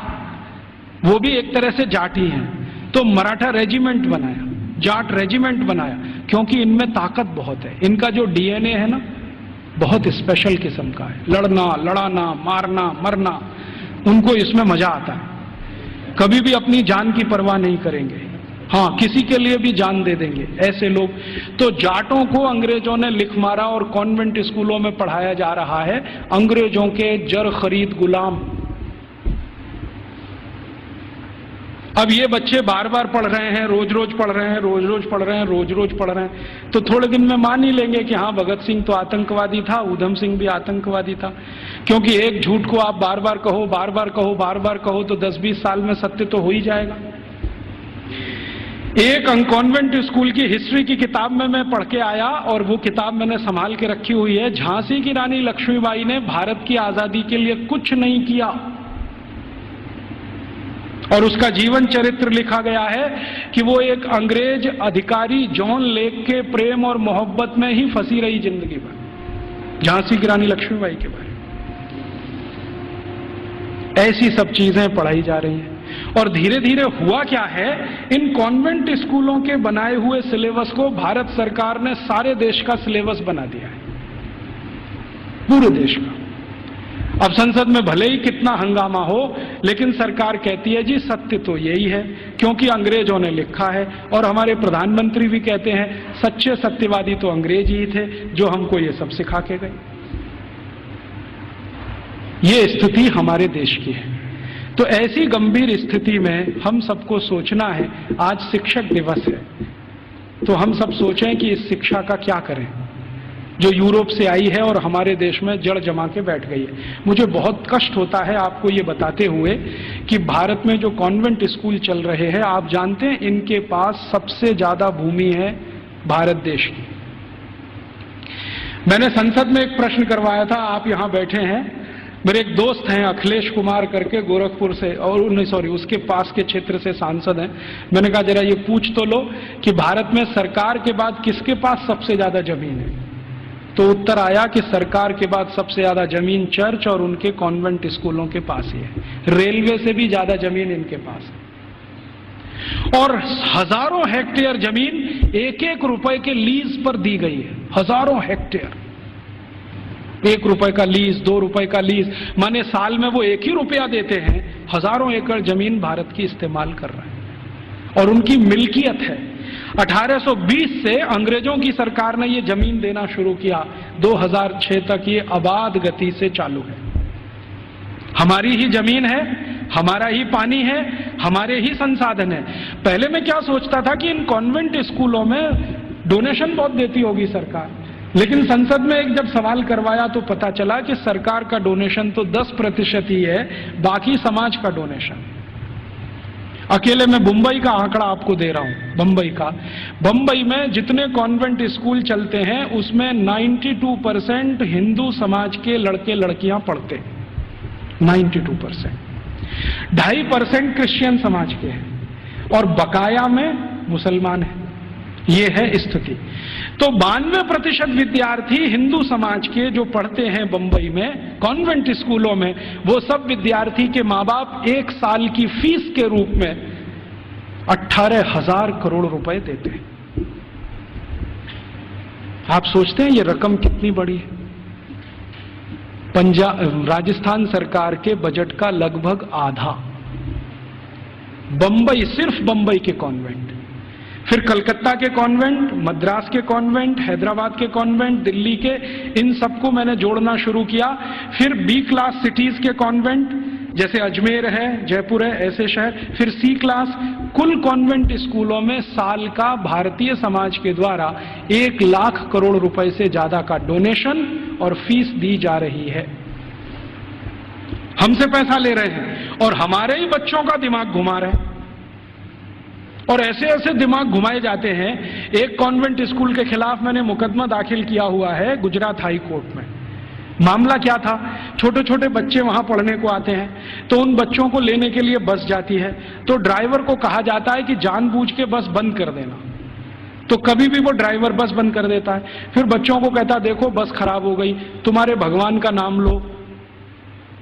वो भी एक तरह से जाट ही हैं। तो मराठा रेजिमेंट बनाया, जाट रेजिमेंट बनाया, क्योंकि इनमें ताकत बहुत है। इनका जो डीएनए है ना, बहुत स्पेशल किस्म का है। लड़ना, लड़ाना, मारना, मरना, उनको इसमें मजा आता है। कभी भी अपनी जान की परवाह नहीं करेंगे। हाँ, किसी के लिए भी जान दे देंगे, ऐसे लोग। तो जाटों को अंग्रेजों ने लिख मारा और कॉन्वेंट स्कूलों में पढ़ाया जा रहा है अंग्रेजों के जर खरीद गुलाम। अब ये बच्चे बार बार पढ़ रहे हैं, रोज रोज पढ़ रहे हैं, रोज रोज पढ़ रहे हैं, रोज रोज पढ़ रहे हैं, तो थोड़े दिन में मान ही लेंगे कि हाँ, भगत सिंह तो आतंकवादी था, ऊधम सिंह भी आतंकवादी था। क्योंकि एक झूठ को आप बार बार कहो, बार बार कहो, बार बार कहो, तो 10-20 साल में सत्य तो हो ही जाएगा। एक कॉन्वेंट स्कूल की हिस्ट्री की किताब में मैं पढ़ के आया, और वो किताब मैंने संभाल के रखी हुई है। झांसी की रानी लक्ष्मीबाई ने भारत की आजादी के लिए कुछ नहीं किया, और उसका जीवन चरित्र लिखा गया है कि वो एक अंग्रेज अधिकारी जॉन लेक के प्रेम और मोहब्बत में ही फंसी रही जिंदगी भर। झांसी की रानी लक्ष्मीबाई के बारे में ऐसी सब चीजें पढ़ाई जा रही हैं। और धीरे धीरे हुआ क्या है, इन कॉन्वेंट स्कूलों के बनाए हुए सिलेबस को भारत सरकार ने सारे देश का सिलेबस बना दिया है, पूरे देश का। अब संसद में भले ही कितना हंगामा हो, लेकिन सरकार कहती है जी सत्य तो यही है, क्योंकि अंग्रेजों ने लिखा है। और हमारे प्रधानमंत्री भी कहते हैं सच्चे सत्यवादी तो अंग्रेज ही थे जो हमको ये सब सिखा के गए। ये स्थिति हमारे देश की है। तो ऐसी गंभीर स्थिति में हम सबको सोचना है, आज शिक्षक दिवस है, तो हम सब सोचें कि इस शिक्षा का क्या करें जो यूरोप से आई है और हमारे देश में जड़ जमा के बैठ गई है। मुझे बहुत कष्ट होता है आपको ये बताते हुए कि भारत में जो कॉन्वेंट स्कूल चल रहे हैं, आप जानते हैं इनके पास सबसे ज्यादा भूमि है भारत देश की। मैंने संसद में एक प्रश्न करवाया था, आप यहां बैठे हैं, मेरे एक दोस्त हैं अखिलेश कुमार करके गोरखपुर से, और नहीं सॉरी उसके पास के क्षेत्र से सांसद हैं। मैंने कहा जरा ये पूछ तो लो कि भारत में सरकार के बाद किसके पास सबसे ज्यादा जमीन है। तो उत्तर आया कि सरकार के बाद सबसे ज्यादा जमीन चर्च और उनके कॉन्वेंट स्कूलों के पास ही है। रेलवे से भी ज्यादा जमीन इनके पास है, और हजारों हेक्टेयर जमीन 1-1 रुपए के लीज पर दी गई है। हजारों हेक्टेयर, 1 रुपए का लीज, 2 रुपए का लीज, माने साल में वो 1 ही रुपया देते हैं, हजारों एकड़ जमीन भारत की इस्तेमाल कर रहे हैं और उनकी मिल्कियत है। 1820 से अंग्रेजों की सरकार ने ये जमीन देना शुरू किया, 2006 तक ये आबाद गति से चालू है। हमारी ही जमीन है, हमारा ही पानी है, हमारे ही संसाधन है। पहले मैं क्या सोचता था कि इन कॉन्वेंट स्कूलों में डोनेशन बहुत देती होगी सरकार, लेकिन संसद में एक जब सवाल करवाया तो पता चला कि सरकार का डोनेशन तो 10% ही है, बाकी समाज का डोनेशन। अकेले मैं मुंबई का आंकड़ा आपको दे रहा हूं, बंबई में जितने कॉन्वेंट स्कूल चलते हैं उसमें 92% हिंदू समाज के लड़के लड़कियां पढ़ते हैं, 92%। 2.5% क्रिश्चियन समाज के हैं और बकाया में मुसलमान हैं। ये है स्थिति। तो 92% विद्यार्थी हिंदू समाज के जो पढ़ते हैं बंबई में कॉन्वेंट स्कूलों में, वो सब विद्यार्थी के माँ बाप 1 साल की फीस के रूप में 18,000 करोड़ रुपए देते हैं। आप सोचते हैं ये रकम कितनी बड़ी है? राजस्थान सरकार के बजट का लगभग आधा बंबई, सिर्फ बंबई के कॉन्वेंट, फिर कलकत्ता के कॉन्वेंट, मद्रास के कॉन्वेंट, हैदराबाद के कॉन्वेंट, दिल्ली के, इन सबको मैंने जोड़ना शुरू किया। फिर बी क्लास सिटीज के कॉन्वेंट जैसे अजमेर है, जयपुर है, ऐसे शहर, फिर सी क्लास। कुल कॉन्वेंट स्कूलों में साल का भारतीय समाज के द्वारा 1 लाख करोड़ रुपए से ज्यादा का डोनेशन और फीस दी जा रही है। हमसे पैसा ले रहे हैं और हमारे ही बच्चों का दिमाग घुमा रहे हैं, और ऐसे ऐसे दिमाग घुमाए जाते हैं। एक कॉन्वेंट स्कूल के खिलाफ मैंने मुकदमा दाखिल किया हुआ है गुजरात हाई कोर्ट में। मामला क्या था, छोटे छोटे बच्चे वहां पढ़ने को आते हैं, तो उन बच्चों को लेने के लिए बस जाती है, तो ड्राइवर को कहा जाता है कि जानबूझ के बस बंद कर देना। तो कभी भी वो ड्राइवर बस बंद कर देता है। फिर बच्चों को कहता है देखो बस खराब हो गई, तुम्हारे भगवान का नाम लो।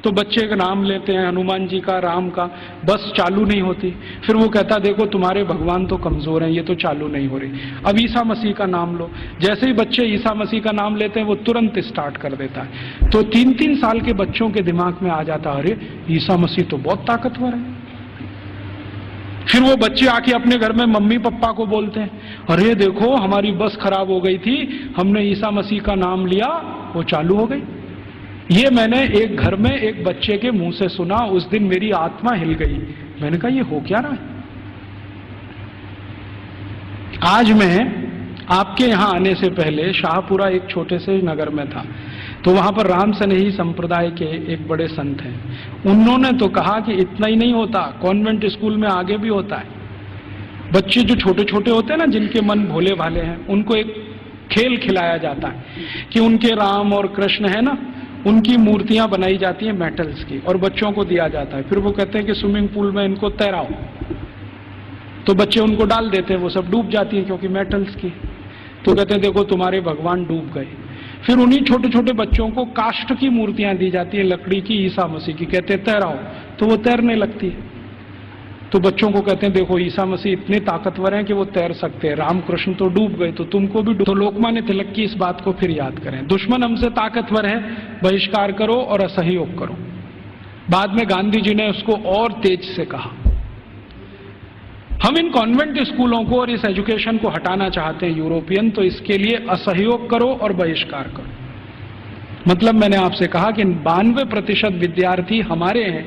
तो बच्चे का नाम लेते हैं, हनुमान जी का, राम का, बस चालू नहीं होती। फिर वो कहता देखो तुम्हारे भगवान तो कमजोर हैं, ये तो चालू नहीं हो रही। अब ईसा मसीह का नाम लो। जैसे ही बच्चे ईसा मसीह का नाम लेते हैं वो तुरंत स्टार्ट कर देता है। तो 3-3 साल के बच्चों के दिमाग में आ जाता है अरे ईसा मसीह तो बहुत ताकतवर है। फिर वो बच्चे आके अपने घर में मम्मी पापा को बोलते हैं अरे देखो हमारी बस खराब हो गई थी, हमने ईसा मसीह का नाम लिया, वो चालू हो गई। ये मैंने एक घर में एक बच्चे के मुंह से सुना। उस दिन मेरी आत्मा हिल गई। मैंने कहा ये हो क्या रहा है? आज मैं आपके यहाँ आने से पहले शाहपुरा एक छोटे से नगर में था, तो वहां पर राम सनेही संप्रदाय के एक बड़े संत हैं। उन्होंने तो कहा कि इतना ही नहीं होता, कॉन्वेंट स्कूल में आगे भी होता है। बच्चे जो छोटे छोटे होते हैं ना, जिनके मन भोले भाले हैं, उनको एक खेल खिलाया जाता है कि उनके राम और कृष्ण है ना, उनकी मूर्तियां बनाई जाती हैं मेटल्स की और बच्चों को दिया जाता है। फिर वो कहते हैं कि स्विमिंग पूल में इनको तैराओ, तो बच्चे उनको डाल देते हैं, वो सब डूब जाती हैं क्योंकि मेटल्स की। तो कहते हैं देखो तुम्हारे भगवान डूब गए। फिर उन्हीं छोटे छोटे बच्चों को काष्ठ की मूर्तियां दी जाती है, लकड़ी की, ईसा मसीह की, कहते हैं तैराओ, तो वो तैरने लगती है। तो बच्चों को कहते हैं देखो ईसा मसीह इतने ताकतवर हैं कि वो तैर सकते हैं, रामकृष्ण तो डूब गए, तो तुमको भी तो लोकमान्य तिलक की इस बात को फिर याद करें, दुश्मन हमसे ताकतवर है, बहिष्कार करो और असहयोग करो। बाद में गांधी जी ने उसको और तेज से कहा। हम इन कॉन्वेंट स्कूलों को और इस एजुकेशन को हटाना चाहते हैं यूरोपियन, तो इसके लिए असहयोग करो और बहिष्कार करो। मतलब मैंने आपसे कहा कि 92% विद्यार्थी हमारे हैं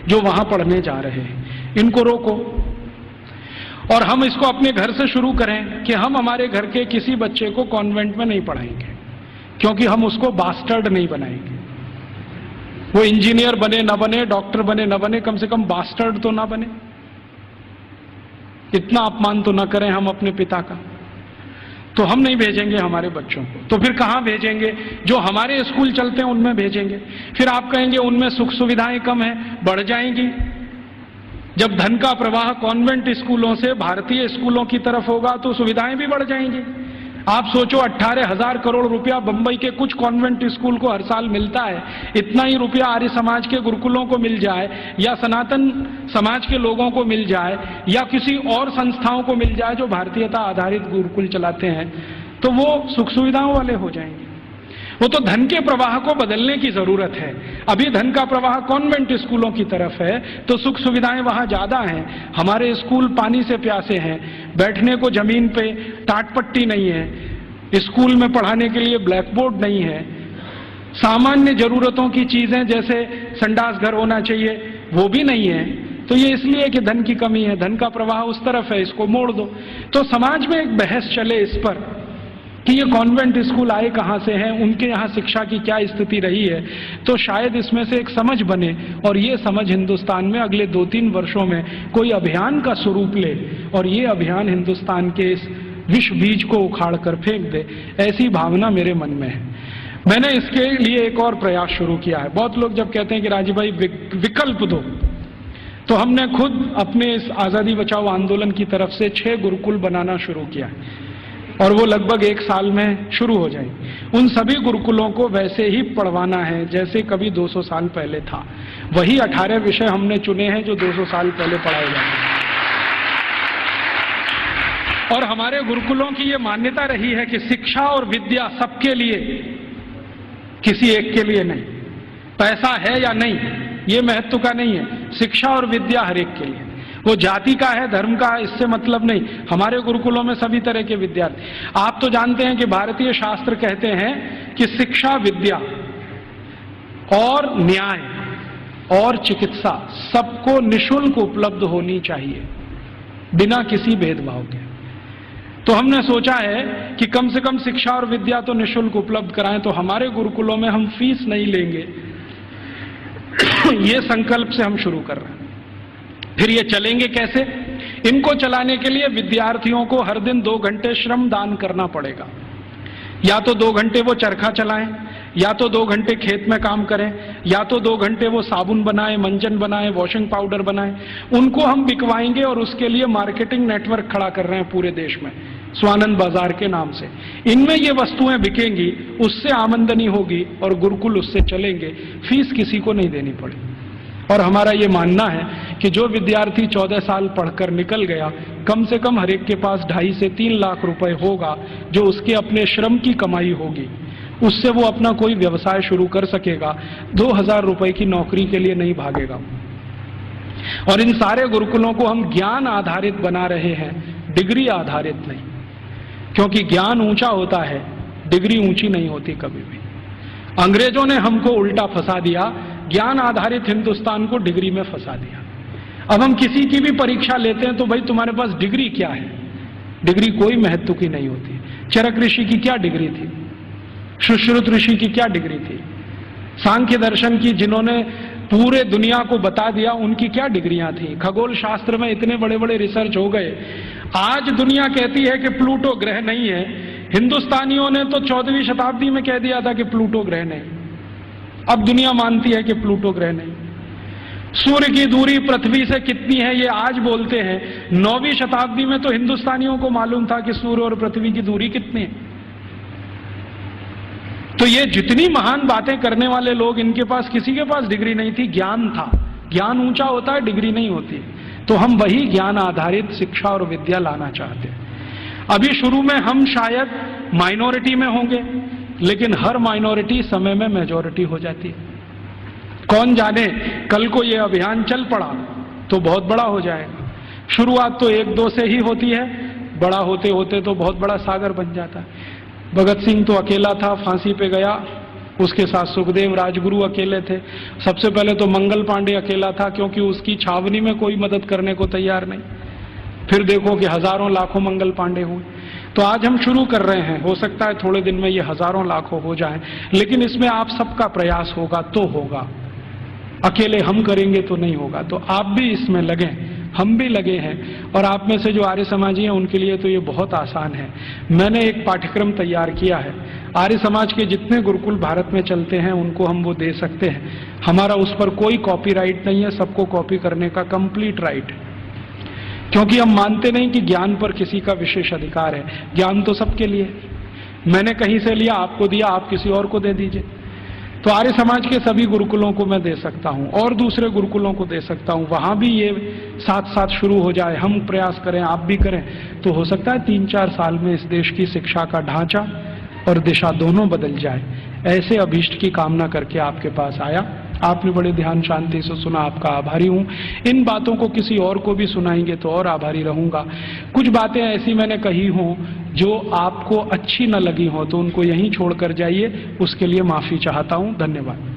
जो वहां पढ़ने जा रहे हैं, इनको रोको। और हम इसको अपने घर से शुरू करें कि हम हमारे घर के किसी बच्चे को कॉन्वेंट में नहीं पढ़ाएंगे, क्योंकि हम उसको बास्टर्ड नहीं बनाएंगे। वो इंजीनियर बने न बने, डॉक्टर बने न बने, कम से कम बास्टर्ड तो ना बने। इतना अपमान तो न करें हम अपने पिता का। तो हम नहीं भेजेंगे हमारे बच्चों को, तो फिर कहां भेजेंगे? जो हमारे स्कूल चलते हैं उनमें भेजेंगे। फिर आप कहेंगे उनमें सुख सुविधाएं कम है, बढ़ जाएंगी। जब धन का प्रवाह कॉन्वेंट स्कूलों से भारतीय स्कूलों की तरफ होगा तो सुविधाएं भी बढ़ जाएंगी। आप सोचो 18,000 करोड़ रुपया बंबई के कुछ कॉन्वेंट स्कूल को हर साल मिलता है, इतना ही रुपया आर्य समाज के गुरुकुलों को मिल जाए, या सनातन समाज के लोगों को मिल जाए, या किसी और संस्थाओं को मिल जाए जो भारतीयता आधारित गुरुकुल चलाते हैं, तो वो सुख सुविधाओं वाले हो जाएंगे। वो तो धन के प्रवाह को बदलने की जरूरत है। अभी धन का प्रवाह कॉन्वेंट स्कूलों की तरफ है, तो सुख सुविधाएं वहां ज्यादा हैं। हमारे स्कूल पानी से प्यासे हैं, बैठने को जमीन पे टाटपट्टी नहीं है, स्कूल में पढ़ाने के लिए ब्लैक बोर्ड नहीं है, सामान्य जरूरतों की चीजें जैसे संडास घर होना चाहिए वो भी नहीं है। तो ये इसलिए कि धन की कमी है, धन का प्रवाह उस तरफ है, इसको मोड़ दो। तो समाज में एक बहस चले इस पर कि ये कॉन्वेंट स्कूल आए कहां से हैं, उनके यहाँ शिक्षा की क्या स्थिति रही है, तो शायद इसमें से एक समझ बने और ये समझ हिंदुस्तान में अगले 2-3 वर्षों में कोई अभियान का स्वरूप ले और ये अभियान हिंदुस्तान के इस विष बीज को उखाड़ कर फेंक दे, ऐसी भावना मेरे मन में है। मैंने इसके लिए एक और प्रयास शुरू किया है। बहुत लोग जब कहते हैं कि राजीव भाई विकल्प दो, तो हमने खुद अपने इस आजादी बचाओ आंदोलन की तरफ से 6 गुरुकुल बनाना शुरू किया है और वो लगभग 1 साल में शुरू हो जाएंगे। उन सभी गुरुकुलों को वैसे ही पढ़वाना है जैसे कभी 200 साल पहले था। वही 18 विषय हमने चुने हैं जो 200 साल पहले पढ़ाए जाते हैं। और हमारे गुरुकुलों की ये मान्यता रही है कि शिक्षा और विद्या सबके लिए, किसी एक के लिए नहीं। पैसा है या नहीं ये महत्व का नहीं है, शिक्षा और विद्या हर एक के लिए। वो जाति का है, धर्म का है, इससे मतलब नहीं। हमारे गुरुकुलों में सभी तरह के विद्यार्थी। आप तो जानते हैं कि भारतीय शास्त्र कहते हैं कि शिक्षा, विद्या और न्याय और चिकित्सा सबको निःशुल्क उपलब्ध होनी चाहिए, बिना किसी भेदभाव के। तो हमने सोचा है कि कम से कम शिक्षा और विद्या तो निःशुल्क उपलब्ध कराएं। तो हमारे गुरुकुलों में हम फीस नहीं लेंगे, ये संकल्प से हम शुरू कर रहे हैं। फिर ये चलेंगे कैसे? इनको चलाने के लिए विद्यार्थियों को हर दिन 2 घंटे श्रम दान करना पड़ेगा। या तो 2 घंटे वो चरखा चलाएं, या तो 2 घंटे खेत में काम करें, या तो 2 घंटे वो साबुन बनाएं, मंजन बनाएं, वॉशिंग पाउडर बनाएं। उनको हम बिकवाएंगे और उसके लिए मार्केटिंग नेटवर्क खड़ा कर रहे हैं पूरे देश में, स्वानंद बाजार के नाम से। इनमें ये वस्तुएं बिकेंगी, उससे आमदनी होगी और गुरुकुल उससे चलेंगे, फीस किसी को नहीं देनी पड़ेगी। और हमारा ये मानना है कि जो विद्यार्थी 14 साल पढ़कर निकल गया, कम से कम हर एक के पास 2.5 से 3 लाख रुपए होगा जो उसके अपने श्रम की कमाई होगी। उससे वो अपना कोई व्यवसाय शुरू कर सकेगा, 2,000 रुपए की नौकरी के लिए नहीं भागेगा। और इन सारे गुरुकुलों को हम ज्ञान आधारित बना रहे हैं, डिग्री आधारित नहीं, क्योंकि ज्ञान ऊंचा होता है, डिग्री ऊंची नहीं होती कभी भी। अंग्रेजों ने हमको उल्टा फंसा दिया, ज्ञान आधारित हिंदुस्तान को डिग्री में फंसा दिया। अब हम किसी की भी परीक्षा लेते हैं तो भाई तुम्हारे पास डिग्री क्या है? डिग्री कोई महत्व की नहीं होती। चरक ऋषि की क्या डिग्री थी, सुश्रुत ऋषि की क्या डिग्री थी, सांख्य दर्शन की जिन्होंने पूरे दुनिया को बता दिया उनकी क्या डिग्रियां थी, खगोल शास्त्र में इतने बड़े बड़े रिसर्च हो गए। आज दुनिया कहती है कि प्लूटो ग्रह नहीं है, हिंदुस्तानियों ने तो 14वीं शताब्दी में कह दिया था कि प्लूटो ग्रह नहीं, अब दुनिया मानती है कि प्लूटो ग्रह नहीं। सूर्य की दूरी पृथ्वी से कितनी है ये आज बोलते हैं, 9वीं शताब्दी में तो हिंदुस्तानियों को मालूम था कि सूर्य और पृथ्वी की दूरी कितनी है। तो ये जितनी महान बातें करने वाले लोग, इनके पास किसी के पास डिग्री नहीं थी, ज्ञान था। ज्ञान ऊंचा होता है, डिग्री नहीं होती। तो हम वही ज्ञान आधारित शिक्षा और विद्या लाना चाहते हैं। अभी शुरू में हम शायद माइनॉरिटी में होंगे, लेकिन हर माइनॉरिटी समय में मेजॉरिटी हो जाती है। कौन जाने कल को ये अभियान चल पड़ा तो बहुत बड़ा हो जाएगा। शुरुआत तो 1-2 से ही होती है, बड़ा होते होते तो बहुत बड़ा सागर बन जाता है। भगत सिंह तो अकेला था, फांसी पे गया, उसके साथ सुखदेव राजगुरु अकेले थे। सबसे पहले तो मंगल पांडे अकेला था, क्योंकि उसकी छावनी में कोई मदद करने को तैयार नहीं। फिर देखो कि हजारों लाखों मंगल पांडे हुए। तो आज हम शुरू कर रहे हैं, हो सकता है थोड़े दिन में ये हजारों लाखों हो जाएं, लेकिन इसमें आप सबका प्रयास होगा तो होगा। अकेले हम करेंगे तो नहीं होगा। तो आप भी इसमें लगें, हम भी लगे हैं। और आप में से जो आर्य समाजी हैं उनके लिए तो ये बहुत आसान है। मैंने एक पाठ्यक्रम तैयार किया है, आर्य समाज के जितने गुरुकुल भारत में चलते हैं उनको हम वो दे सकते हैं। हमारा उस पर कोई कॉपीराइट नहीं है, सबको कॉपी करने का कंप्लीट राइट है, क्योंकि हम मानते नहीं कि ज्ञान पर किसी का विशेष अधिकार है। ज्ञान तो सबके लिए। मैंने कहीं से लिया, आपको दिया, आप किसी और को दे दीजिए। तो आर्य समाज के सभी गुरुकुलों को मैं दे सकता हूं और दूसरे गुरुकुलों को दे सकता हूं। वहां भी ये साथ साथ शुरू हो जाए, हम प्रयास करें, आप भी करें, तो हो सकता है 3-4 साल में इस देश की शिक्षा का ढांचा और दिशा दोनों बदल जाए। ऐसे अभीष्ट की कामना करके आपके पास आया। आपने बड़े ध्यान शांति से सुना, आपका आभारी हूं। इन बातों को किसी और को भी सुनाएंगे तो और आभारी रहूंगा। कुछ बातें ऐसी मैंने कही हों जो आपको अच्छी न लगी हो तो उनको यहीं छोड़कर जाइए, उसके लिए माफी चाहता हूं। धन्यवाद।